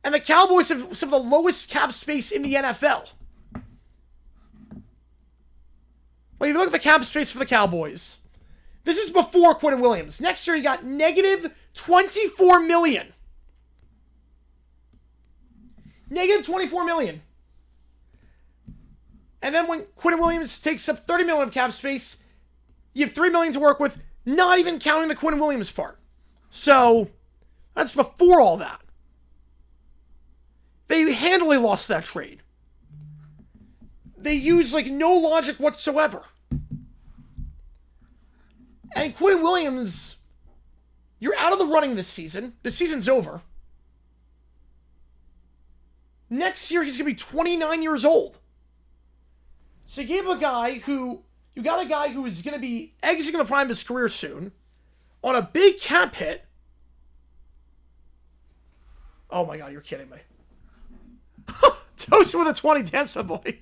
And the Cowboys have some of the lowest cap space in the NFL. Well, if you look at the cap space for the Cowboys, this is before Quinnen Williams. Next year, he got negative $24 million. Negative $24 million. And then when Quinnen Williams takes up $30 million of cap space, you have $3 million to work with, not even counting the Quinnen Williams part. So, that's before all that. They handily lost that trade. They used, like, no logic whatsoever. And Quinnen Williams, you're out of the running this season. The season's over. Next year, he's going to be 29 years old. So you got a guy who is going to be exiting the prime of his career soon, on a big cap hit. Oh my God, you're kidding me. Toast with a 20 dance, my boy.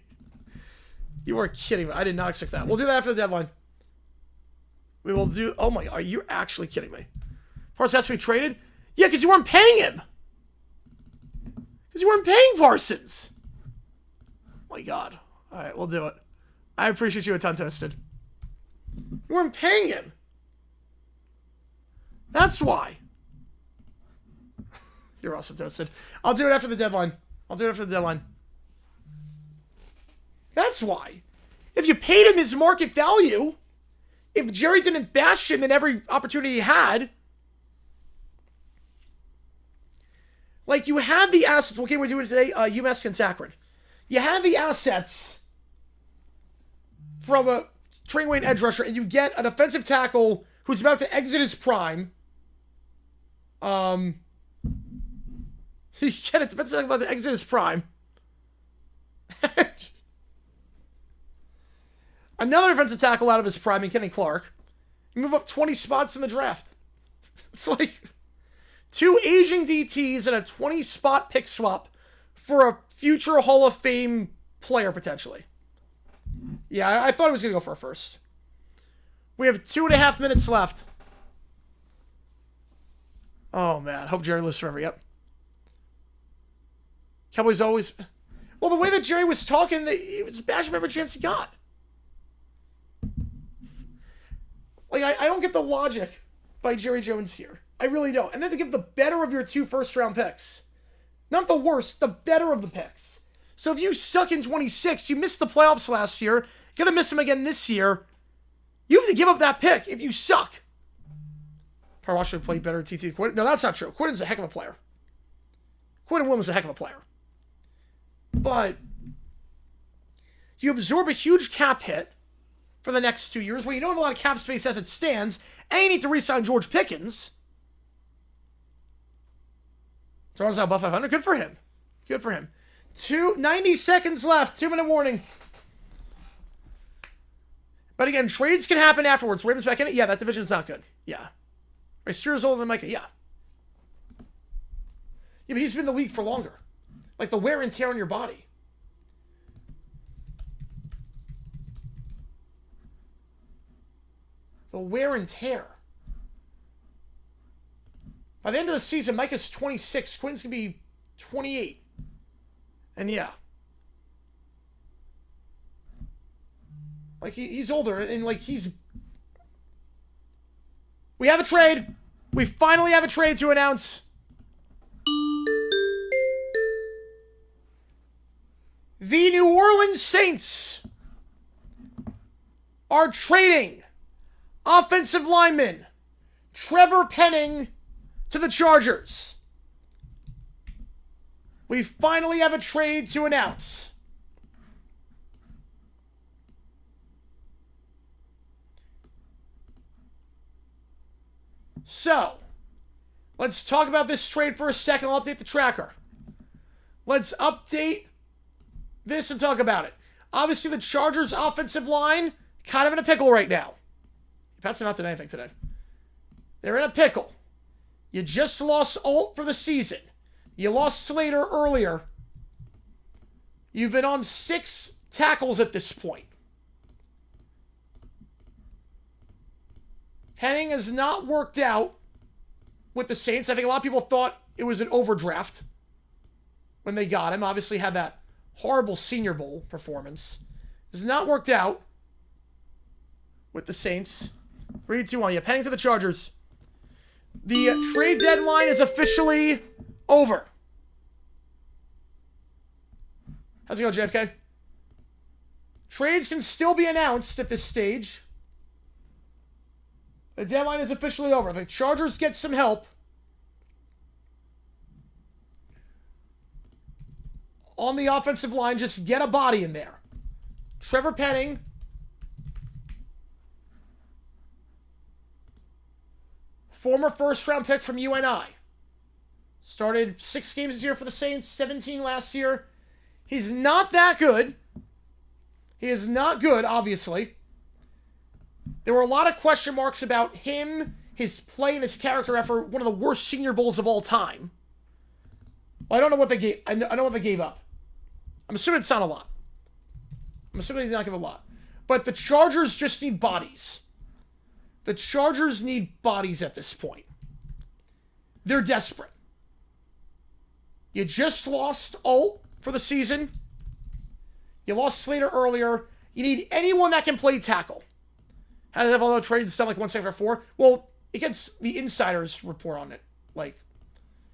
You are kidding me. I did not expect that. We'll do that after the deadline. We will do... Oh my God, are you actually kidding me? Parsons has to be traded? Yeah, because you weren't paying him. Because you weren't paying Parsons. Oh my God. All right, we'll do it. I appreciate you a ton, Toasted. You weren't paying him. That's why. You're awesome, Toasted. I'll do it after the deadline. That's why. If you paid him his market value, if Jerry didn't bash him in every opportunity he had, like you have the assets. What game we're doing today? UMass and Akron. You have the assets from a train weight edge rusher, and you get an offensive tackle who's about to exit his prime. You get a defensive tackle about to exit his prime. Another defensive tackle out of his prime in Kenny Clark. You move up 20 spots in the draft. It's like 2 aging DTs and a 20-spot pick swap for a future Hall of Fame player, potentially. Yeah, I thought he was going to go for a first. We have 2.5 minutes left. Oh, man. Hope Jerry lives forever. Yep. Cowboys always... Well, the way that Jerry was talking, it was bash him every chance he got. Like, I don't get the logic by Jerry Jones here. I really don't. And then to give the better of your 2 first-round picks. Not the worst, the better of the picks. So if you suck in 26, you missed the playoffs last year, gonna miss them again this year, you have to give up that pick if you suck. Power should play better TT Quinnen. No, that's not true. Quinnen's a heck of a player. Quinnen Williams is a heck of a player. But you absorb a huge cap hit for the next 2 years, where you don't have a lot of cap space as it stands, and you need to re-sign George Pickens. Toronto's now above 500. Good for him. Good for him. 90 seconds left. 2-minute warning. But again, trades can happen afterwards. Ravens back in it. Yeah, that division's not good. Yeah. Right, Steelers older than Micah. Yeah. Yeah, but he's been in the league for longer. Like the wear and tear on your body. The wear and tear. By the end of the season, Micah's 26. Quinn's going to be 28. And yeah. Like, he's older. And, like, he's... We have a trade. We finally have a trade to announce. The New Orleans Saints are trading offensive lineman Trevor Penning to the Chargers. We finally have a trade to announce. So, let's talk about this trade for a second. I'll update the tracker. Let's update this and talk about it. Obviously, the Chargers' offensive line, kind of in a pickle right now. Pat's not done anything today. They're in a pickle. You just lost Alt for the season. You lost Slater earlier. You've been on 6 tackles at this point. Penning has not worked out with the Saints. I think a lot of people thought it was an overdraft. when they got him. Obviously had that horrible Senior Bowl performance. Has not worked out with the Saints. 3-2-1. Yeah, Penning to the Chargers. The trade deadline is officially over. How's it going, JFK? Trades can still be announced at this stage. The deadline is officially over. The Chargers get some help on the offensive line. Just get a body in there. Trevor Penning. Former first-round pick from UNI. Started 6 games this year for the Saints, 17 last year. He's not that good. He is not good, obviously. There were a lot of question marks about him, his play, and his character after one of the worst Senior Bowls of all time. Well, I don't know what they gave. I know what they gave up. I'm assuming it's not a lot. I'm assuming they did not give a lot. But the Chargers just need bodies. The Chargers need bodies at this point. They're desperate. You just lost Alt for the season. You lost Slater earlier. You need anyone that can play tackle. How does all the trades sound like 1 second for 4? Well, it gets the insiders report on it. Like,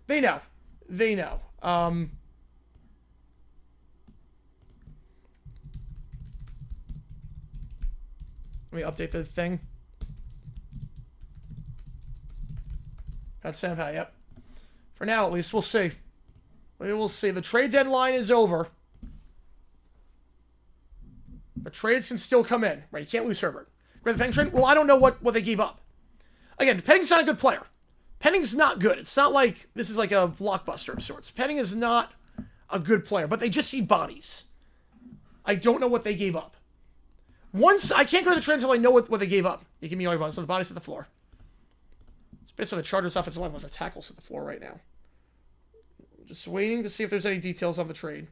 they know. They know. Let me update the thing. That's Sampai, yep. For now, at least, we'll see. We will see. The trade deadline is over. But trades can still come in. Right, you can't lose Herbert. Grab the Penning trade? Well, I don't know what they gave up. Again, Penning's not a good player. Penning's not good. It's not like this is like a blockbuster of sorts. Penning is not a good player, but they just need bodies. I don't know what they gave up. Once, I can't go to the trade until I know what they gave up. You give me all your bodies. So the bodies at the floor. It's basically the Chargers offensive line with the tackles at the floor right now. Just waiting to see if there's any details on the trade.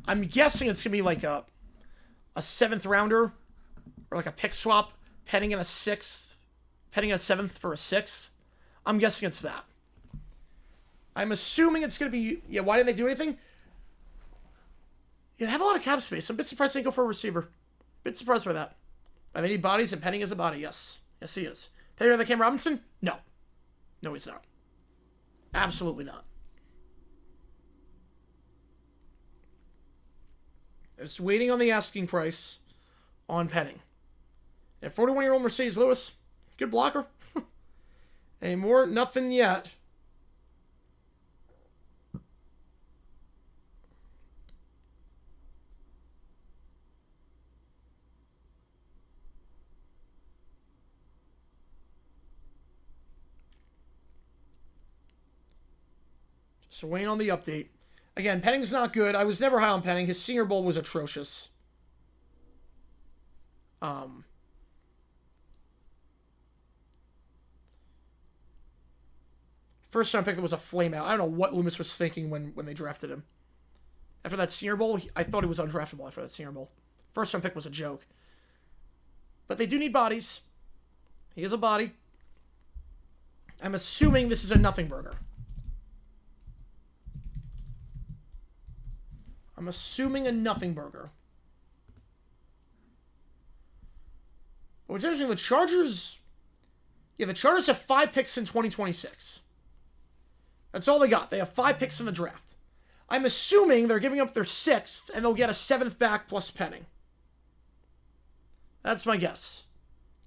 I'm guessing it's going to be like a 7th rounder or like a pick swap, Penning in a 6th, Penning in a 7th for a 6th. I'm guessing it's that. I'm assuming it's going to be, yeah, why didn't they do anything? Yeah, they have a lot of cap space. I'm a bit surprised they didn't go for a receiver. Bit surprised by that. And they need bodies, and Penning is a body, yes. Yes, he is. Penning the Cam Robinson? No. No, he's not. Absolutely not. Just waiting on the asking price on Penning. And 41-year-old Mercedes Lewis, good blocker. Any more? Nothing yet. So waiting on the update. Again, Penning's not good. I was never high on Penning. His Senior Bowl was atrocious. First round pick that was a flame out. I don't know what Loomis was thinking when they drafted him. After that Senior Bowl, I thought he was undraftable after that Senior Bowl. First round pick was a joke. But they do need bodies. He is a body. I'm assuming this is a nothing burger. I'm assuming a nothing burger. But what's interesting, the Chargers... Yeah, the Chargers have 5 picks in 2026. That's all they got. They have 5 picks in the draft. I'm assuming they're giving up their 6th, and they'll get a 7th back plus Penning. That's my guess.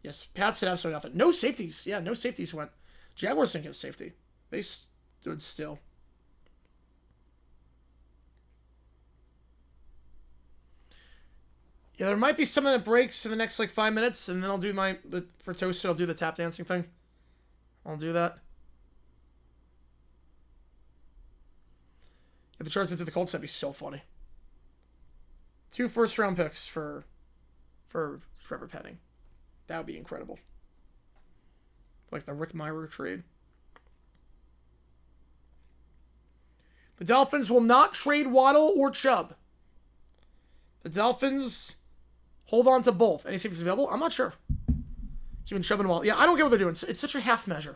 Yes, Pats said absolutely nothing. No safeties. Yeah, no safeties went. Jaguars didn't get a safety. They stood still. Yeah, there might be something that breaks in the next, 5 minutes, and then I'll do for Toasted, I'll do the tap dancing thing. I'll do that. If the Chargers into the Colts, that'd be so funny. 2 first-round picks for Trevor Penning. That would be incredible. Like the Rick Meyer trade. The Dolphins will not trade Waddle or Chubb. The Dolphins hold on to both. Any safeties available? I'm not sure. Keeping Chubb and Waddle. Yeah, I don't get what they're doing. It's such a half measure.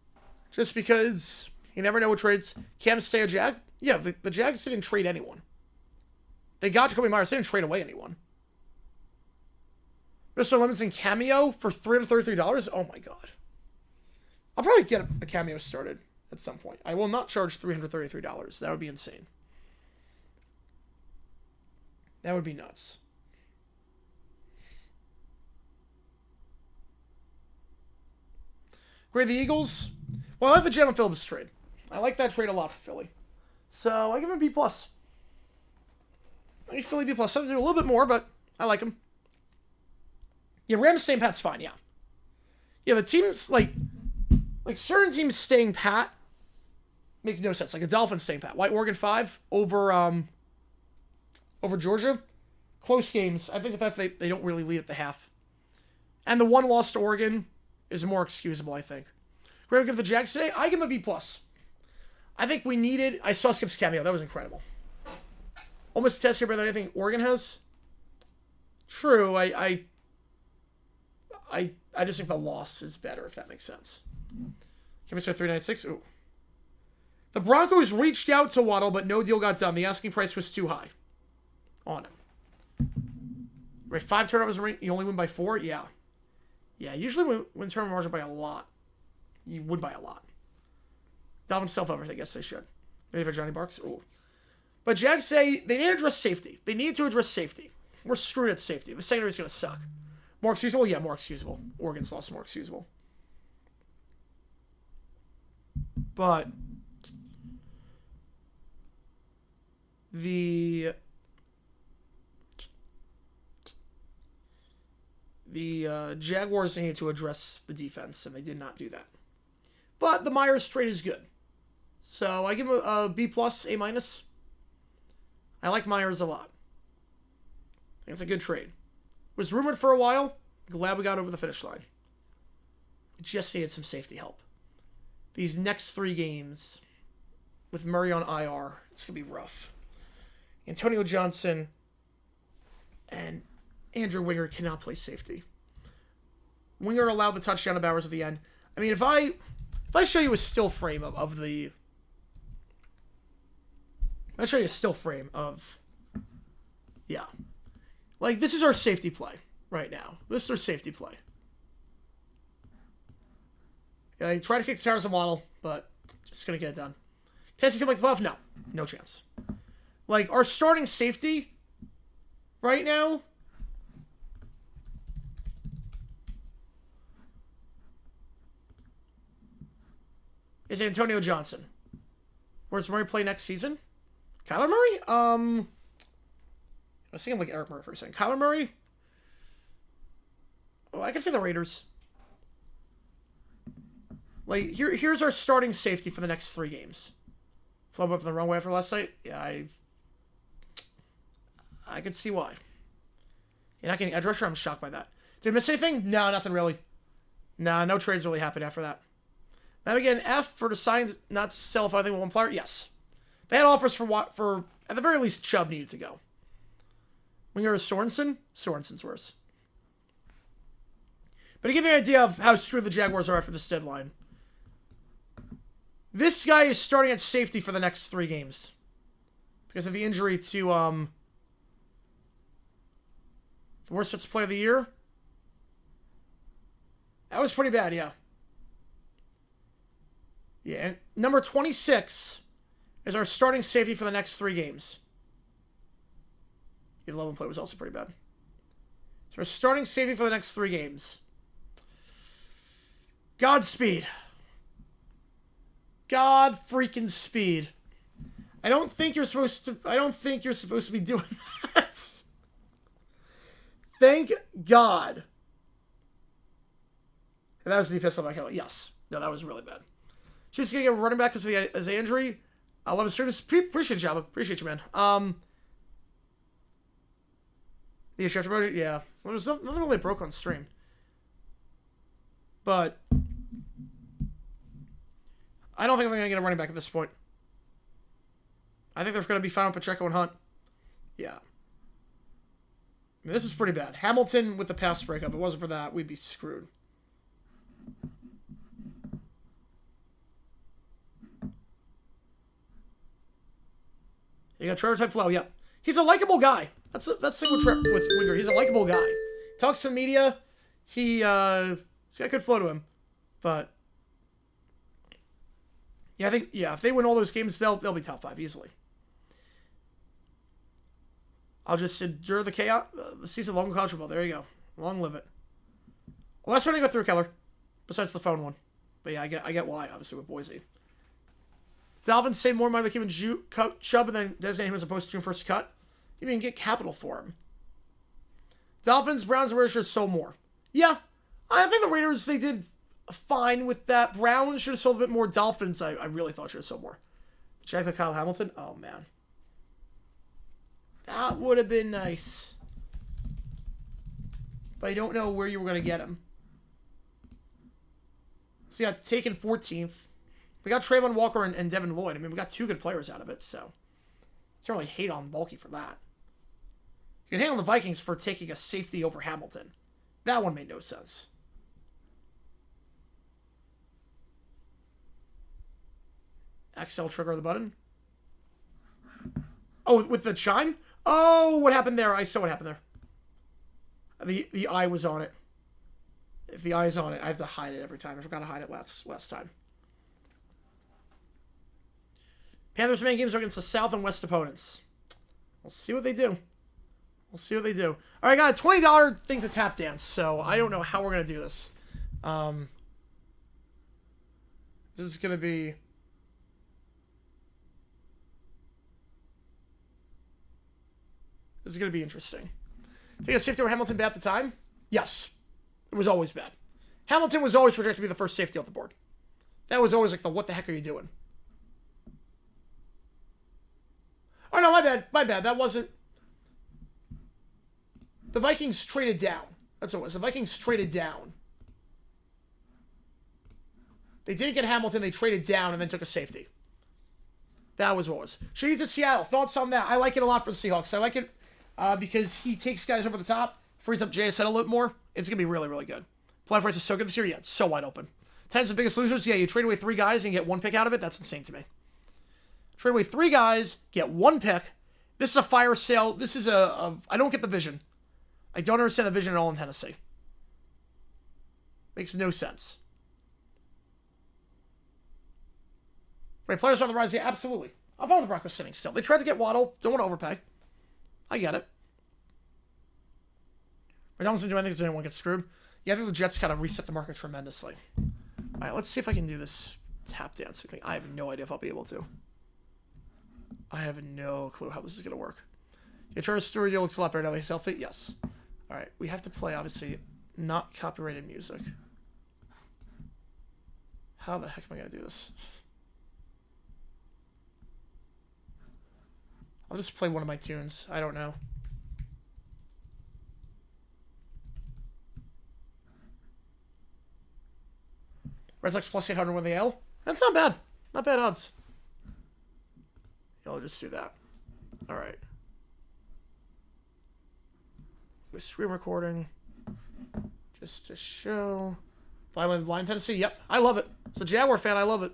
Just because you never know what trades. Cam stay a Jag? Yeah, the Jags didn't trade anyone. They got Jacoby Myers. They didn't trade away anyone. Mr. Levinson cameo for $333? Oh my god. I'll probably get a cameo started at some point. I will not charge $333. That would be insane. That would be nuts. Grade the Eagles. Well, I like the Jalen Phillips trade. I like that trade a lot for Philly. So I give him a B+. I give Philly B+. Something to do a little bit more, but I like him. Yeah, Rams staying pat's fine, yeah. Yeah, the teams, like certain teams staying pat makes no sense. Like the Dolphins staying pat. Why Oregon 5 over Georgia? Close games. I think the fact they don't really lead at the half. And the one loss to Oregon is more excusable, I think. We're going to give the Jags today. I give him a B+. I think we needed... I saw Skip's cameo. That was incredible. Almost a test here better than anything Oregon has. True. I just think the loss is better, if that makes sense. Can we start 396? Ooh. The Broncos reached out to Waddle, but no deal got done. The asking price was too high on him. Right, 5 turnovers, you only win by 4? Yeah. Yeah, usually when turnover margin by a lot, you would by a lot. Dolphins self-over, I guess they should. Maybe for Johnny Barks? Ooh. But Jags say they need to address safety. They need to address safety. We're screwed at safety. The secondary's going to suck. More excusable? Yeah, more excusable. Oregon's loss more excusable. But the Jaguars need to address the defense, and they did not do that. But the Myers trade is good. So I give him a B+, A-. I like Myers a lot. I think it's a good trade. It was rumored for a while. Glad we got over the finish line. We just needed some safety help. These next 3 games with Murray on IR, it's going to be rough. Antonio Johnson and Andrew Wingard cannot play safety. Wingard allowed the touchdown to Bowers at the end. I mean, if I show you a still frame of the... I'll show you a still frame of... Yeah. Like, this is our safety play right now. This is our safety play. Yeah, I tried to kick the tires on Waddle, but just going to get it done. Testing something like the playoff? No. No chance. Like, our starting safety right now... is Antonio Johnson. Where's Murray play next season? Kyler Murray? I was thinking like Eric Murray for a second. Kyler Murray? Oh, I can say the Raiders. Like, here's our starting safety for the next 3 games. Flub up the wrong way after last night? Yeah, I could see why. You're not getting edge rusher? I'm shocked by that. Did I miss anything? No, nothing really. Nah, no trades really happened after that. Now again, F for the signs not to sell if I think with one player. Yes, they had offers for at the very least Chubb needed to go. Winger is Sorensen. Sorensen's worse. But to give you an idea of how screwed the Jaguars are after this deadline, this guy is starting at safety for the next 3 games because of the injury to the worst defensive player of the year. That was pretty bad, yeah. Yeah, and number 26 is our starting safety for the next 3 games. The 11 play was also pretty bad. So our starting safety for the next 3 games. Godspeed. God freaking speed. I don't think you're supposed to be doing that. Thank God. And that was the pistol back. Yes. No, that was really bad. Chiefs gonna get a running back because of the injury. I love his stream. Appreciate you, Jabba. Appreciate you, man. The issue after promotion, yeah. Well, there's nothing really broke on stream. But I don't think they're gonna get a running back at this point. I think they're gonna be fine with Pacheco and Hunt. Yeah. I mean, this is pretty bad. Hamilton with the pass breakup. If it wasn't for that, we'd be screwed. You got Trevor type flow. Yep. He's a likable guy. That's the thing with Winger. He's a likable guy. Talks to the media. He's got good flow to him. But yeah, I think if they win all those games, they'll be top 5 easily. I'll just endure the chaos. The season long college football. There you go. Long live it. Well, that's when I go through, Keller. Besides the phone one. But yeah, I get why, obviously, with Boise. Dolphins say more money than Chubb and then designate him as a post-June 1st cut. You even get capital for him. Dolphins, Browns, and Raiders should have sold more. Yeah, I think the Raiders, they did fine with that. Browns should have sold a bit more. Dolphins, I really thought should have sold more. Check the Kyle Hamilton. Oh, man. That would have been nice. But I don't know where you were going to get him. So, yeah, taken 14th. We got Trayvon Walker and Devin Lloyd. I mean, we got 2 good players out of it, so can't really hate on Bulky for that. You can hate on the Vikings for taking a safety over Hamilton. That one made no sense. XL trigger the button. Oh, with the chime? Oh, what happened there? I saw what happened there. The eye was on it. If the eye is on it, I have to hide it every time. I forgot to hide it last time. Panthers' main games are against the South and West opponents. We'll see what they do. We'll see what they do. All right, got a $20 thing to tap dance, so I don't know how we're going to do this. This is going to be... This is going to be interesting. Take a safety over Hamilton bad at the time? Yes. It was always bad. Hamilton was always projected to be the first safety off the board. That was always like the what the heck are you doing? Oh, no, my bad. My bad. That wasn't... The Vikings traded down. That's what it was. The Vikings traded down. They didn't get Hamilton. They traded down and then took a safety. That was what it was. Shades of Seattle. Thoughts on that? I like it a lot for the Seahawks. I like it because he takes guys over the top, frees up JSN a little bit more. It's going to be really, really good. Playoff race is so good this year. Yeah, it's so wide open. Titans are the biggest losers. Yeah, you trade away 3 guys and get 1 pick out of it. That's insane to me. Trade away 3 guys, get 1 pick. This is a fire sale. This is I don't get the vision. I don't understand the vision at all in Tennessee. Makes no sense. Right, players on the rise. Yeah, absolutely. I'm fine with the Broncos sitting still. They tried to get Waddle. Don't want to overpay. I get it. But Donaldson, do I think anyone gets screwed? Yeah, I think the Jets kind of reset the market tremendously. All right, let's see if I can do this tap dancing thing. I have no idea if I'll be able to. I have no clue how this is going to work. Yeah, Trevor Studio looks a lot better now. He's healthy. Yes. All right, we have to play, obviously, not copyrighted music. How the heck am I going to do this? I'll just play one of my tunes. I don't know. Red Sox plus 800 win the AL. That's not bad. Not bad odds. Yeah, I'll just do that. All right. Screen recording. Just to show. Blind Tennessee. Yep. I love it. As a Jaguar fan, I love it.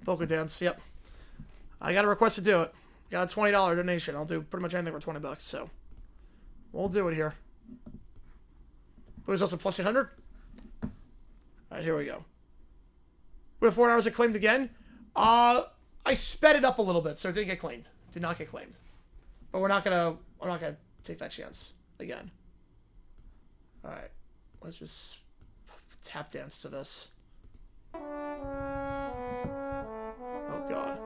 Polka dance. Yep. I got a request to do it. Got a $20 donation. I'll do pretty much anything for $20, so we'll do it here. Blues also plus 800. All right, here we go. With 4 hours, it claimed again. I sped it up a little bit, so it didn't get claimed. Did not get claimed. But I'm not gonna take that chance again. All right, let's just tap dance to this. Oh God.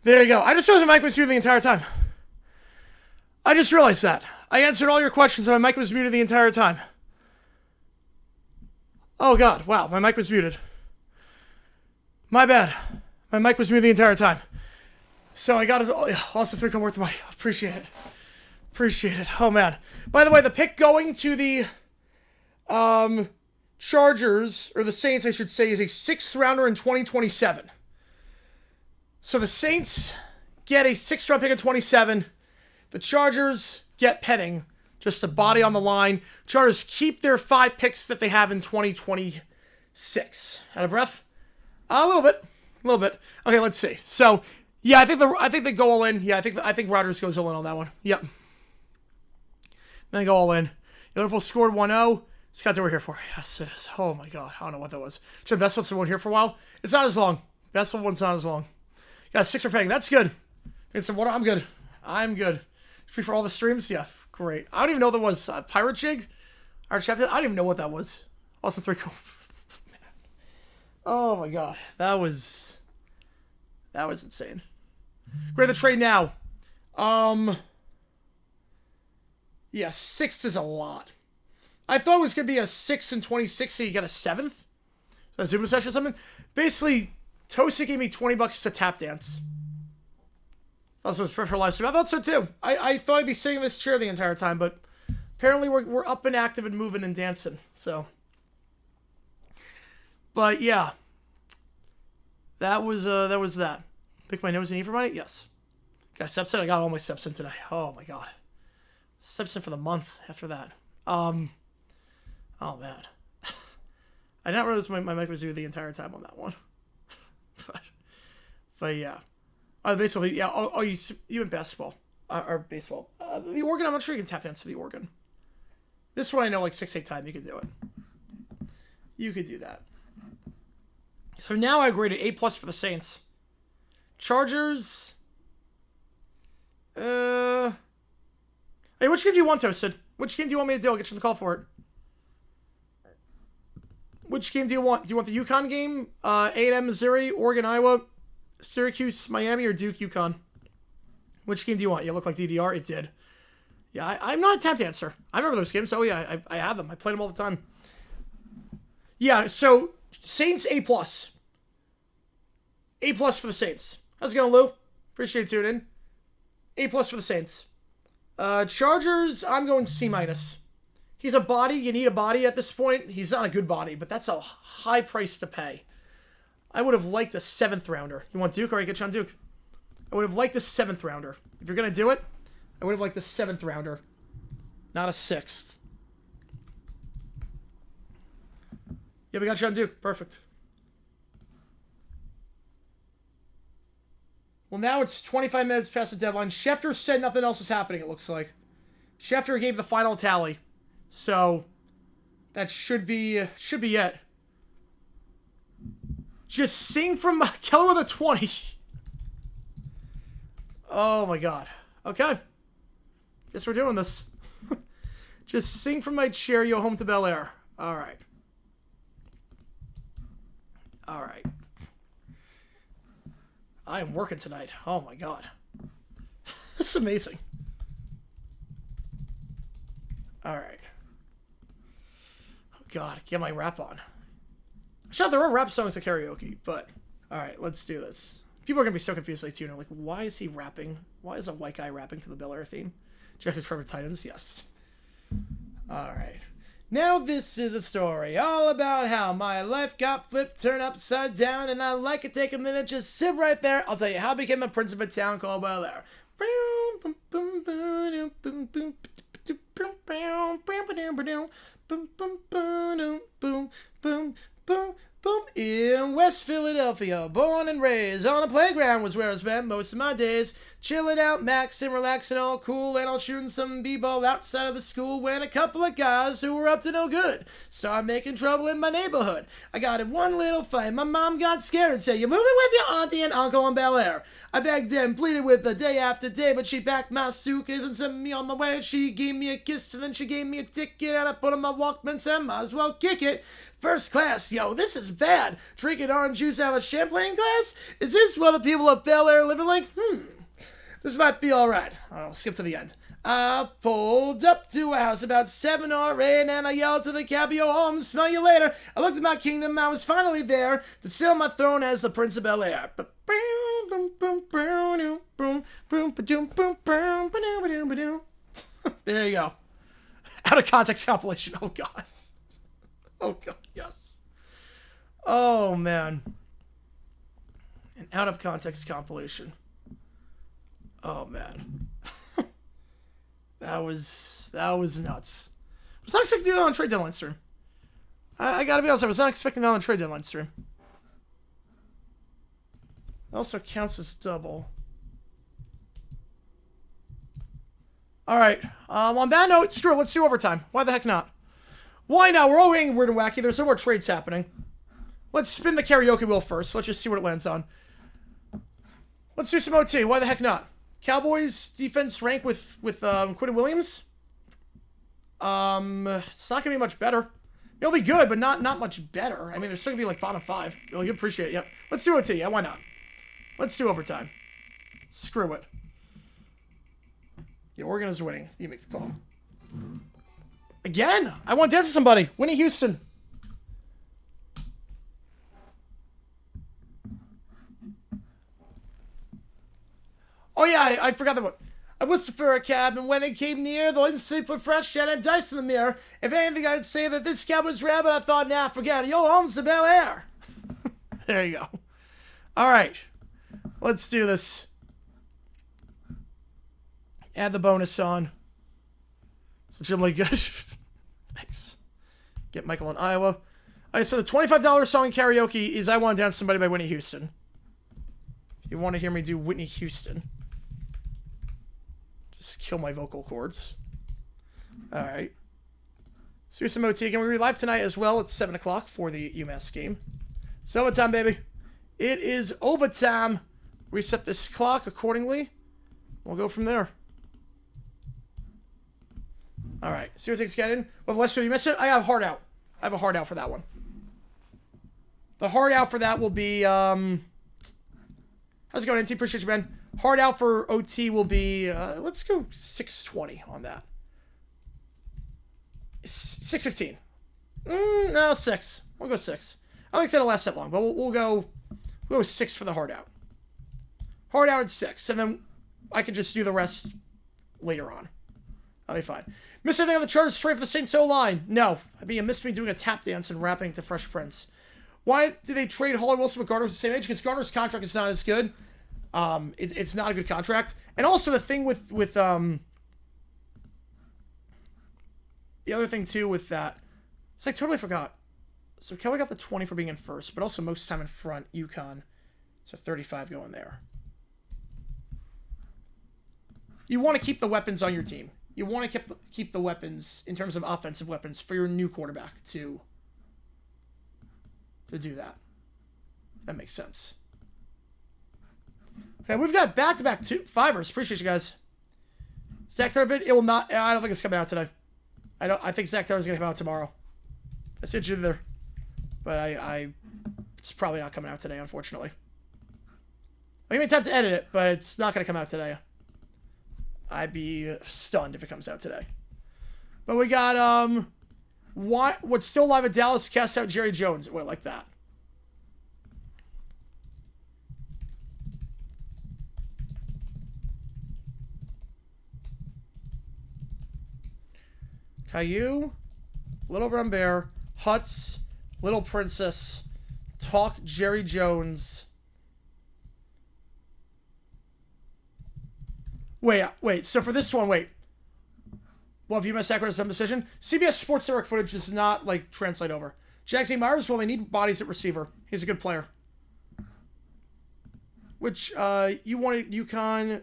There you go. I just realized my mic was muted the entire time. I just realized that. I answered all your questions and my mic was muted the entire time. Oh, God. Wow. My mic was muted. My bad. My mic was muted the entire time. So I got it. Oh, yeah. Also, 3 come worth of money. Appreciate it. Appreciate it. Oh, man. By the way, the pick going to the Chargers, or the Saints, I should say, is a 6th rounder in 2027. So the Saints get a 6th round pick in 27. The Chargers get Penning. Just a body on the line. Chargers keep their 5 picks that they have in 2026. Out of breath? A little bit. Okay, let's see. So, yeah, I think they go all in. Yeah, I think Rodgers goes all in on that one. Yep. Then they go all in. Liverpool scored 1-0. Scott, that we're here for. Yes, it is. Oh my God, I don't know what that was. Should best one's been here for a while. It's not as long. Best one's not as long. Got 6 for Penning. That's good. Get some water. I'm good. Free for all the streams? Yeah, great. I don't even know what that was. Pirate Jig? Our champion? I don't even know what that was. Also 3 cool. Oh my God. That was insane. Great, the trade now. Yeah, 6th is a lot. I thought it was going to be a 6th and 26, so you get a 7th? A Zoom session or something? Basically, Tosa gave me $20 to tap dance. Also, it's perfect for live stream. I thought so too. I thought I'd be sitting in this chair the entire time, but apparently we're up and active and moving and dancing. So, but yeah, that was that. Pick my nose and eat for money. Yes. Got steps in. I got all my steps in today. Oh my God, steps in for the month after that. Oh man, I didn't realize my mic was due the entire time on that one. but yeah. The baseball, yeah. Oh, you in basketball or baseball? The organ, I'm not sure you can tap dance to the organ. This one I know, like 6/8 time, you could do it. You could do that. So now I graded A+ for the Saints. Chargers. Hey, which game do you want, Toasted? Which game do you want me to do? I'll get you the call for it. Which game do you want? Do you want the UConn game? A&M, Missouri, Oregon, Iowa, Syracuse, Miami, or Duke, UConn? Which game do you want? You look like DDR. It did. Yeah, I'm not a tap dancer. I remember those games. Oh, yeah, I have them. I played them all the time. Yeah, so Saints A+. A+ for the Saints. How's it going, Lou? Appreciate you tuning in. A+ for the Saints. Chargers, I'm going C-. He's a body. You need a body at this point. He's not a good body, but that's a high price to pay. I would have liked a 7th rounder. You want Duke? All right, get you on Duke. I would have liked a 7th rounder. If you're going to do it, I would have liked a 7th rounder, not a 6th. Yeah, we got you on Duke. Perfect. Well, now it's 25 minutes past the deadline. Schefter said nothing else is happening, it looks like. Schefter gave the final tally. So, that should be it. Just sing from Keller with a 20. Oh my God. Okay. Guess we're doing this. Just sing from my chair, yo home to Bel Air. Alright. Alright. I am working tonight. Oh my God. This is amazing. Alright. Oh God, get my rap on. Sure, there are rap songs at karaoke, but alright, let's do this. People are going to be so confused like too. Like, why is he rapping? Why is a white guy rapping to the Bel Air theme? Check the Trevor Titans, yes. Alright. Now this is a story all about how my life got flipped, turned upside down, and I'd like to take a minute, just sit right there. I'll tell you how I became the prince of a town called Bel Air. In West Philadelphia, born and raised on a playground was where I spent most of my days. Chilling out, maxing, relaxing, all cool, and all shooting some b-ball outside of the school when a couple of guys who were up to no good started making trouble in my neighborhood. I got in one little fight. My mom got scared and said, "You're moving with your auntie and uncle in Bel Air." I begged and pleaded with her day after day, but she packed my suitcase and sent me on my way. She gave me a kiss and then she gave me a ticket, and I put on my Walkman, said, "Might as well kick it. First class, yo, this is bad. Drinking orange juice out of a champagne glass? Is this what the people of Bel Air living like? This might be alright. I'll skip to the end. I pulled up to a house about 7 or 8, and I yelled to the cabbie, "Yo, home, smell you later." I looked at my kingdom, I was finally there to sit on my throne as the Prince of Bel Air. There you go. Out of context compilation. Oh, God. Oh, God, yes. Oh, man. An out of context compilation. Oh, man. That was nuts. I was not expecting to do that on trade deadline stream. I gotta be honest, I was not expecting that on trade deadline stream. It also counts as double. Alright, on that note, screw it, let's do overtime. Why the heck not? Why not? We're all getting weird and wacky. There's no more trades happening. Let's spin the karaoke wheel first. Let's just see what it lands on. Let's do some OT. Why the heck not? Cowboys defense rank with Quinnen Williams. It's not gonna be much better. It'll be good, but not much better. I mean, they're still gonna be like bottom 5. Really appreciate it. Yep. Let's do OT. Yeah, why not? Let's do overtime. Screw it. Yeah, Oregon is winning. You make the call. Again, I want to dance with somebody. Whitney Houston. Oh yeah, I forgot that one. I whistled for a cab, and when it came near, the lights put fresh and had dice in the mirror. If anything, I'd say that this cab was rad, but I thought, nah, forget it. Yo, home's to Bel Air. There you go. All right, let's do this. Add the bonus on. So generally good. Thanks. Get Michael in Iowa. All right, so the $25 song karaoke is "I Want to Dance with Somebody" by Whitney Houston. If you want to hear me do Whitney Houston, just kill my vocal cords. All right. So here's some OT. Again, we're live tonight as well. It's 7 o'clock for the UMass game. It's overtime, baby. It is overtime. Reset this clock accordingly. We'll go from there. All right. See what takes to get in. Well, Lester, you missed it. I have hard out. I have a hard out for that one. The hard out for that will be how's it going, NT? Appreciate you, man. Hard out for OT will be let's go 620 on that. 615. No, 6. We'll go 6. I don't think it'll last that long, but we'll go 6 for the hard out. Hard out at 6, and then I can just do the rest later on. I'll be fine. Missed anything on the Chargers trade for the Saints O-line? No. I mean, you missed me doing a tap dance and rapping to Fresh Prince. Why did they trade Hall and Wilson with Gardner at the same age? Because Gardner's contract is not as good. It's not a good contract. And also the thing with the other thing too with that, so I totally forgot. So Kelly got the 20 for being in first, but also most time in front, UConn. So 35 going there. You want to keep the weapons on your team. You want to keep the weapons in terms of offensive weapons for your new quarterback to do that. That makes sense. Okay, we've got back-to-back 5ers. Appreciate you guys. Zach Thurvid, it will not. I don't think it's coming out today. I think Zach Thurvid's gonna come out tomorrow. I see what you did there, but it's probably not coming out today, unfortunately. I'll give me time to edit it, but it's not gonna come out today. I'd be stunned if it comes out today. But we got what's still live at Dallas casts out Jerry Jones. Wait, like that. Caillou, Little Brown Bear, Huts, Little Princess, Talk Jerry Jones. Wait. So for this one, wait. Well, if you missed accurate some decision, CBS Sports Network footage does not translate over. Jackson Myers, well, they need bodies at receiver. He's a good player. Which you wanted UConn.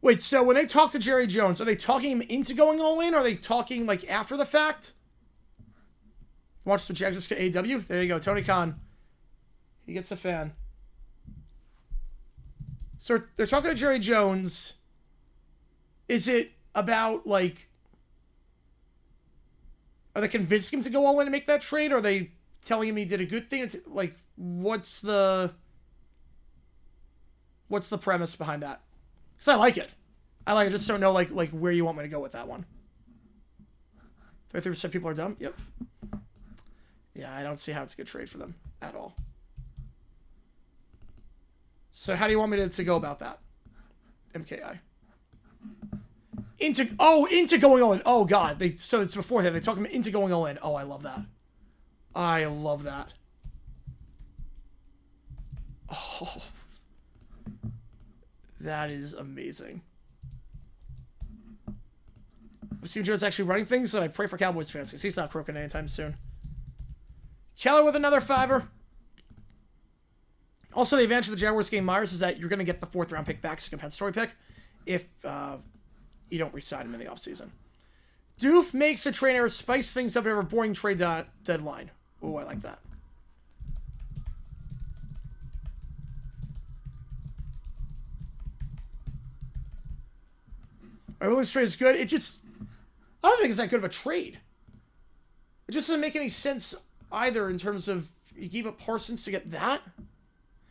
Wait, so when they talk to Jerry Jones, are they talking him into going all in, or are they talking after the fact? Watch some Jags get AW. There you go, Tony Khan. He gets a fan. So they're talking to Jerry Jones. Is it about are they convincing him to go all in and make that trade, or are they telling him he did a good thing? It's like, what's the premise behind that? Because I like it. I just don't know like where you want me to go with that one. 33% people are dumb? Yep. Yeah, I don't see how it's a good trade for them at all. So how do you want me to go about that? MKI. Into going all in. Oh god. So it's before that. They talk about into going all in. Oh, I love that. I love that. Oh. That is amazing. I've seen Joe's actually running things, and I pray for Cowboys fans because he's not croaking anytime soon. Keller with another $5. Also, the advantage of the Jaguars game, Myers, is that you're going to get the 4th round pick back as a compensatory pick if you don't re-sign him in the offseason. Doof makes a trainer spice things up over a boring trade deadline. Ooh, I like that. My Williams trade is good. I don't think it's that good of a trade. It just doesn't make any sense either in terms of you gave up Parsons to get that.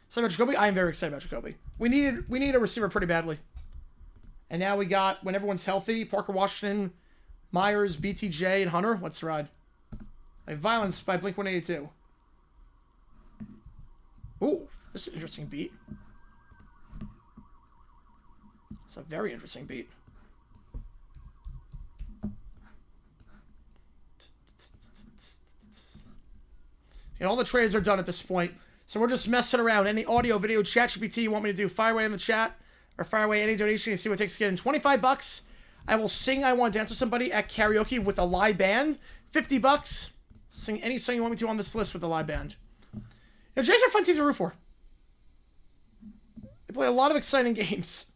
Excited about Jacoby? I am very excited about Jacoby. We need a receiver pretty badly. And now we got, when everyone's healthy, Parker Washington, Myers, BTJ, and Hunter. Let's ride. Like Violence by Blink-182. Ooh, this is an interesting beat. It's a very interesting beat. And all the trades are done at this point. So we're just messing around. Any audio, video, chat GPT you want me to do, fire away in the chat. Or fire away any donation and see what it takes to get in. $25. I will sing I Want to Dance with Somebody at karaoke with a live band. $50. Sing any song you want me to on this list with a live band. Now, Jays are fun teams to root for. They play a lot of exciting games.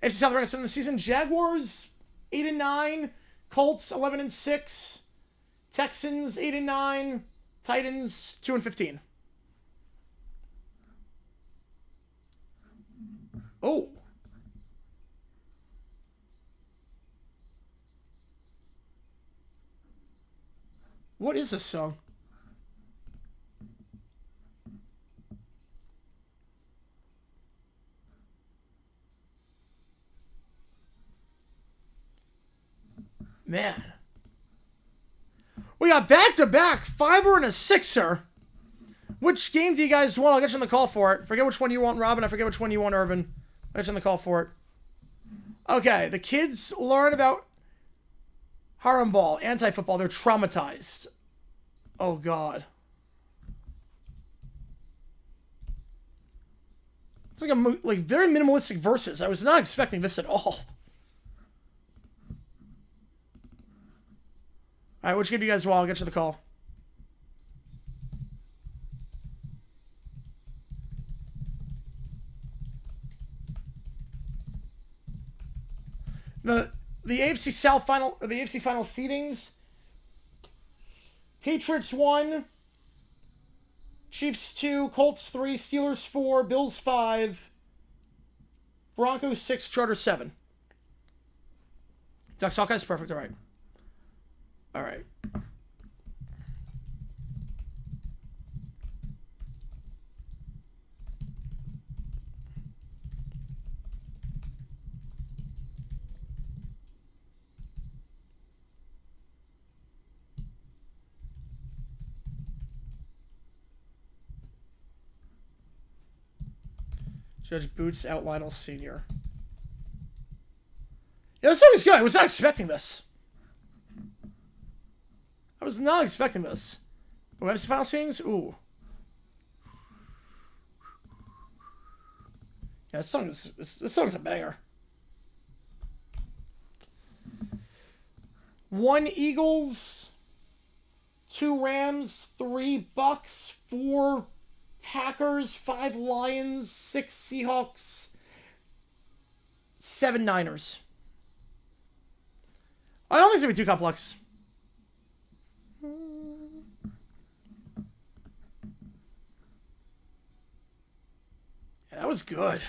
AFC South rest of the season. Jaguars 8-9. Colts 11-6. Texans 8-9. Titans 2-15. Oh. What is this song? Man. We got back-to-back 5er and a 6er. Which game do you guys want? I'll get you on the call for it. Forget which one you want, Robin. I forget which one you want, Irvin. I'll get you on the call for it. Okay, the kids learn about harem ball, anti-football. They're traumatized. Oh, God. It's like very minimalistic verses. I was not expecting this at all. All right, which game do you guys want? I'll get you the call. The AFC South final, or the AFC final seedings. Patriots 1, Chiefs 2, Colts 3, Steelers 4, Bills 5, Broncos 6, Chargers 7. Ducks Hawkeyes, perfect. All right. All right. Judge Boots out Lionel Sr. Yeah, this song is good. I was not expecting this. I was not expecting this. Oh, FC Final Seedings? Ooh. Yeah, this song is a banger. 1 Eagles, 2 Rams, 3 Bucks, 4 Packers, 5 Lions, 6 Seahawks, 7 Niners. I don't think it's going to be too complex. Yeah, that was good.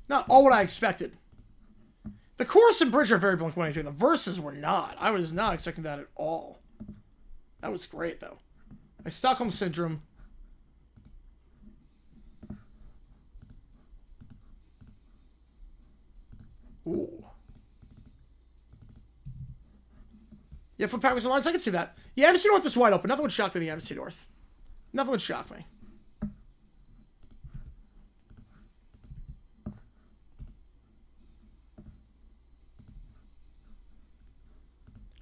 Not all what I expected. The chorus and bridge are very Blink-182. The verses were not. I was not expecting that at all. That was great, though. My Stockholm Syndrome. Ooh. Yeah, for Packers and Lions, I can see that. Yeah, NFC North is wide open. Nothing would shock me in the NFC North. Nothing would shock me.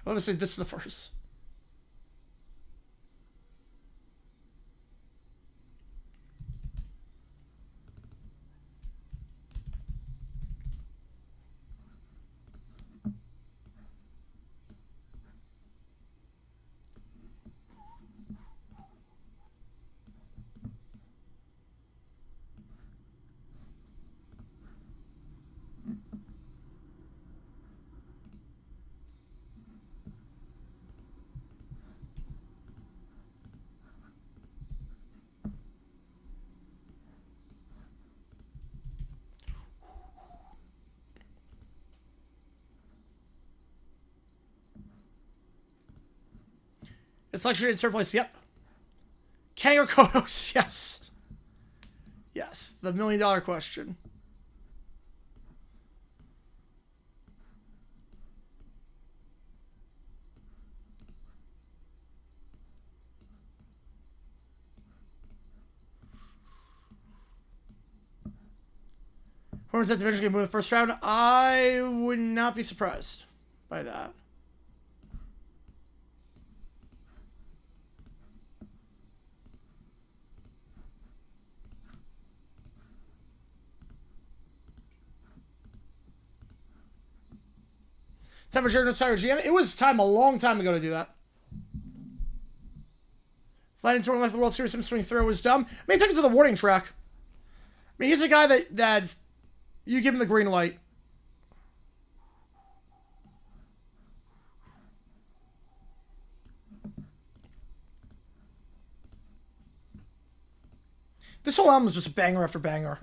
Let me say this is the first. It's luxury in third place. Yep. Kang or Kodos? Yes. Yes. The $1 million question. Hornets that division game move in the first round. I would not be surprised by that. Time for Jordan Sire GM. It was time a long time ago to do that. Flying into left the World Series, him swing throw was dumb. I mean, he took it to the warning track. I mean, he's a guy that you give him the green light. This whole album is just banger after banger.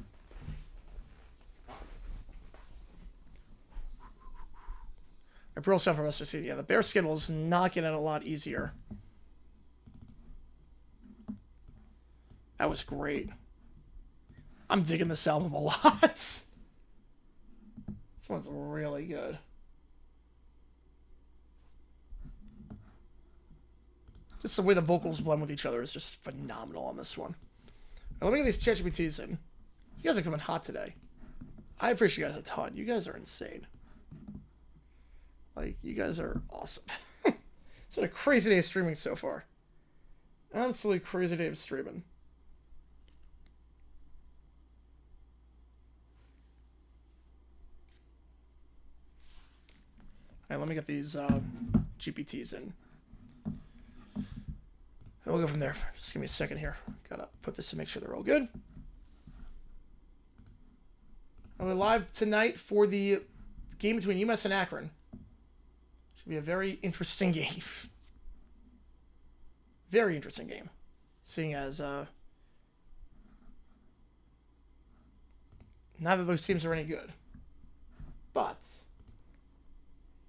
A brutal sound for us to see. Yeah, the Bear Skittle is knocking it a lot easier. That was great. I'm digging this album a lot. This one's really good. Just the way the vocals blend with each other is just phenomenal on this one. Now, let me get these ChatGPTs in. You guys are coming hot today. I appreciate you guys a ton. You guys are insane. Like, you guys are awesome. It's been a crazy day of streaming so far. Absolutely crazy day of streaming. Alright, let me get these GPTs in. And we'll go from there. Just give me a second here. Gotta put this to make sure they're all good. We're live tonight for the game between UMass and Akron. Should be a very interesting game. Very interesting game. Seeing as neither of those teams are any good. But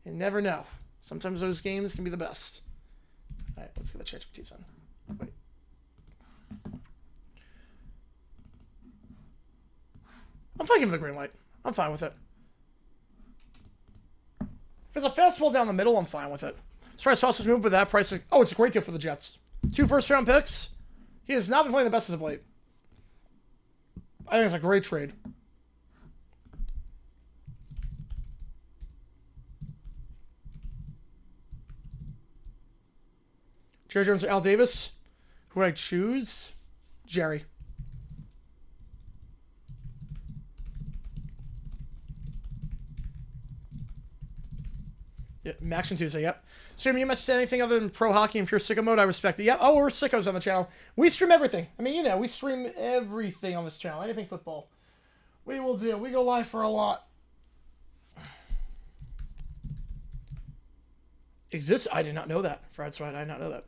you never know. Sometimes those games can be the best. Alright, let's get the ChatGPTs on. Wait. I'm fine giving the green light. I'm fine with it. If it's a fastball down the middle, I'm fine with it. Surprise Sauce was moved with that price. Oh, it's a great deal for the Jets. 2 first-round picks. He has not been playing the best as of late. I think it's a great trade. Jerry Jones or Al Davis? Who would I choose? Jerry. Yeah, Action Tuesday, yep. Stream, you must say anything other than pro hockey and pure sicko mode? I respect it. Yeah, oh, we're sickos on the channel. We stream everything. I mean, you know, we stream everything on this channel. Anything football. We will do. We go live for a lot. Exists? I did not know that. That's right, I did not know that.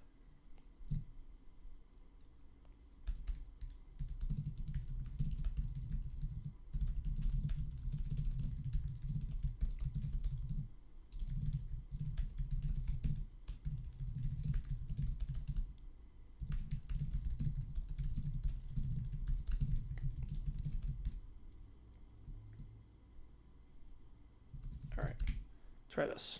Try this.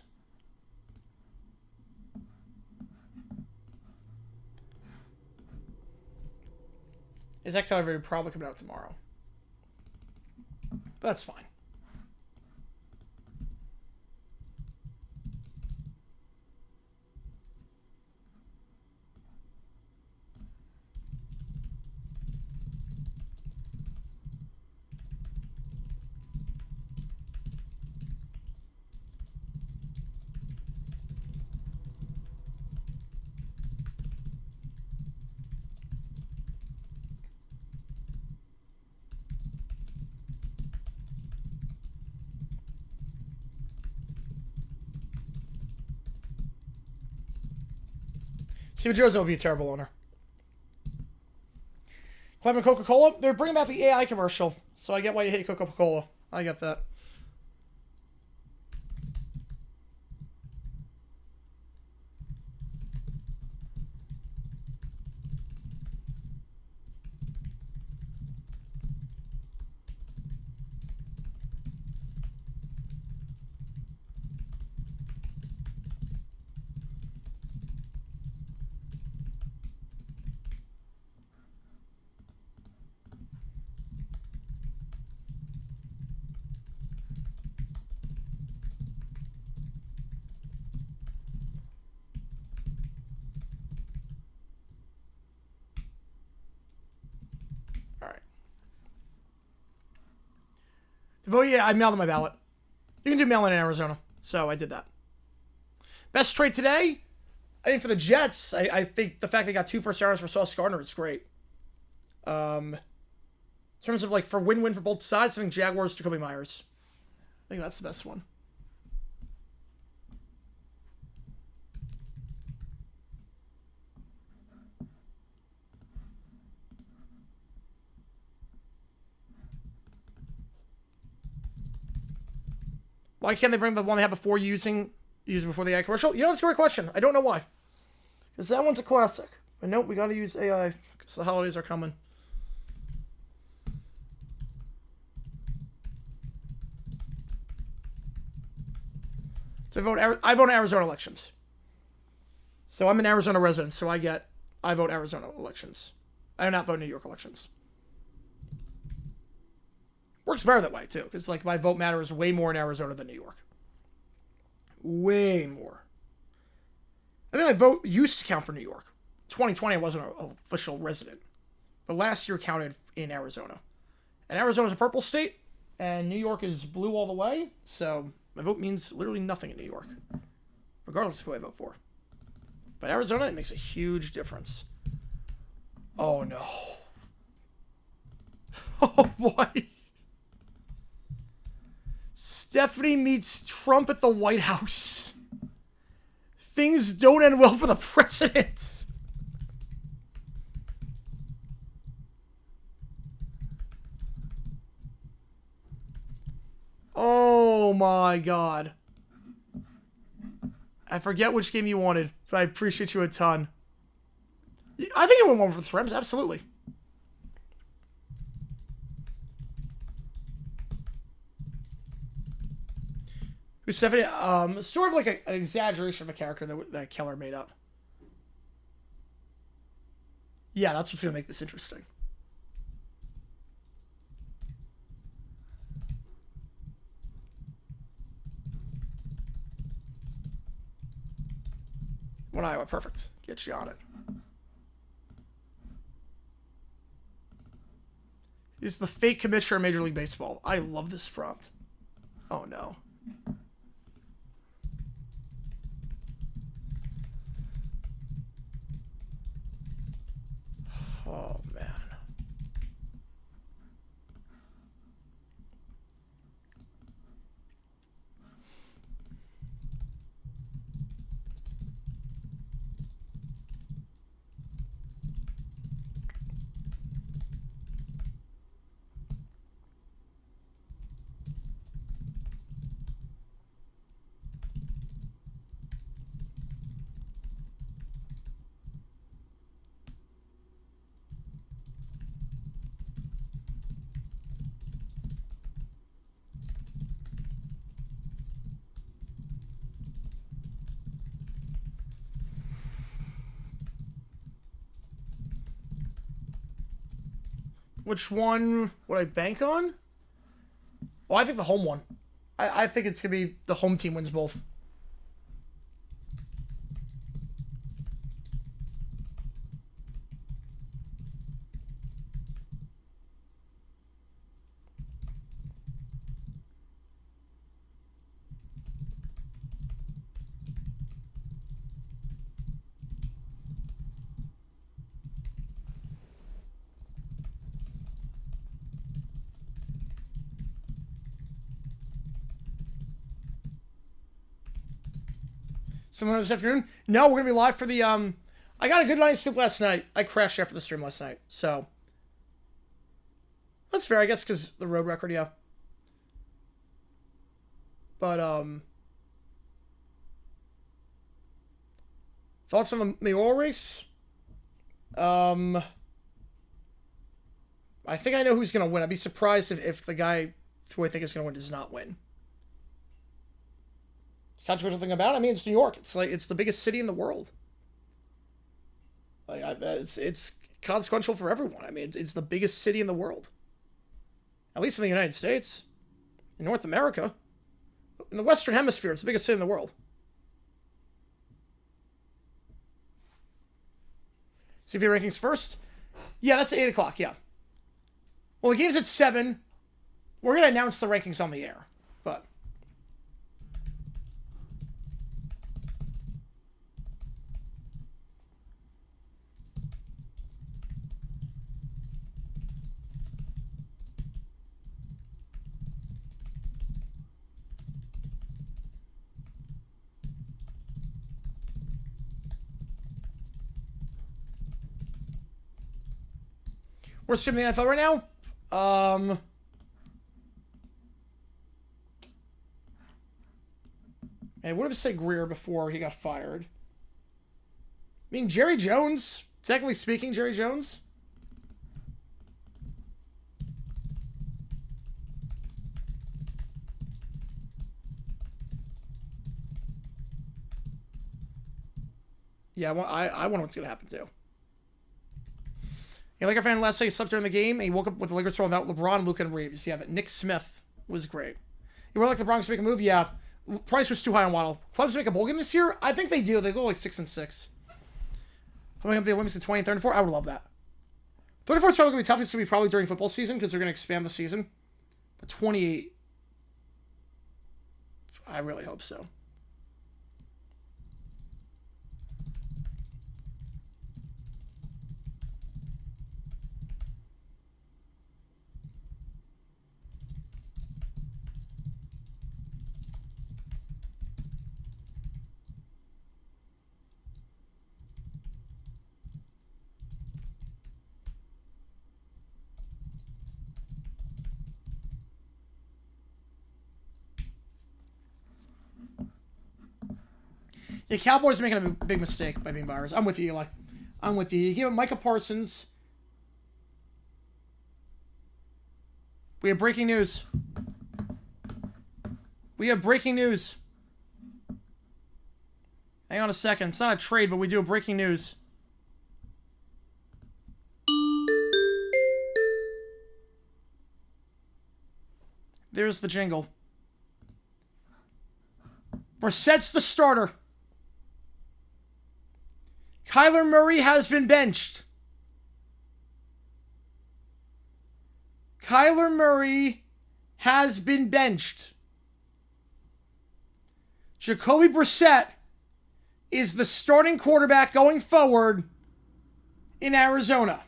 His Accelerator probably coming out tomorrow. But that's fine. Steve Jones would be a terrible owner. Clement Coca-Cola, they're bringing back the AI commercial, so I get why you hate Coca-Cola. I get that. Vote, yeah, I mailed in my ballot. You can do mail in Arizona, so I did that. Best trade today? I think for the Jets, I think the fact they got 2 first-rounders for Sauce Gardner is great. In terms of, like, for win-win for both sides, I think Jaguars, Jacoby Myers. I think that's the best one. Why can't they bring the one they had before using before the AI commercial? You know, that's a great question. I don't know why. Because that one's a classic. But nope, we got to use AI because the holidays are coming. So I vote in Arizona elections. So I'm an Arizona resident, so I vote Arizona elections. I do not vote New York elections. Works better that way, too, because, like, my vote matters way more in Arizona than New York. Way more. I think my vote used to count for New York. 2020, I wasn't an official resident. But last year counted in Arizona. And Arizona's a purple state, and New York is blue all the way, so my vote means literally nothing in New York, regardless of who I vote for. But Arizona, it makes a huge difference. Oh, no. Oh, boy. Stephanie meets Trump at the White House. Things don't end well for the president. Oh my God. I forget which game you wanted, but I appreciate you a ton. I think it went one for the Rams, absolutely. Who's Stephanie? Sort of like an exaggeration of a character that Keller made up. Yeah, that's what's going to make this interesting. One Iowa, perfect. Get you on it. He's the fake commissioner of Major League Baseball. I love this prompt. Oh, no. Oh, man. Which one would I bank on? Oh, I think the home one. I think it's going to be the home team wins both. Someone this afternoon? No, we're going to be live for the, I got a good night's sleep last night. I crashed after the stream last night, so. That's fair, I guess, because the road record, yeah. But, thoughts on the mayoral race? I think I know who's going to win. I'd be surprised if the guy who I think is going to win does not win. Controversial thing about it, I mean, it's New York. It's like, it's the biggest city in the world. Like, it's consequential for everyone. I mean, it's the biggest city in the world. At least in the United States. In North America. In the Western Hemisphere, it's the biggest city in the world. CP rankings first? Yeah, that's at 8 o'clock, yeah. Well, the game's at 7. We're going to announce the rankings on the air. But... we're streaming the NFL right now. And what if I said Greer before he got fired? I mean, Jerry Jones, technically speaking, Jerry Jones. Yeah, I wonder what's going to happen too. Yeah, Laker fan last night he slept during the game and he woke up with the Lakers throwing out LeBron, Luka, and Reeves. Yeah, but Nick Smith was great. You were like the Bronx to make a move? Yeah. Price was too high on Waddle. Clubs make a bowl game this year? I think they do. They go like 6-6. Coming up the Olympics in 2034? I would love that. 34 is probably going to be tough. It's going to be probably during football season because they're going to expand the season. But 28, I really hope so. The Cowboys are making a big mistake by being buyers. I'm with you, Eli. I'm with you. You give him Micah Parsons. We have breaking news. We have breaking news. Hang on a second. It's not a trade, but we do have breaking news. There's the jingle. Brissett's the starter. Kyler Murray has been benched. Kyler Murray has been benched. Jacoby Brissett is the starting quarterback going forward in Arizona.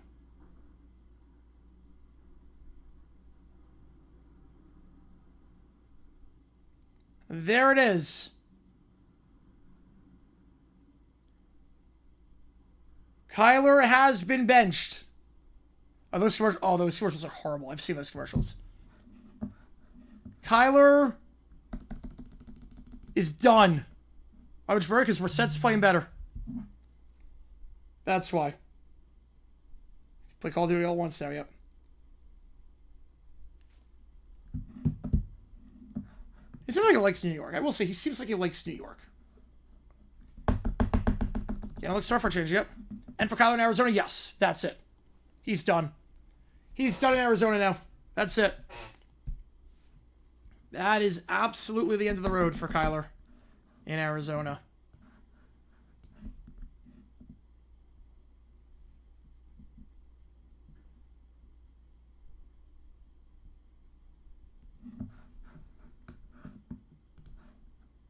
There it is. Kyler has been benched. Are those commercials? Oh, those commercials are horrible. I've seen those commercials. Kyler is done. Why would you worry? Because Brissett's playing better. That's why. Play Call of Duty all once now, yep. He seems like he likes New York. I will say, he seems like he likes New York. Yeah, it looks smart for a change, yep. And for Kyler in Arizona, yes, that's it. He's done. He's done in Arizona now. That's it. That is absolutely the end of the road for Kyler in Arizona.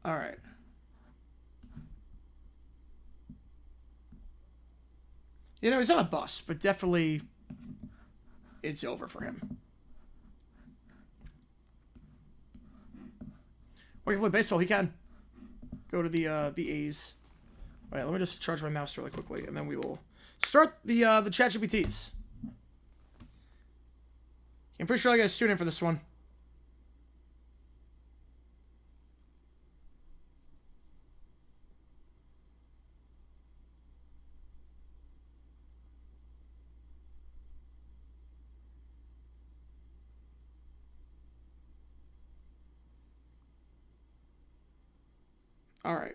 All right. You know, he's on a bus, but definitely it's over for him. Or he can play baseball, he can. Go to the A's. All right, let me just charge my mouse really quickly, and then we will start the ChatGPTs. I'm pretty sure I got a student for this one. All right.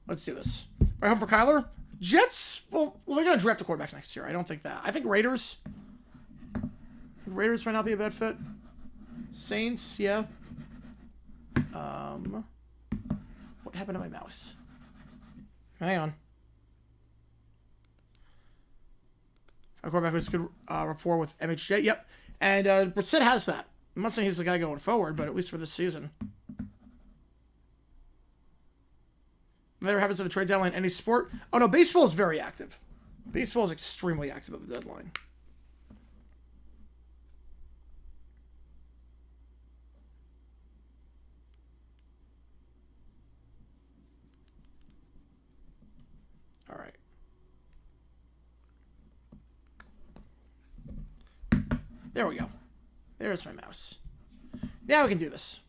Let's do this. Right home for Kyler. Jets, well, they're going to draft a quarterback next year. I don't think that. I think Raiders. Raiders might not be a bad fit. Saints, yeah. What happened to my mouse? Hang on. A quarterback with good rapport with MHJ. Yep. And Brissett has that. I'm not saying he's the guy going forward, but at least for this season. Whatever happens at the trade deadline, any sport. Oh, no, baseball is very active. Baseball is extremely active at the deadline. All right. There we go. There's my mouse. Now we can do this.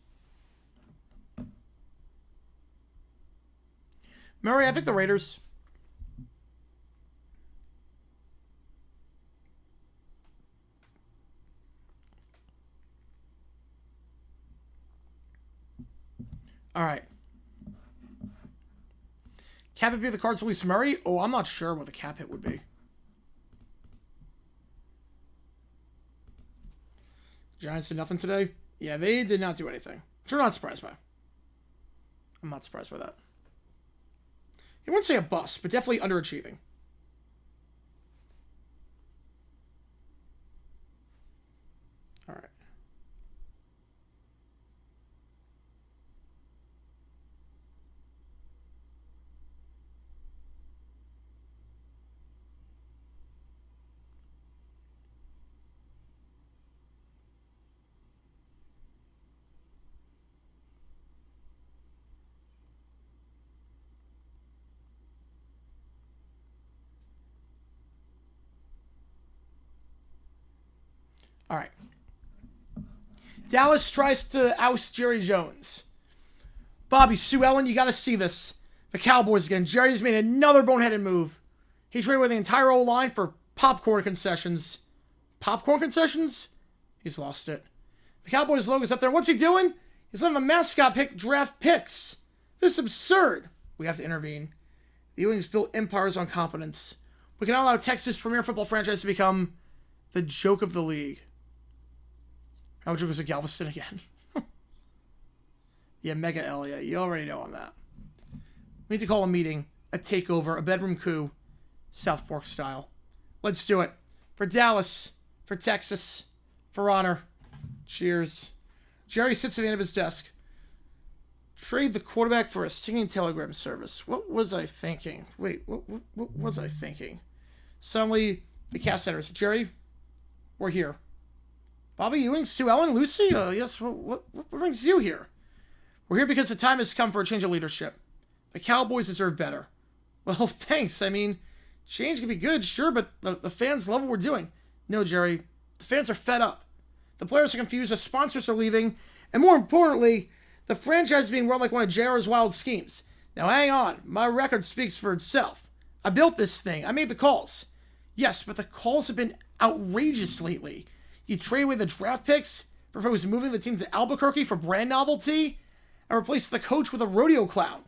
Murray, I think the Raiders. All right. Cap hit be the Cards release Murray? Oh, I'm not sure what the cap hit would be. Giants did nothing today? Yeah, they did not do anything. Which I'm not surprised by. I'm not surprised by that. I wouldn't say a bust, but definitely underachieving. All right. All right. Dallas tries to oust Jerry Jones. Bobby, Sue Ellen, you got to see this. The Cowboys again. Jerry's made another boneheaded move. He traded with the entire O-line for popcorn concessions. Popcorn concessions? He's lost it. The Cowboys logo's up there. What's he doing? He's letting the mascot pick draft picks. This is absurd. We have to intervene. The Ewings built empires on competence. We cannot allow Texas' premier football franchise to become the joke of the league. How much goes to Galveston again? Yeah, Mega L, yeah. You already know on that. We need to call a meeting, a takeover, a bedroom coup, South Fork style. Let's do it. For Dallas, for Texas, for honor. Cheers. Jerry sits at the end of his desk. Trade the quarterback for a singing telegram service. What was I thinking? Wait, what was I thinking? Suddenly, the cast centers. Jerry, we're here. Bobby Ewing, Sue Ellen, Lucy? Yes, what brings you here? We're here because the time has come for a change of leadership. The Cowboys deserve better. Well, thanks. I mean, change can be good, sure, but the fans love what we're doing. No, Jerry, the fans are fed up. The players are confused, the sponsors are leaving, and more importantly, the franchise is being run like one of JR's wild schemes. Now, hang on. My record speaks for itself. I built this thing. I made the calls. Yes, but the calls have been outrageous lately. You trade away the draft picks, propose moving the team to Albuquerque for brand novelty, and replace the coach with a rodeo clown.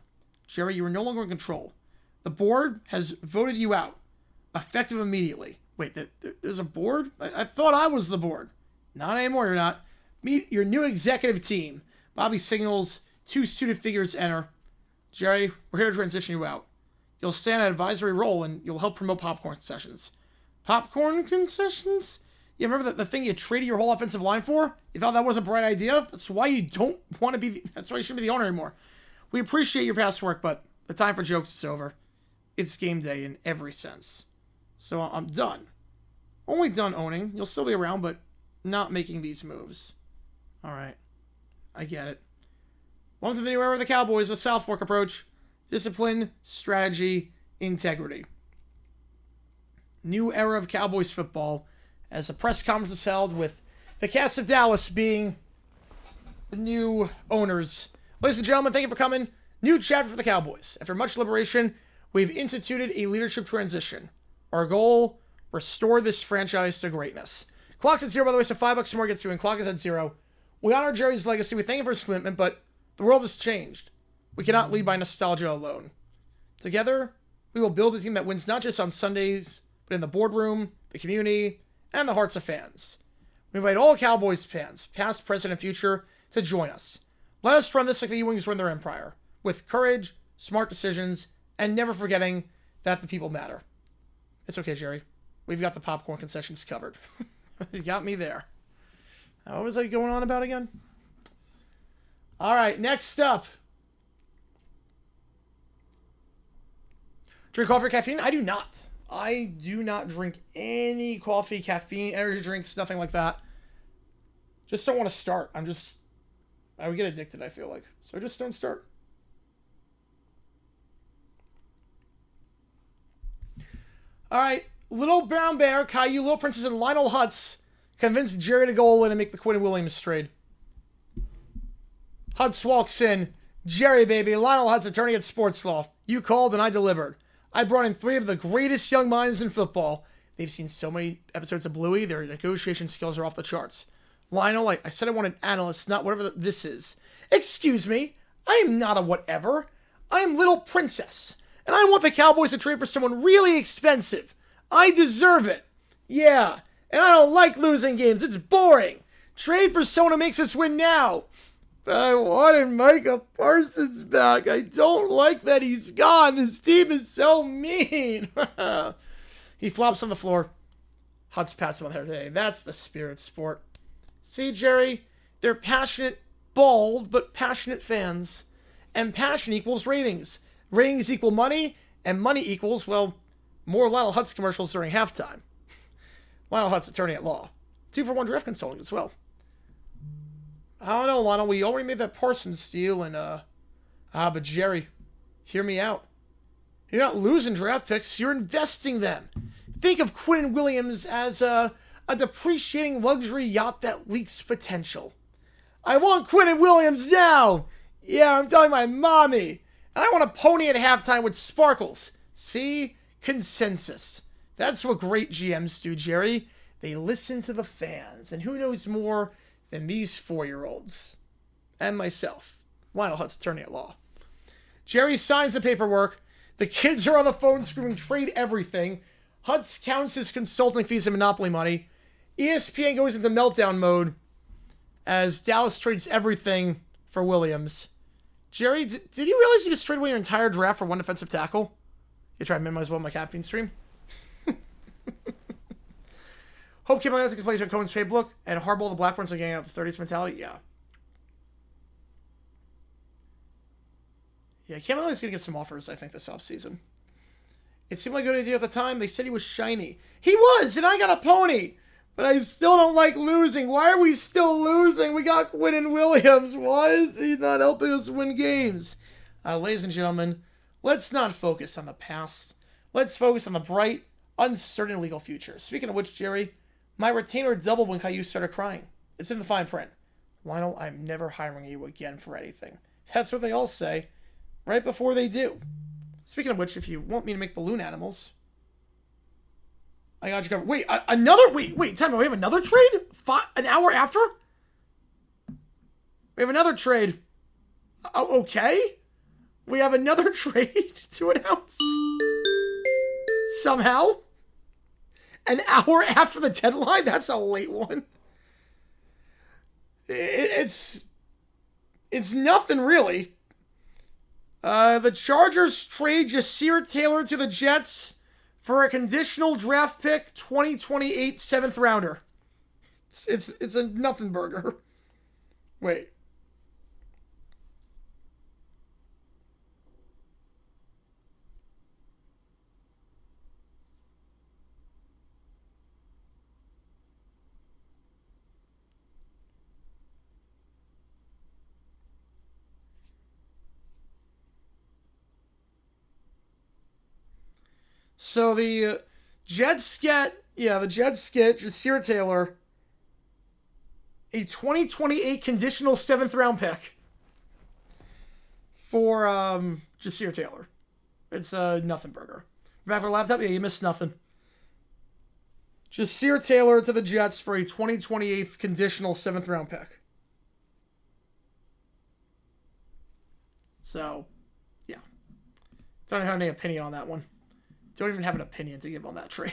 Jerry, you are no longer in control. The board has voted you out. Effective immediately. Wait, there's a board? I thought I was the board. Not anymore, you're not. Meet your new executive team. Bobby signals 2 suited figures enter. Jerry, we're here to transition you out. You'll stay in an advisory role and you'll help promote popcorn concessions. Popcorn concessions? Yeah, remember the thing you traded your whole offensive line for? You thought that was a bright idea? That's why you don't want to be... That's why you shouldn't be the owner anymore. We appreciate your past work, but the time for jokes is over. It's game day in every sense. So I'm done. Only done owning. You'll still be around, but not making these moves. Alright. I get it. Welcome to the new era of the Cowboys, a South Fork approach. Discipline, strategy, integrity. New era of Cowboys football as a press conference is held with the cast of Dallas being the new owners. Ladies and gentlemen, thank you for coming. New chapter for the Cowboys. After much deliberation, we've instituted a leadership transition. Our goal, restore this franchise to greatness. Clock's at 0, by the way, so $5 more gets you in. Clock is at 0. We honor Jerry's legacy. We thank him for his commitment, but the world has changed. We cannot lead by nostalgia alone. Together, we will build a team that wins not just on Sundays, but in the boardroom, the community, and the hearts of fans. We invite all Cowboys fans, past, present, and future, to join us. Let us run this like the Ewings run their empire, with courage, smart decisions, and never forgetting that the people matter. It's okay, Jerry. We've got the popcorn concessions covered. You got me there. What was I going on about again? All right, next up. Drink coffee or caffeine? I do not. I do not drink any coffee, caffeine, energy drinks, nothing like that. Just don't want to start. I would get addicted, I feel like. So I just don't start. All right. Little Brown Bear, Caillou, Little Princess, and Lionel Hutz convinced Jerry to go all in and make the Quinnen Williams trade. Hutz walks in. Jerry, baby, Lionel Hutz, attorney at Sports Law. You called and I delivered. I brought in 3 of the greatest young minds in football. They've seen so many episodes of Bluey. Their negotiation skills are off the charts. Lionel, I said I wanted analysts, not whatever this is. Excuse me. I am not a whatever. I am Little Princess. And I want the Cowboys to trade for someone really expensive. I deserve it. Yeah. And I don't like losing games. It's boring. Trade for someone who makes us win now. But I wanted Micah Parsons back. I don't like that he's gone. This team is so mean. He flops on the floor. Hutz pats him on the head today. That's the spirit sport. See, Jerry? They're passionate, bald, but passionate fans. And passion equals ratings. Ratings equal money. And money equals, well, more Lionel Hutz commercials during halftime. Lionel Hutz, attorney at law. 2-for-1 draft consulting as well. I don't know, Lionel. We already made that Parsons deal, and, but Jerry, hear me out. You're not losing draft picks. You're investing them. Think of Quinnen Williams as a depreciating luxury yacht that leaks potential. I want Quinnen Williams now. Yeah, I'm telling my mommy. And I want a pony at halftime with sparkles. See? Consensus. That's what great GMs do, Jerry. They listen to the fans. And who knows more than these 4-year-olds? And myself, Lionel Hutz, attorney at law. Jerry signs the paperwork. The kids are on the phone screaming, trade everything. Hutz counts his consulting fees and monopoly money. ESPN goes into meltdown mode as Dallas trades everything for Williams. Jerry, did you realize you just traded away your entire draft for one defensive tackle? You try to minimize well my caffeine stream? Hope Kim Atlantic can play Cohen's playbook and hardball the Blackburns are getting out the 30s mentality? Yeah. Yeah, Kim Atlantic's going to get some offers, I think, this offseason. It seemed like a good idea at the time. They said he was shiny. He was, and I got a pony. But I still don't like losing. Why are we still losing? We got Quinnen Williams. Why is he not helping us win games? Ladies and gentlemen, let's not focus on the past. Let's focus on the bright, uncertain legal future. Speaking of which, Jerry, my retainer doubled when Caillou started crying. It's in the fine print. Lionel, I'm never hiring you again for anything. That's what they all say, right before they do. Speaking of which, if you want me to make balloon animals, I got you covered. Wait, wait, time out. We have another trade? An hour after? We have another trade. Okay. We have another trade to announce. Somehow. An hour after the deadline? That's a late one. It's nothing really. The Chargers trade Jasir Taylor to the Jets for a conditional draft pick 2028 7th rounder. It's a nothing burger. Wait. So the Jets get Jasir Taylor a 2028 conditional 7th round pick for Jasir Taylor. It's a nothing burger. Back for a laptop? Yeah, you missed nothing. Jasir Taylor to the Jets for a 2028 conditional 7th round pick. So, yeah. Don't have any opinion on that one. Don't even have an opinion to give on that trade.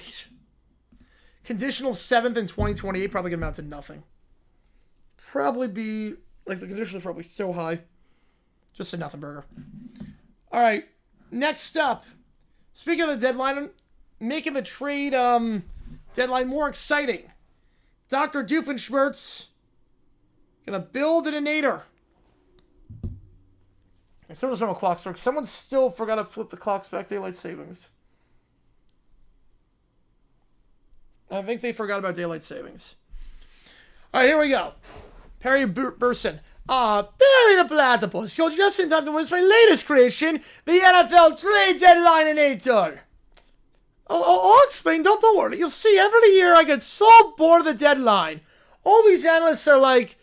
Conditional 7th in 2028 probably going to amount to nothing. Probably be, like, the condition is probably so high. Just a nothing burger. All right. Next up. Speaking of the deadline, making the trade deadline more exciting. Dr. Doofenshmirtz going to build an inator. Someone's on a clock circle. Someone still forgot to flip the clocks back daylight savings. I think they forgot about daylight savings. All right, here we go. Perry Burson. Barry the Platypus. You're just in time to witness my latest creation, the NFL Trade Deadline Inator. I'll explain. Don't worry. You'll see, every year I get so bored of the deadline. All these analysts are like,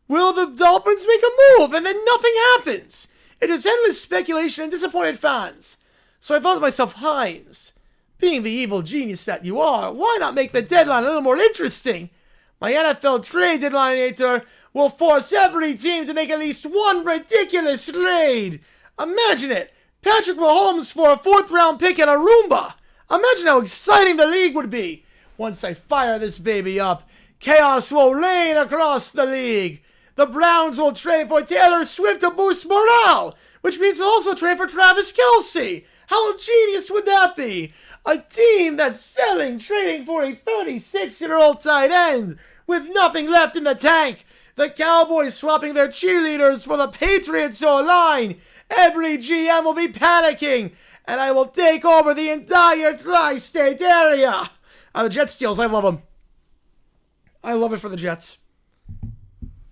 will the Dolphins make a move? And then nothing happens. It is endless speculation and disappointed fans. So I thought to myself, Hines, being the evil genius that you are, why not make the deadline a little more interesting? My NFL Trade Deadline Inator will force every team to make at least one ridiculous trade. Imagine it. Patrick Mahomes for a 4th round pick and a Roomba. Imagine how exciting the league would be. Once I fire this baby up, chaos will reign across the league. The Browns will trade for Taylor Swift to boost morale, which means they'll also trade for Travis Kelce. How genius would that be? A team that's selling, trading for a 36-year-old tight end with nothing left in the tank. The Cowboys swapping their cheerleaders for the Patriots O-line. Every GM will be panicking, and I will take over the entire tri-state area. The Jets steals, I love them. I love it for the Jets.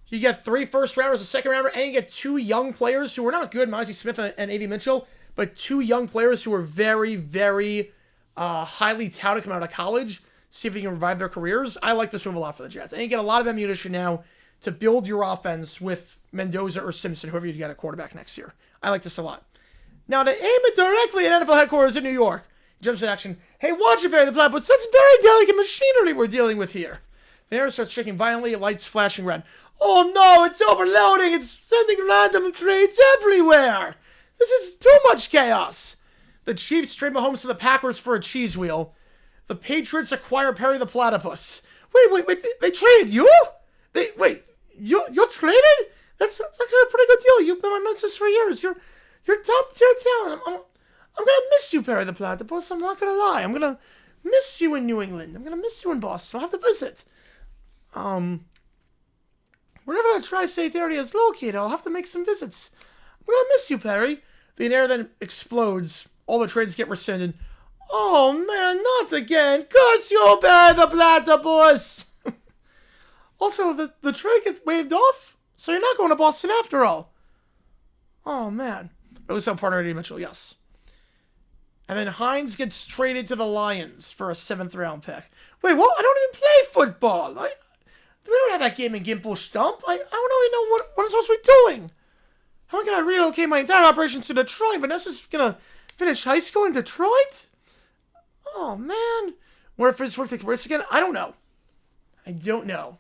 You get 3 first rounders, a second rounder, and you get 2 young players who are not good, Mozzie Smith and A.D. Mitchell, but 2 young players who are very, very highly touted coming out of college. See if they can revive their careers. I like this move a lot for the Jets. And you get a lot of ammunition now to build your offense with Mendoza or Simpson, whoever you get at quarterback next year. I like this a lot. Now, to aim it directly at NFL headquarters in New York, he jumps to action. Hey, watch it, Barry the Platypus. That's very delicate machinery we're dealing with here. The air starts shaking violently, lights flashing red. Oh no, it's overloading. It's sending random trades everywhere. This is too much chaos. The Chiefs trade Mahomes to the Packers for a cheese wheel. The Patriots acquire Perry the Platypus. Wait, they traded you? You're traded? That's actually a pretty good deal. You've been my mentor for years. You're top tier talent. I'm gonna miss you, Perry the Platypus. I'm not gonna lie. I'm gonna miss you in New England. I'm gonna miss you in Boston. I'll have to visit. Wherever the tri-state area is located, I'll have to make some visits. I'm gonna miss you, Perry. The air then explodes. All the trades get rescinded. Oh man, not again. Curse you, Perry the Platypus. Also, the trade gets waived off, so you're not going to Boston after all. Oh man. At least I'm partner A.D. Mitchell, yes. And then Hines gets traded to the Lions for a 7th round pick. Wait, what? I don't even play football. We don't have that game in Gimple Stump. I don't even know what I'm supposed to be doing. How am I going to relocate my entire operation to Detroit? Vanessa's going to finish high school in Detroit? Oh, man. Where if it's work take risks again? I don't know. Well,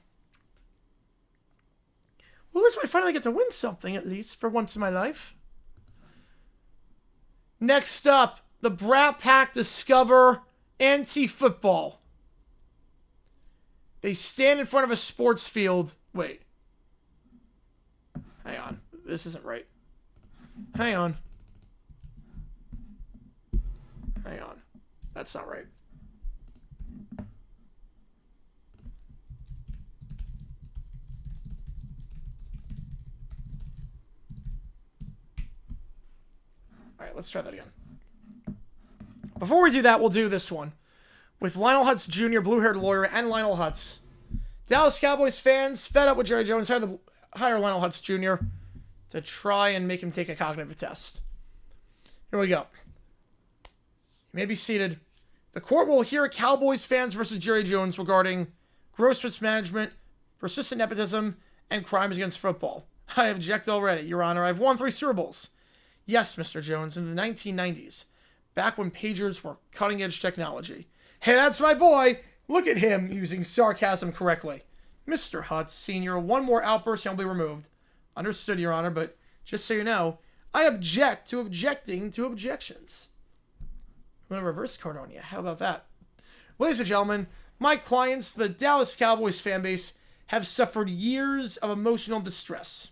at least I finally get to win something, at least, for once in my life. Next up, the Brat Pack discover anti-football. They stand in front of a sports field. Wait. Hang on. This isn't right. Hang on. Hang on. That's not right. All right, let's try that again. Before we do that, we'll do this one. With Lionel Hutz Jr., blue-haired lawyer, and Lionel Hutz. Dallas Cowboys fans fed up with Jerry Jones hire Lionel Hutz Jr. to try and make him take a cognitive test. Here we go. You may be seated. The court will hear Cowboys fans versus Jerry Jones regarding gross mismanagement, persistent nepotism, and crimes against football. I object already, Your Honor. I've won 3 Super Bowls. Yes, Mr. Jones, in the 1990s, back when pagers were cutting-edge technology. Hey, that's my boy! Look at him using sarcasm correctly. Mr. Hutz, Sr., one more outburst and will be removed. Understood, Your Honor, but just so you know, I object to objecting to objections. I'm going to reverse card on you. How about that? Ladies and gentlemen, my clients, the Dallas Cowboys fan base, have suffered years of emotional distress.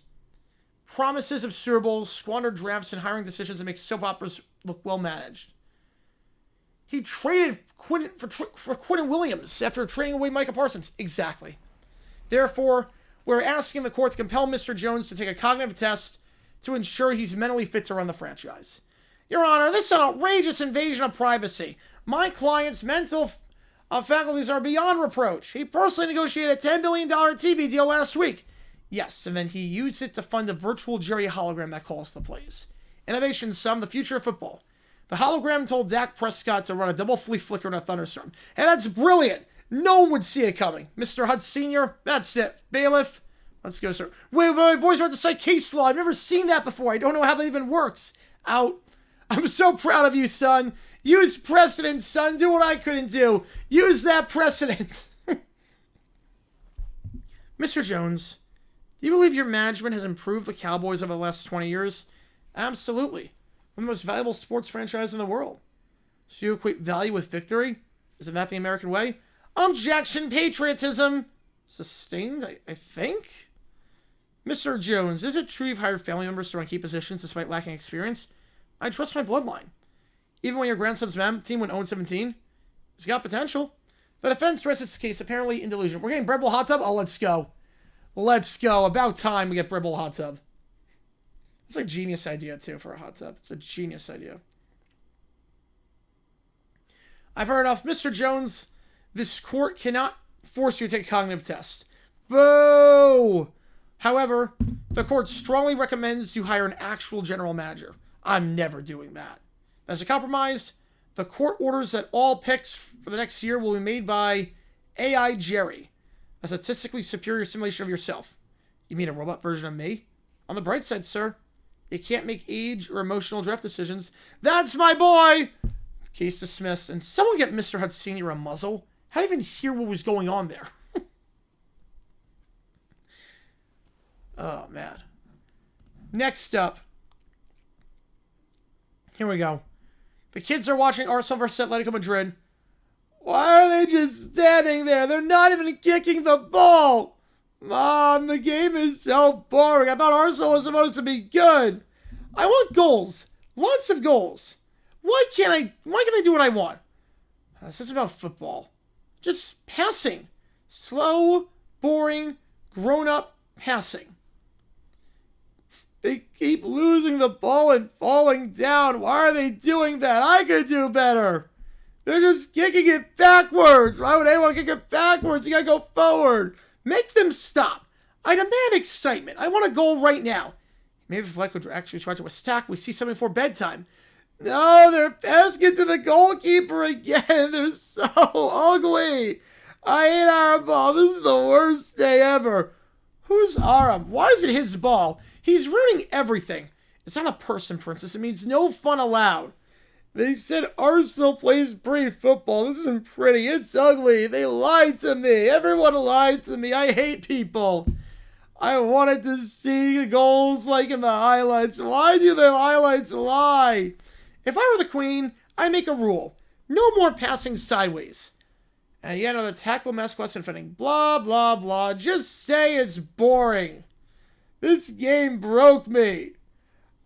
Promises of Super Bowls, squandered drafts, and hiring decisions that make soap operas look well managed. He traded Quinnen for Quinnen Williams after trading away Micah Parsons. Exactly. Therefore, we're asking the court to compel Mr. Jones to take a cognitive test to ensure he's mentally fit to run the franchise. Your Honor, this is an outrageous invasion of privacy. My client's mental faculties are beyond reproach. He personally negotiated a $10 billion TV deal last week. Yes, and then he used it to fund a virtual Jerry hologram that calls the plays. Innovation sum, the future of football. The hologram told Dak Prescott to run a double flea flicker in a thunderstorm. And that's brilliant. No one would see it coming. Mr. Hutz Sr., that's it. Bailiff, let's go, sir. Wait, my boys are about to cite case law. I've never seen that before. I don't know how that even works. Out. I'm so proud of you, son. Use precedent, son. Do what I couldn't do. Use that precedent. Mr. Jones, do you believe your management has improved the Cowboys over the last 20 years? Absolutely. We're the most valuable sports franchise in the world. So you equate value with victory? Isn't that the American way? Objection, patriotism. Sustained, I think? Mr. Jones, is it true you've hired family members to run key positions despite lacking experience? I trust my bloodline. Even when your grandson's team went 0-17, he's got potential. The defense rests its case apparently in delusion. We're getting Bread Bowl hot tub? Oh, let's go. Let's go. About time we get Bread Bowl hot tub. It's a genius idea, too, for a hot tub. It's a genius idea. I've heard enough. Mr. Jones, this court cannot force you to take a cognitive test. Boo! However, the court strongly recommends you hire an actual general manager. I'm never doing that. As a compromise, the court orders that all picks for the next year will be made by AI Jerry, a statistically superior simulation of yourself. You mean a robot version of me? On the bright side, sir, you can't make age or emotional draft decisions. That's my boy! Case dismissed. And someone get Mr. Hutz Sr. a muzzle. How did I even hear what was going on there? Oh, man. Next up. Here we go. The kids are watching Arsenal versus Atletico Madrid. Why are they just standing there? They're not even kicking the ball. Mom, the game is so boring. I thought Arsenal was supposed to be good. I want goals. Lots of goals. Why can't I do what I want? This is about football. Just passing. Slow, boring, grown-up passing. They keep losing the ball and falling down. Why are they doing that? I could do better. They're just kicking it backwards. Why would anyone kick it backwards? You gotta go forward. Make them stop. I demand excitement. I want a goal right now. Maybe if Fleck would actually try to attack, we see something before bedtime. No, they're passing it to the goalkeeper again. They're so ugly. I hate Aram ball. This is the worst day ever. Who's Aram? Why is it his ball? He's ruining everything. It's not a person, Princess. It means no fun allowed. They said Arsenal plays brief football. This isn't pretty. It's ugly. They lied to me. Everyone lied to me. I hate people. I wanted to see goals like in the highlights. Why do the highlights lie? If I were the queen, I'd make a rule. No more passing sideways. And yet another tactile mask lesson fitting. Blah, blah, blah. Just say it's boring. This game broke me.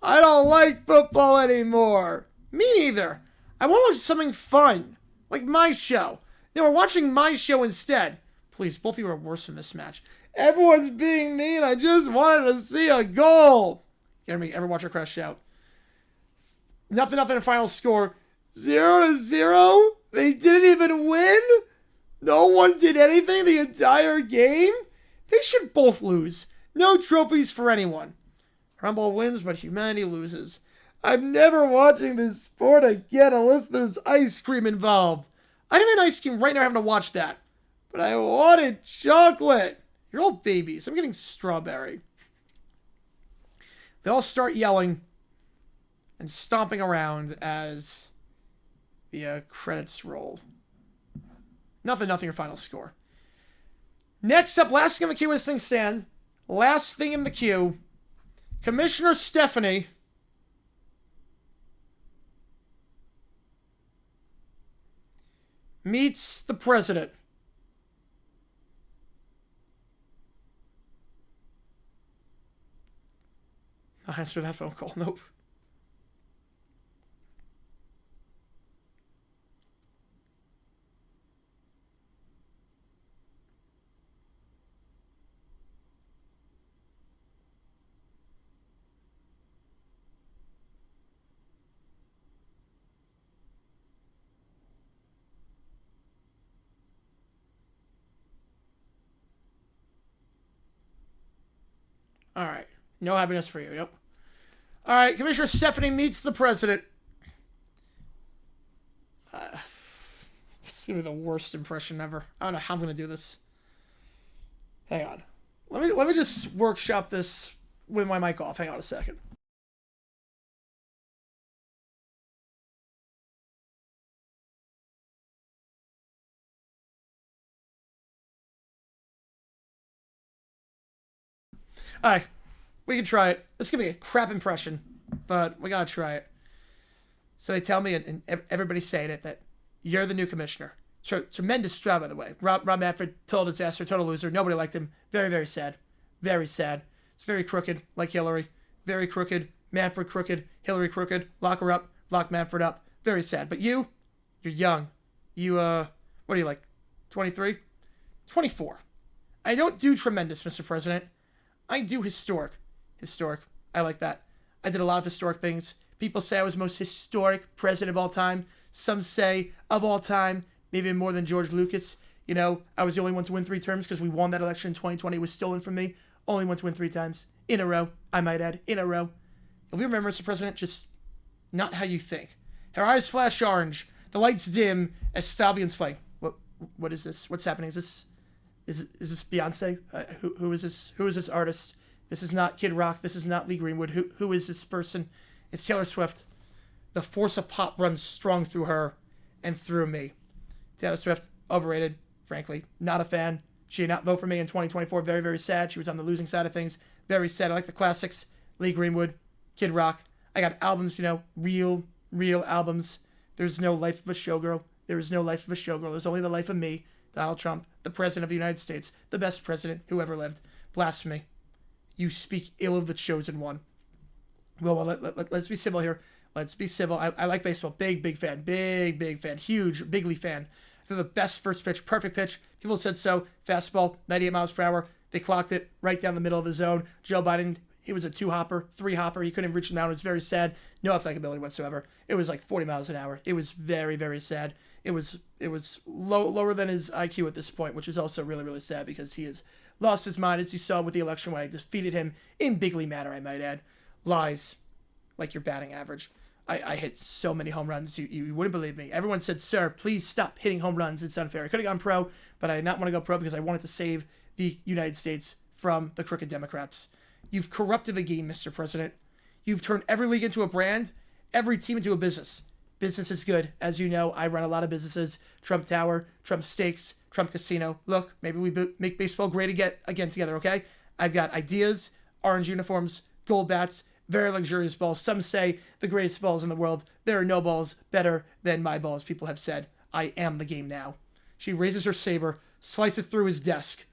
I don't like football anymore. Me neither. I want to watch something fun. Like my show. They were watching my show instead. Please, both of you are worse in this match. Everyone's being mean. I just wanted to see a goal. You ever watch her crash shout? Nothing in final score. 0-0? They didn't even win? No one did anything the entire game? They should both lose. No trophies for anyone. Rumble wins, but humanity loses. I'm never watching this sport again unless there's ice cream involved. I didn't have ice cream right now having to watch that. But I wanted chocolate. You're all babies. I'm getting strawberry. They all start yelling and stomping around as the credits roll. Nothing your final score. Next up, last thing in the queue as things stand. Last thing in the queue. Commissioner Stephanie meets the president. I'll answer that phone call. Nope. All right. No happiness for you. Nope. All right. Commissioner Stephanie meets the president. This is going to be the worst impression ever. I don't know how I'm going to do this. Hang on. Let me just workshop this with my mic off. Hang on a second. All right. We can try it. This is going to be a crap impression, but we got to try it. So they tell me, and everybody's saying it, that you're the new commissioner. Tremendous job, by the way. Rob Manfred, total disaster, total loser. Nobody liked him. Very, very sad. Very sad. It's very crooked, like Hillary. Very crooked. Manfred crooked. Hillary crooked. Lock her up. Lock Manfred up. Very sad. But you're young. You, what are you, like, 23? 24. I don't do tremendous, Mr. President. I do historic. Historic. I like that. I did a lot of historic things. People say I was the most historic president of all time. Some say of all time, maybe more than George Lucas. You know, I was the only one to win 3 terms because we won that election in 2020. It was stolen from me. Only one to win 3 times. In a row, I might add. In a row. And we remember, Mr. President, just not how you think. Her eyes flash orange. The lights dim as style begins playing. What is this? What's happening? Is this Beyonce? Who is this? Who is this artist? This is not Kid Rock. This is not Lee Greenwood. Who is this person? It's Taylor Swift. The force of pop runs strong through her and through me. Taylor Swift, overrated, frankly. Not a fan. She did not vote for me in 2024. Very, very sad. She was on the losing side of things. Very sad. I like the classics. Lee Greenwood, Kid Rock. I got albums, real albums. There's no Life of a Showgirl. There is no Life of a Showgirl. There's only the life of me, Donald Trump, the President of the United States, the best president who ever lived. Blasphemy. You speak ill of the chosen one. Well, let's be civil here. Let's be civil. I like baseball. Big fan. Big fan. Huge, bigly fan. They're the best first pitch. Perfect pitch. People said so. Fastball, 98 miles per hour. They clocked it right down the middle of the zone. Joe Biden, he was a 2-hopper, 3-hopper. He couldn't reach the mound. It was very sad. No athletic ability whatsoever. It was like 40 miles an hour. It was very, very sad. It was lower than his IQ at this point, which is also really, really sad because he has lost his mind, as you saw with the election when I defeated him in bigly manner, I might add. Lies, like your batting average. I hit so many home runs, you wouldn't believe me. Everyone said, sir, please stop hitting home runs. It's unfair. I could have gone pro, but I did not want to go pro because I wanted to save the United States from the crooked Democrats. You've corrupted the game, Mr. President. You've turned every league into a brand, every team into a business. Business is good. As you know, I run a lot of businesses. Trump Tower, Trump Steaks, Trump Casino. Look, maybe we make baseball great again together, okay? I've got ideas, orange uniforms, gold bats, Very luxurious balls. Some say the greatest balls in the world. There are no balls better than my balls, people have said. I am the game now. She raises her saber, slices through his desk.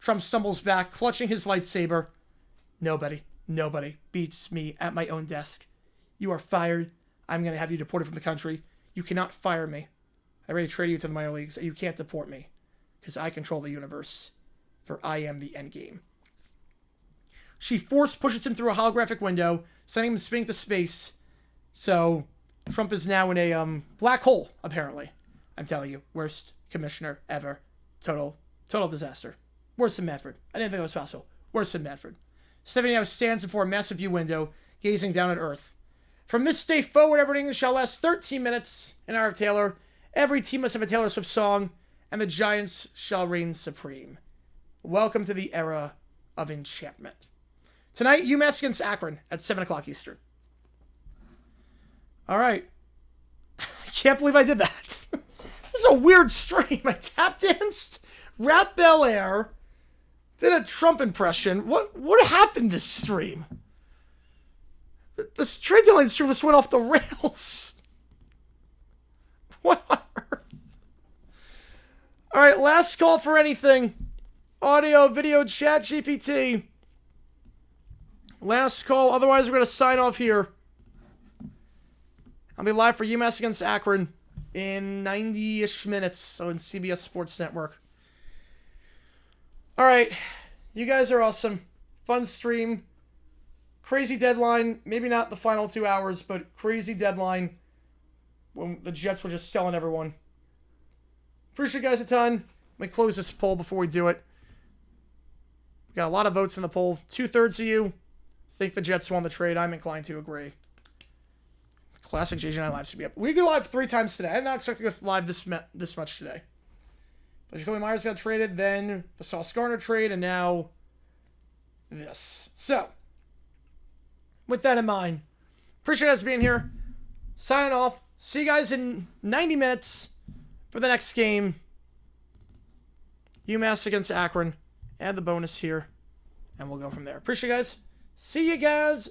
Trump stumbles back, clutching his lightsaber. Nobody beats me at my own desk. You are fired. I'm going to have you deported from the country. You cannot fire me. I already traded you to the minor leagues. You can't deport me. Because I control the universe. For I am the endgame. She force pushes him through a holographic window, sending him spinning to space. So, Trump is now in a black hole, apparently. I'm telling you, worst commissioner ever. Total disaster. Worse than Manfred. I didn't think it was possible. Worse than Manfred. Stephanie now stands before a massive view window, gazing down at Earth. From this day forward, everything shall last 13 minutes. In honor of Taylor, every team must have a Taylor Swift song, and the Giants shall reign supreme. Welcome to the era of enchantment. Tonight, UMass against Akron at 7 o'clock Eastern. All right. I can't believe I did that. This is a weird stream. I tap danced, rapped Bel Air, did a Trump impression. What happened this stream? The trade deadline stream just went off the rails. What on earth? All right, last call for anything. Audio, video, chat, GPT. Last call. Otherwise, we're going to sign off here. I'll be live for UMass against Akron in 90-ish minutes on CBS Sports Network. All right. You guys are awesome. Fun stream. Crazy deadline. Maybe not the final 2 hours, but crazy deadline when the Jets were just selling everyone. Appreciate you guys a ton. Let me close this poll before we do it. We got a lot of votes in the poll. 2/3 of you think the Jets won the trade. I'm inclined to agree. Classic JJ9 live should be up. We go live 3 times today. I did not expect to go live this much today. But Jacoby Myers got traded, then the Sauce Gardner trade, and now this. So, with that in mind, appreciate you guys being here. Signing off. See you guys in 90 minutes for the next game. UMass against Akron. Add the bonus here, and we'll go from there. Appreciate you guys. See you guys